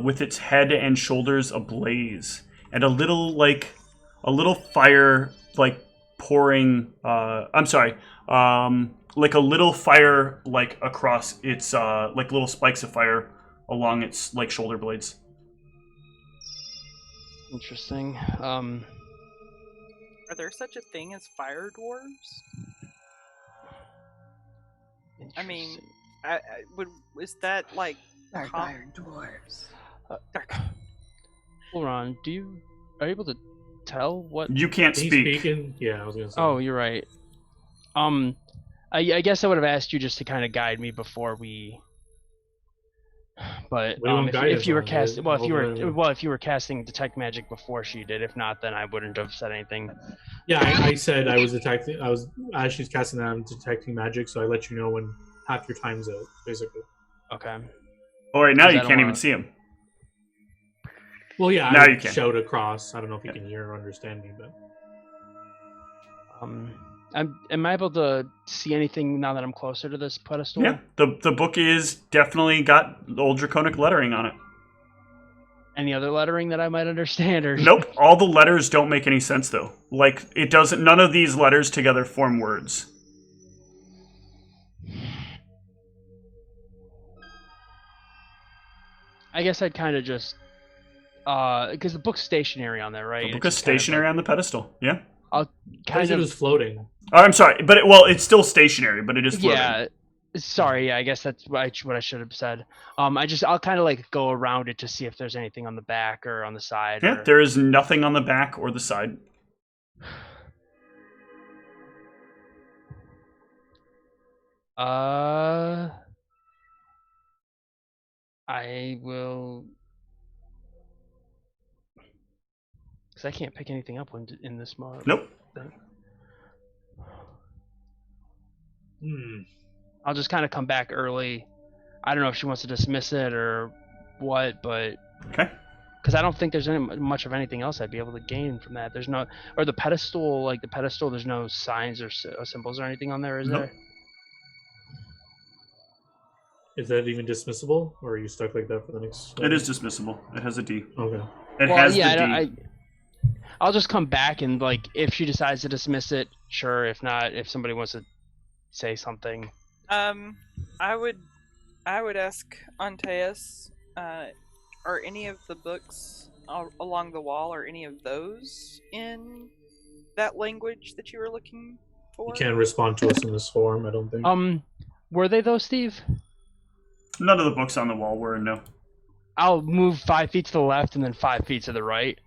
with its head and shoulders ablaze, and a little fire like pouring. Like a little fire like across its like little spikes of fire along its like shoulder blades. Interesting. Are there such a thing as fire dwarves? I mean, is that like Fire dwarves. Hold on. Are you able to tell what? You can't He's speak. speaking. Yeah, I was gonna say. Oh, you're right. I guess I would have asked you just to kind of guide me before we. But What do you want if guidance you were on? casting, Whatever. if you were casting detect magic before she did, if not, then I wouldn't have said anything. Yeah, I said I was detecting. I was as she's casting that, I'm detecting magic, so I let you know when half your time's out, basically. Okay. All right, now Because you I don't can't even wanna- see him. Well, yeah, Now I you can. shout across. I don't know if you can hear or understand me, but Am I able to see anything now that I'm closer to this pedestal? Yeah, the book is definitely got old draconic lettering on it. Any other lettering that I might understand? Or Nope. All the letters don't make any sense though. Like it doesn't. None of these letters together form words. I guess I'd kind of just because the book's stationary on there, right? The book is stationary on the pedestal. Yeah. I'll Kind kind of of was floating. Oh, I'm sorry, but it's still stationary, but it is floating. yeah. Sorry, yeah, I guess that's what I should have said. I'll kind of like go around it to see if there's anything on the back or on the side. Yeah, or... there is nothing on the back or the side. I will, because I can't pick anything up when in this mode. Nope. Thing. Hmm. I'll just kind of come back early. I don't know if she wants to dismiss it or what, but Okay. because I don't think there's much of anything else I'd be able to gain from that. There's no, or the pedestal, like the pedestal, there's no signs or symbols or anything on there, is Nope. there? Is that even dismissible, or are you stuck like that for the next? It is dismissible. It has a D. Okay. It has the yeah, D. I'll just come back and like if she decides to dismiss it, sure. If not, if somebody wants to say something. I would ask Antaeus, are any of the books along the wall, or any of those in that language that you were looking for? You can't respond to us in this form, I don't think. Were they though, Steve? None of the books on the wall were, no. I'll move 5 feet to the left and then 5 feet to the right.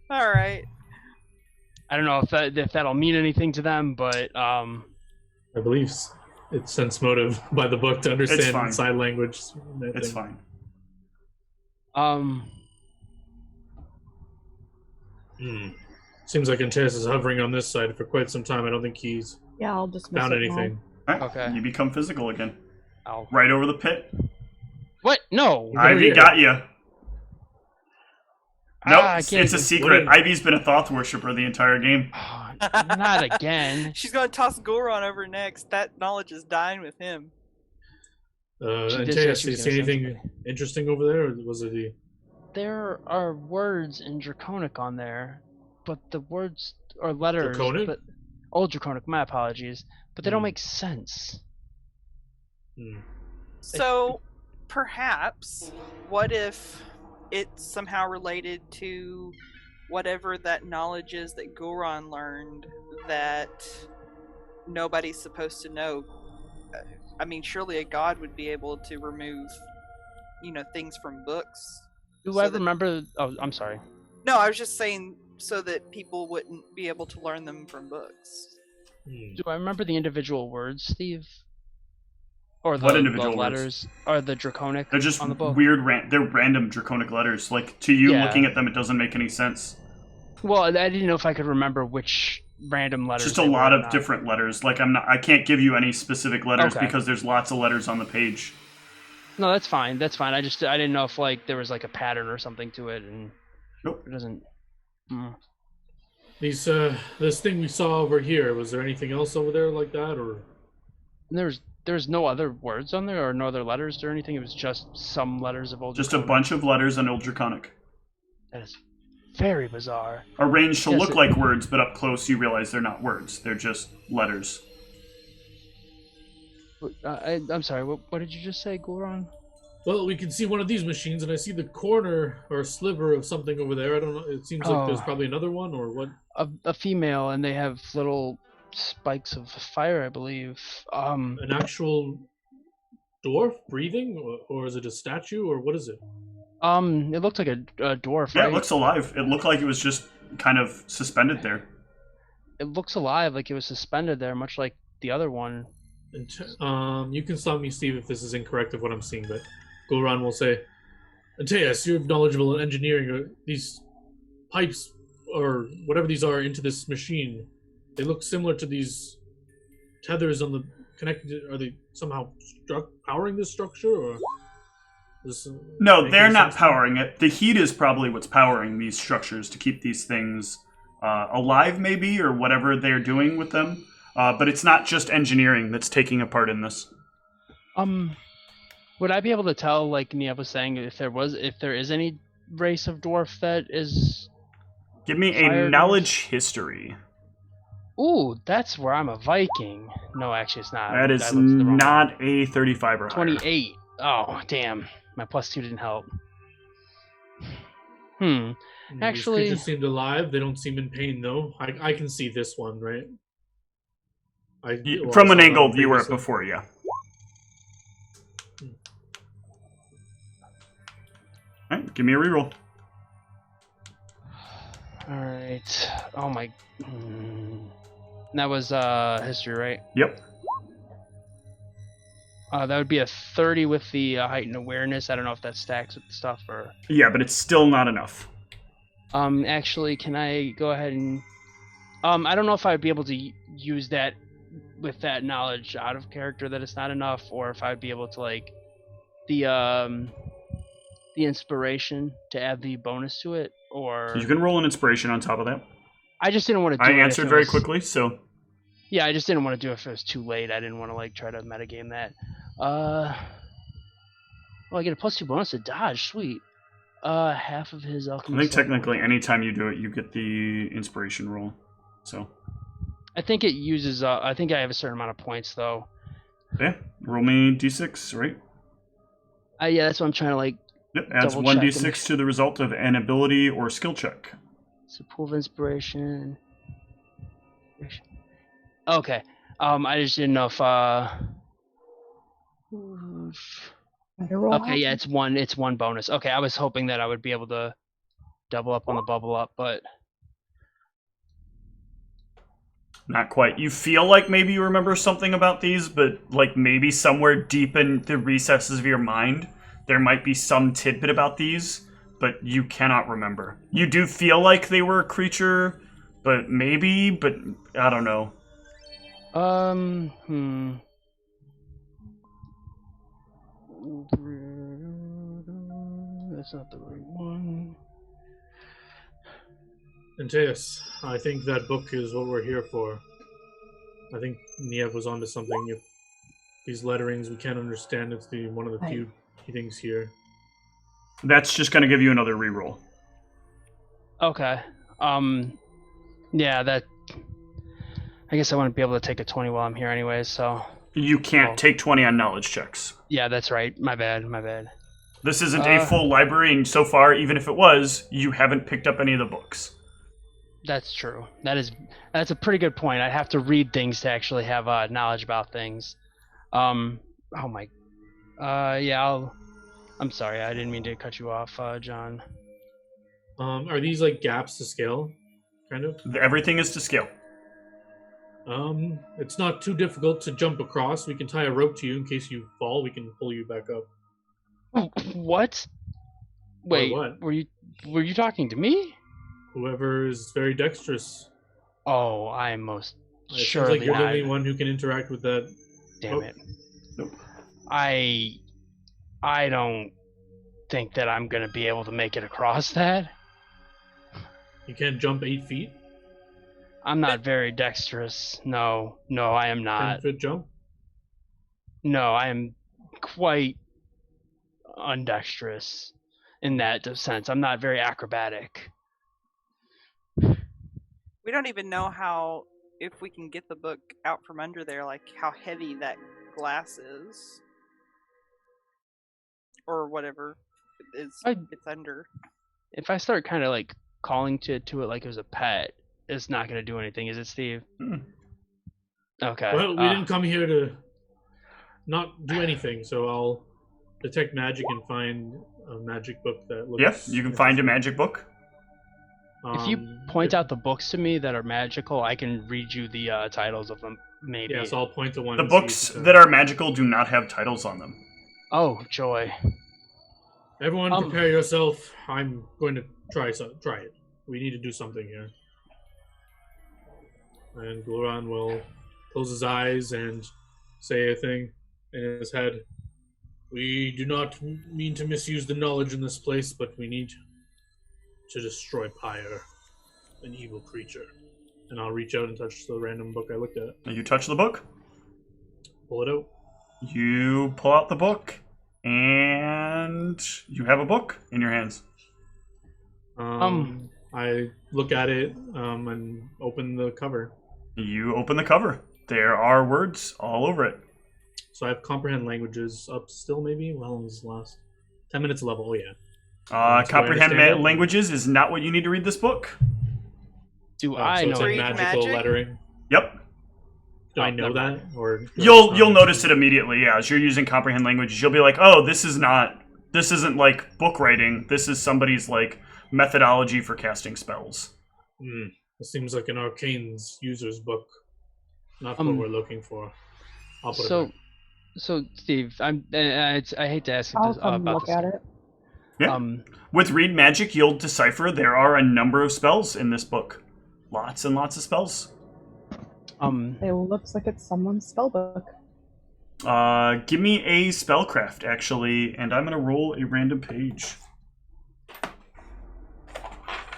All right. I don't know if that'll mean anything to them, but I believe it's sense motive by the book to fine. understand sign language. It's fine. Seems like Antaeus is hovering on this side for quite some time. I don't think he's Yeah, I'll dismiss found it now. anything. All right. Okay. You become physical again. I'll... Right over the pit. What? No. Ivy here. got you. Nope, I can't it's a even- secret. What Ivy's been a Thoth worshiper the entire game. Oh, not again. She's gonna toss Goron over next. That knowledge is dying with him. She did say Antaeus, she did you was see gonna send anything interesting over there, or was it the... There are words in Draconic on there, but the words or letters. Draconic? But old Draconic. My apologies, but they don't Hmm. make sense. So, perhaps, what if it's somehow related to whatever that knowledge is that Goron learned that nobody's supposed to know? I mean, surely a god would be able to remove, things from books. Do So I that- remember? Oh, I'm sorry. No, I was just saying so that people wouldn't be able to learn them from books. Do I remember the individual words, Steve? Or What the individual letters? Or the Draconic They're just on the book? weird, they're random draconic letters. Like, to you Yeah. looking at them, it doesn't make any sense. Well, I didn't know if I could remember which random letters. Just a they were lot or of not. different letters. Like, I can't give you any specific letters Okay. because there's lots of letters on the page. No, that's fine. That's fine. I didn't know if like there was like a pattern or something to it, and Nope. it doesn't. This thing we saw over here, was there anything else over there like that, or... There's no other words on there or no other letters or anything. It was just some letters of old. Just a Draconic. bunch of letters on Old Draconic. That is very bizarre. Arranged to Yes, look like words, but up close you realize they're not words. They're just letters. I'm sorry. What did you just say, Goron? Well, we can see one of these machines, and I see the corner or sliver of something over there. I don't know. It seems like there's Oh. probably another one, or what? A female, and they have little spikes of fire, I believe. An actual dwarf breathing, or is it a statue, or what is it? It looked like a dwarf, Yeah, right? it looks alive. It looked like it was just kind of suspended there. It looks alive, like it was suspended there, much like the other one. And, you can stop me, Steve, if this is incorrect of what I'm seeing, but Goran will say, Antaeus, you're knowledgeable in engineering these pipes, or whatever these are, into this machine. They look similar to these tethers on the connected. Are they somehow powering this structure, or? No, they're not powering it. The heat is probably what's powering these structures to keep these things alive, maybe, or whatever they're doing with them. But it's not just engineering that's taking a part in this. Would Would I be able to tell, like Nia was saying, if there is any race of dwarf that is? Give me a Fire knowledge history. Ooh, that's where I'm a Viking. No, actually, it's not. That I is looked at the wrong not a 35 or higher. 28. Oh, damn. My +2 didn't help. Actually, these creatures seemed alive. They don't seem in pain, though. I can see this one, right? From an I saw angle one you were at previously. before, yeah. Alright, give me a reroll. alright. Oh my. That was history, right? Yep. That would be a 30 with the heightened awareness. I don't know if that stacks with stuff or. Yeah, but it's still not enough. Actually, can I go ahead and? I don't know if I'd be able to use that with that knowledge out of character that it's not enough, or if I'd be able to like the inspiration to add the bonus to it, or You can roll an inspiration on top of that. I just didn't want to do I it. answered very quickly, so Yeah, I just didn't want to do it if it was too late. I didn't want to like try to metagame that. Well, I get a +2 bonus to dodge. Sweet. Half of his alchemy. I think technically anytime you do it, you get the inspiration roll. So I think it uses. I think I have a certain amount of points though. yeah, roll me d6, right? Yeah, that's what I'm trying to like. Yep, adds Double check 1d6 to the result of an ability or skill check. So pool of inspiration. Okay. I just didn't know if. Okay, yeah, it's one. It's one bonus. Okay, I was hoping that I would be able to double up on the bubble up, but Not quite. You feel like maybe you remember something about these, but like maybe somewhere deep in the recesses of your mind, there might be some tidbit about these, but you cannot remember. You do feel like they were a creature, but I don't know. That's not the right one. Antaeus, I think that book is what we're here for. I think Niev was onto something. If these letterings we can't understand, it's one of the few things here. That's just going to give you another reroll. Okay. Yeah, that. I guess I wouldn't be able to take a 20 while I'm here anyways, so. You can't take 20 on knowledge checks. Yeah, that's right. My bad. My bad. This isn't a full library, and so far, even if it was, you haven't picked up any of the books. That's true. That's a pretty good point. I'd have to read things to actually have knowledge about things. Oh my. Yeah. I'm sorry. I didn't mean to cut you off, John. Are these like gaps to scale, kind of? Everything is to scale. It's not too difficult to jump across. We can tie a rope to you in case you fall. We can pull you back up. What? Wait, what? were you talking to me? Whoever is very dexterous. Oh, I'm most It seems surely like you're the not. only one who can interact with that. Damn it. Nope. I don't think that I'm gonna be able to make it across that. You can't jump 8 feet. I'm not very dexterous. No, I am not. 10-foot jump. No, I am quite undexterous in that sense. I'm not very acrobatic. We don't even know if we can get the book out from under there, like how heavy that glass is. Or whatever it's under. If I start kind of like calling to it like it was a pet, it's not going to do anything, is it, Steve? Okay. Well, we didn't come here to not do anything, so I'll detect magic and find a magic book that looks... Yes, you can find a magic book. If you point out the books to me that are magical, I can read you the titles of them, maybe. Yeah, so I'll point to one. The books that are magical do not have titles on them. Oh, joy. Everyone prepare yourself. I'm going to try it. We need to do something here. And Gloran will close his eyes and say a thing in his head. We do not mean to misuse the knowledge in this place, but we need to destroy Pyre, an evil creature. And I'll reach out and touch the random book I looked at. You touch the book. Pull it out. You pull out the book. And you have a book in your hands. I look at it and open the cover. You open the cover. There are words all over it. So I have comprehend languages up still, maybe? Well, how long does this last? 10 minutes level, oh yeah. Comprehend understand it? languages is not what you need to read this book. Do Oh, I so know it's like Read magical magic? lettering. Yep. Do I Oh, know never that? mind. Or You'll notice it immediately, yeah. As you're using comprehend languages, you'll be like, oh, this isn't like book writing. This is somebody's like methodology for casting spells. It seems like an arcane's user's book. Not what we're looking for. I'll put it back. So Steve, I hate to ask you I'll this, come about look this. at it. Yeah. With Read Magic, you'll decipher there are a number of spells in this book. Lots and lots of spells. It looks like it's someone's spellbook. Give me a spellcraft, actually, and I'm going to roll a random page.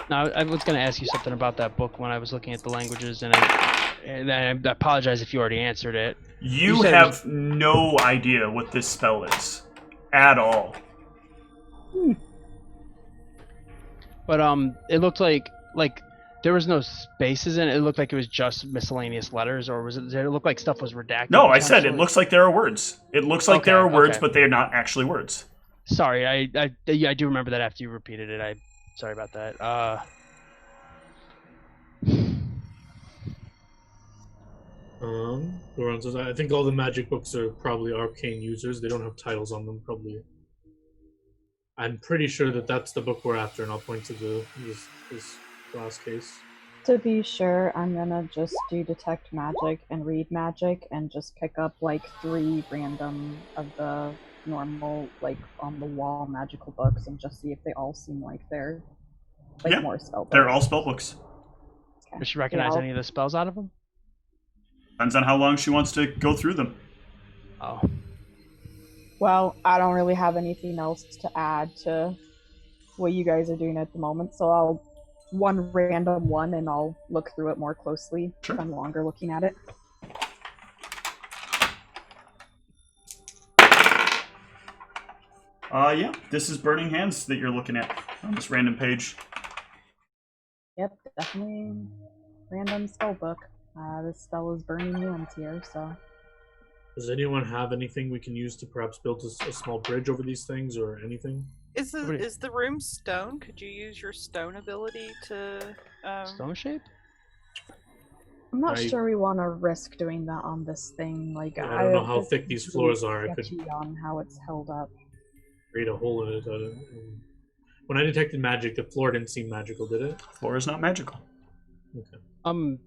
Now, I was going to ask you something about that book when I was looking at the languages, and I apologize if you already answered it. You said have no idea what this spell is. At all. But it looked like there was no spaces in it. It looked like it was just miscellaneous letters, or did it look like stuff was redacted? No, I said it potentially? looks like there are words. It looks like there are words, okay. but they are not actually words. Sorry, I do remember that after you repeated it. Sorry about that. Goran says, I think all the magic books are probably arcane users. They don't have titles on them, probably. I'm pretty sure that that's the book we're after, and I'll point to this glass case. To be sure, I'm gonna just do detect magic and read magic and just pick up like 3 random of the normal, like on the wall magical books and just see if they all seem like they're like more spell books. They're all spell books. Okay. Does she recognize any of the spells out of them? Depends on how long she wants to go through them. Oh. Well, I don't really have anything else to add to what you guys are doing at the moment, so I'll one random one and I'll look through it more closely if I'm longer looking at it. Yeah, this is Burning Hands that you're looking at on this random page. Yep, definitely random spell book. This spell is Burning Hands here, so... Does anyone have anything we can use to perhaps build a small bridge over these things or anything? Is the room stone? Could you use your stone ability to... Stone shape? I'm not sure we want to risk doing that on this thing. Like, I don't know how thick these floors are. I could on how it's held up. Create a hole in it. When I detected magic, the floor didn't seem magical, did it? Floor is not magical. Okay.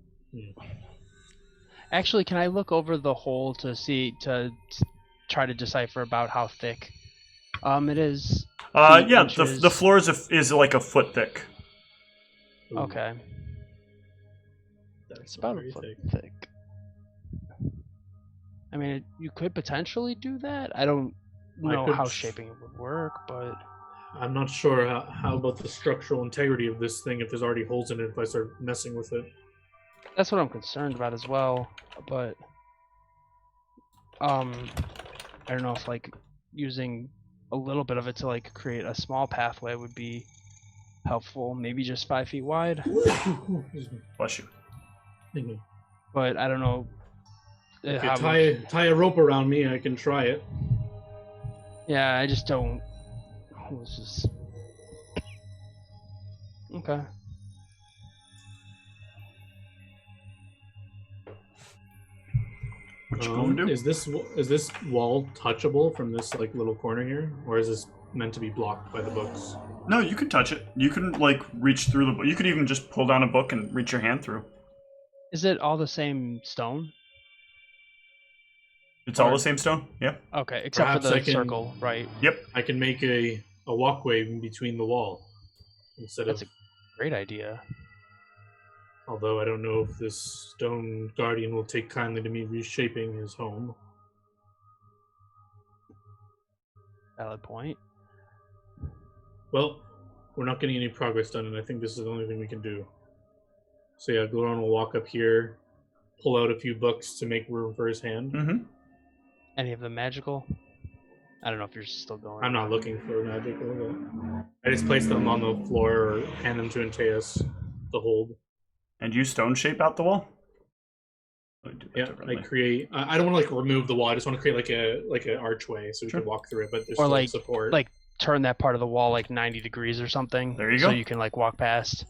Actually, can I look over the hole to try to decipher about how thick it is? Yeah, the floor is like a foot thick. Ooh. Okay. That's It's about a foot thick. I mean, you could potentially do that. I don't know how shaping it would work, but... I'm not sure how about the structural integrity of this thing if there's already holes in it if I start messing with it. That's what I'm concerned about as well, but... I don't know if, like, using a little bit of it to, like, create a small pathway would be helpful. Maybe just 5 feet wide. Bless you. But I don't know. If you tie a rope around me, I can try it. Yeah, I just don't. This is okay. What you gonna do? Is this wall touchable from this like little corner here, or is this meant to be blocked by the books? No, you can touch it. You can like reach through the book. You could even just pull down a book and reach your hand through. Is it all the same stone? It's all the same stone. Yeah. Okay, except Perhaps for I the can- circle, right? Yep. I can make a walkway in between the wall instead That's of. a great idea. Although I don't know if this stone guardian will take kindly to me reshaping his home. Valid point. Well, we're not getting any progress done, and I think this is the only thing we can do. So yeah, Goran will walk up here, pull out a few books to make room for his hand. Mm-hmm. Any of them magical? I don't know if you're still going. I'm not looking for magical. But I just place them on the floor or hand them to Antaeus to hold. And you stone shape out the wall? Yeah, I create. I don't want to like remove the wall. I just want to create like a archway so we Sure. can walk through it. But there's Or still like support. like turn that part of the wall like 90 degrees or something. There you so go. you can like walk past.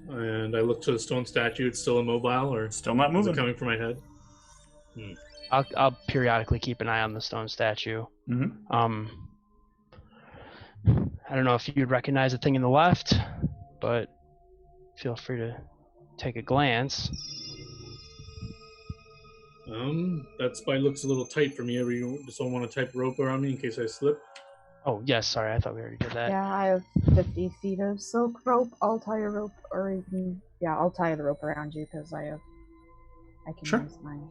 And I look to the stone statue. It's still immobile, or Still not is moving. it coming from my head? I'll periodically keep an eye on the stone statue. Mm-hmm. I don't know if you'd recognize the thing in the left, but feel free to take a glance. That spy looks a little tight for me. Just don't want to type rope around me in case I slip. Oh, yes, sorry, I thought we already did that. Yeah, I have 50 feet of silk rope. I'll tie a rope, or even I'll tie the rope around you because I can Sure. use mine.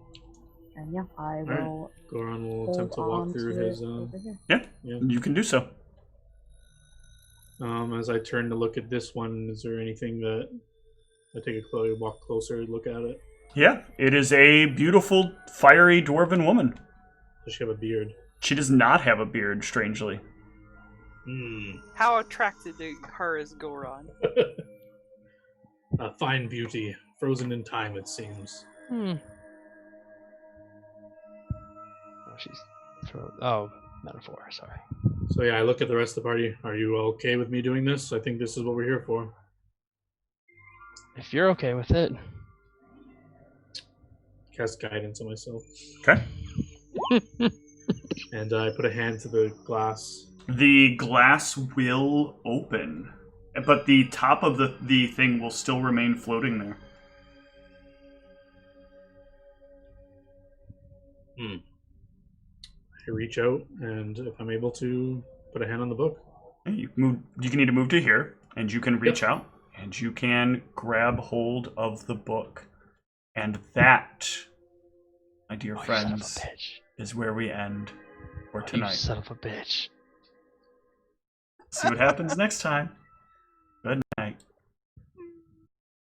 And yeah, I right. will. Goran will hold attempt to walk on through to his. it over here. Yeah, Yeah. you can do so. As I turn to look at this one, is there anything that I take a walk closer, look at it? Yeah, it is a beautiful, fiery dwarven woman. Does she have a beard? She does not have a beard, strangely. How attracted to her is Goron? A fine beauty, frozen in time, it seems. Oh, metaphor, sorry. So yeah, I look at the rest of the party. Are you okay with me doing this? I think this is what we're here for. If you're okay with it. Cast guidance on myself. Okay. And I put a hand to the glass. The glass will open, but the top of the thing will still remain floating there. I reach out, and if I'm able to, put a hand on the book. Okay, you can need to move to here, and you can reach out, and you can grab hold of the book. And that, my dear friends, is where we end for tonight. You son of a bitch. See what happens next time. Good night.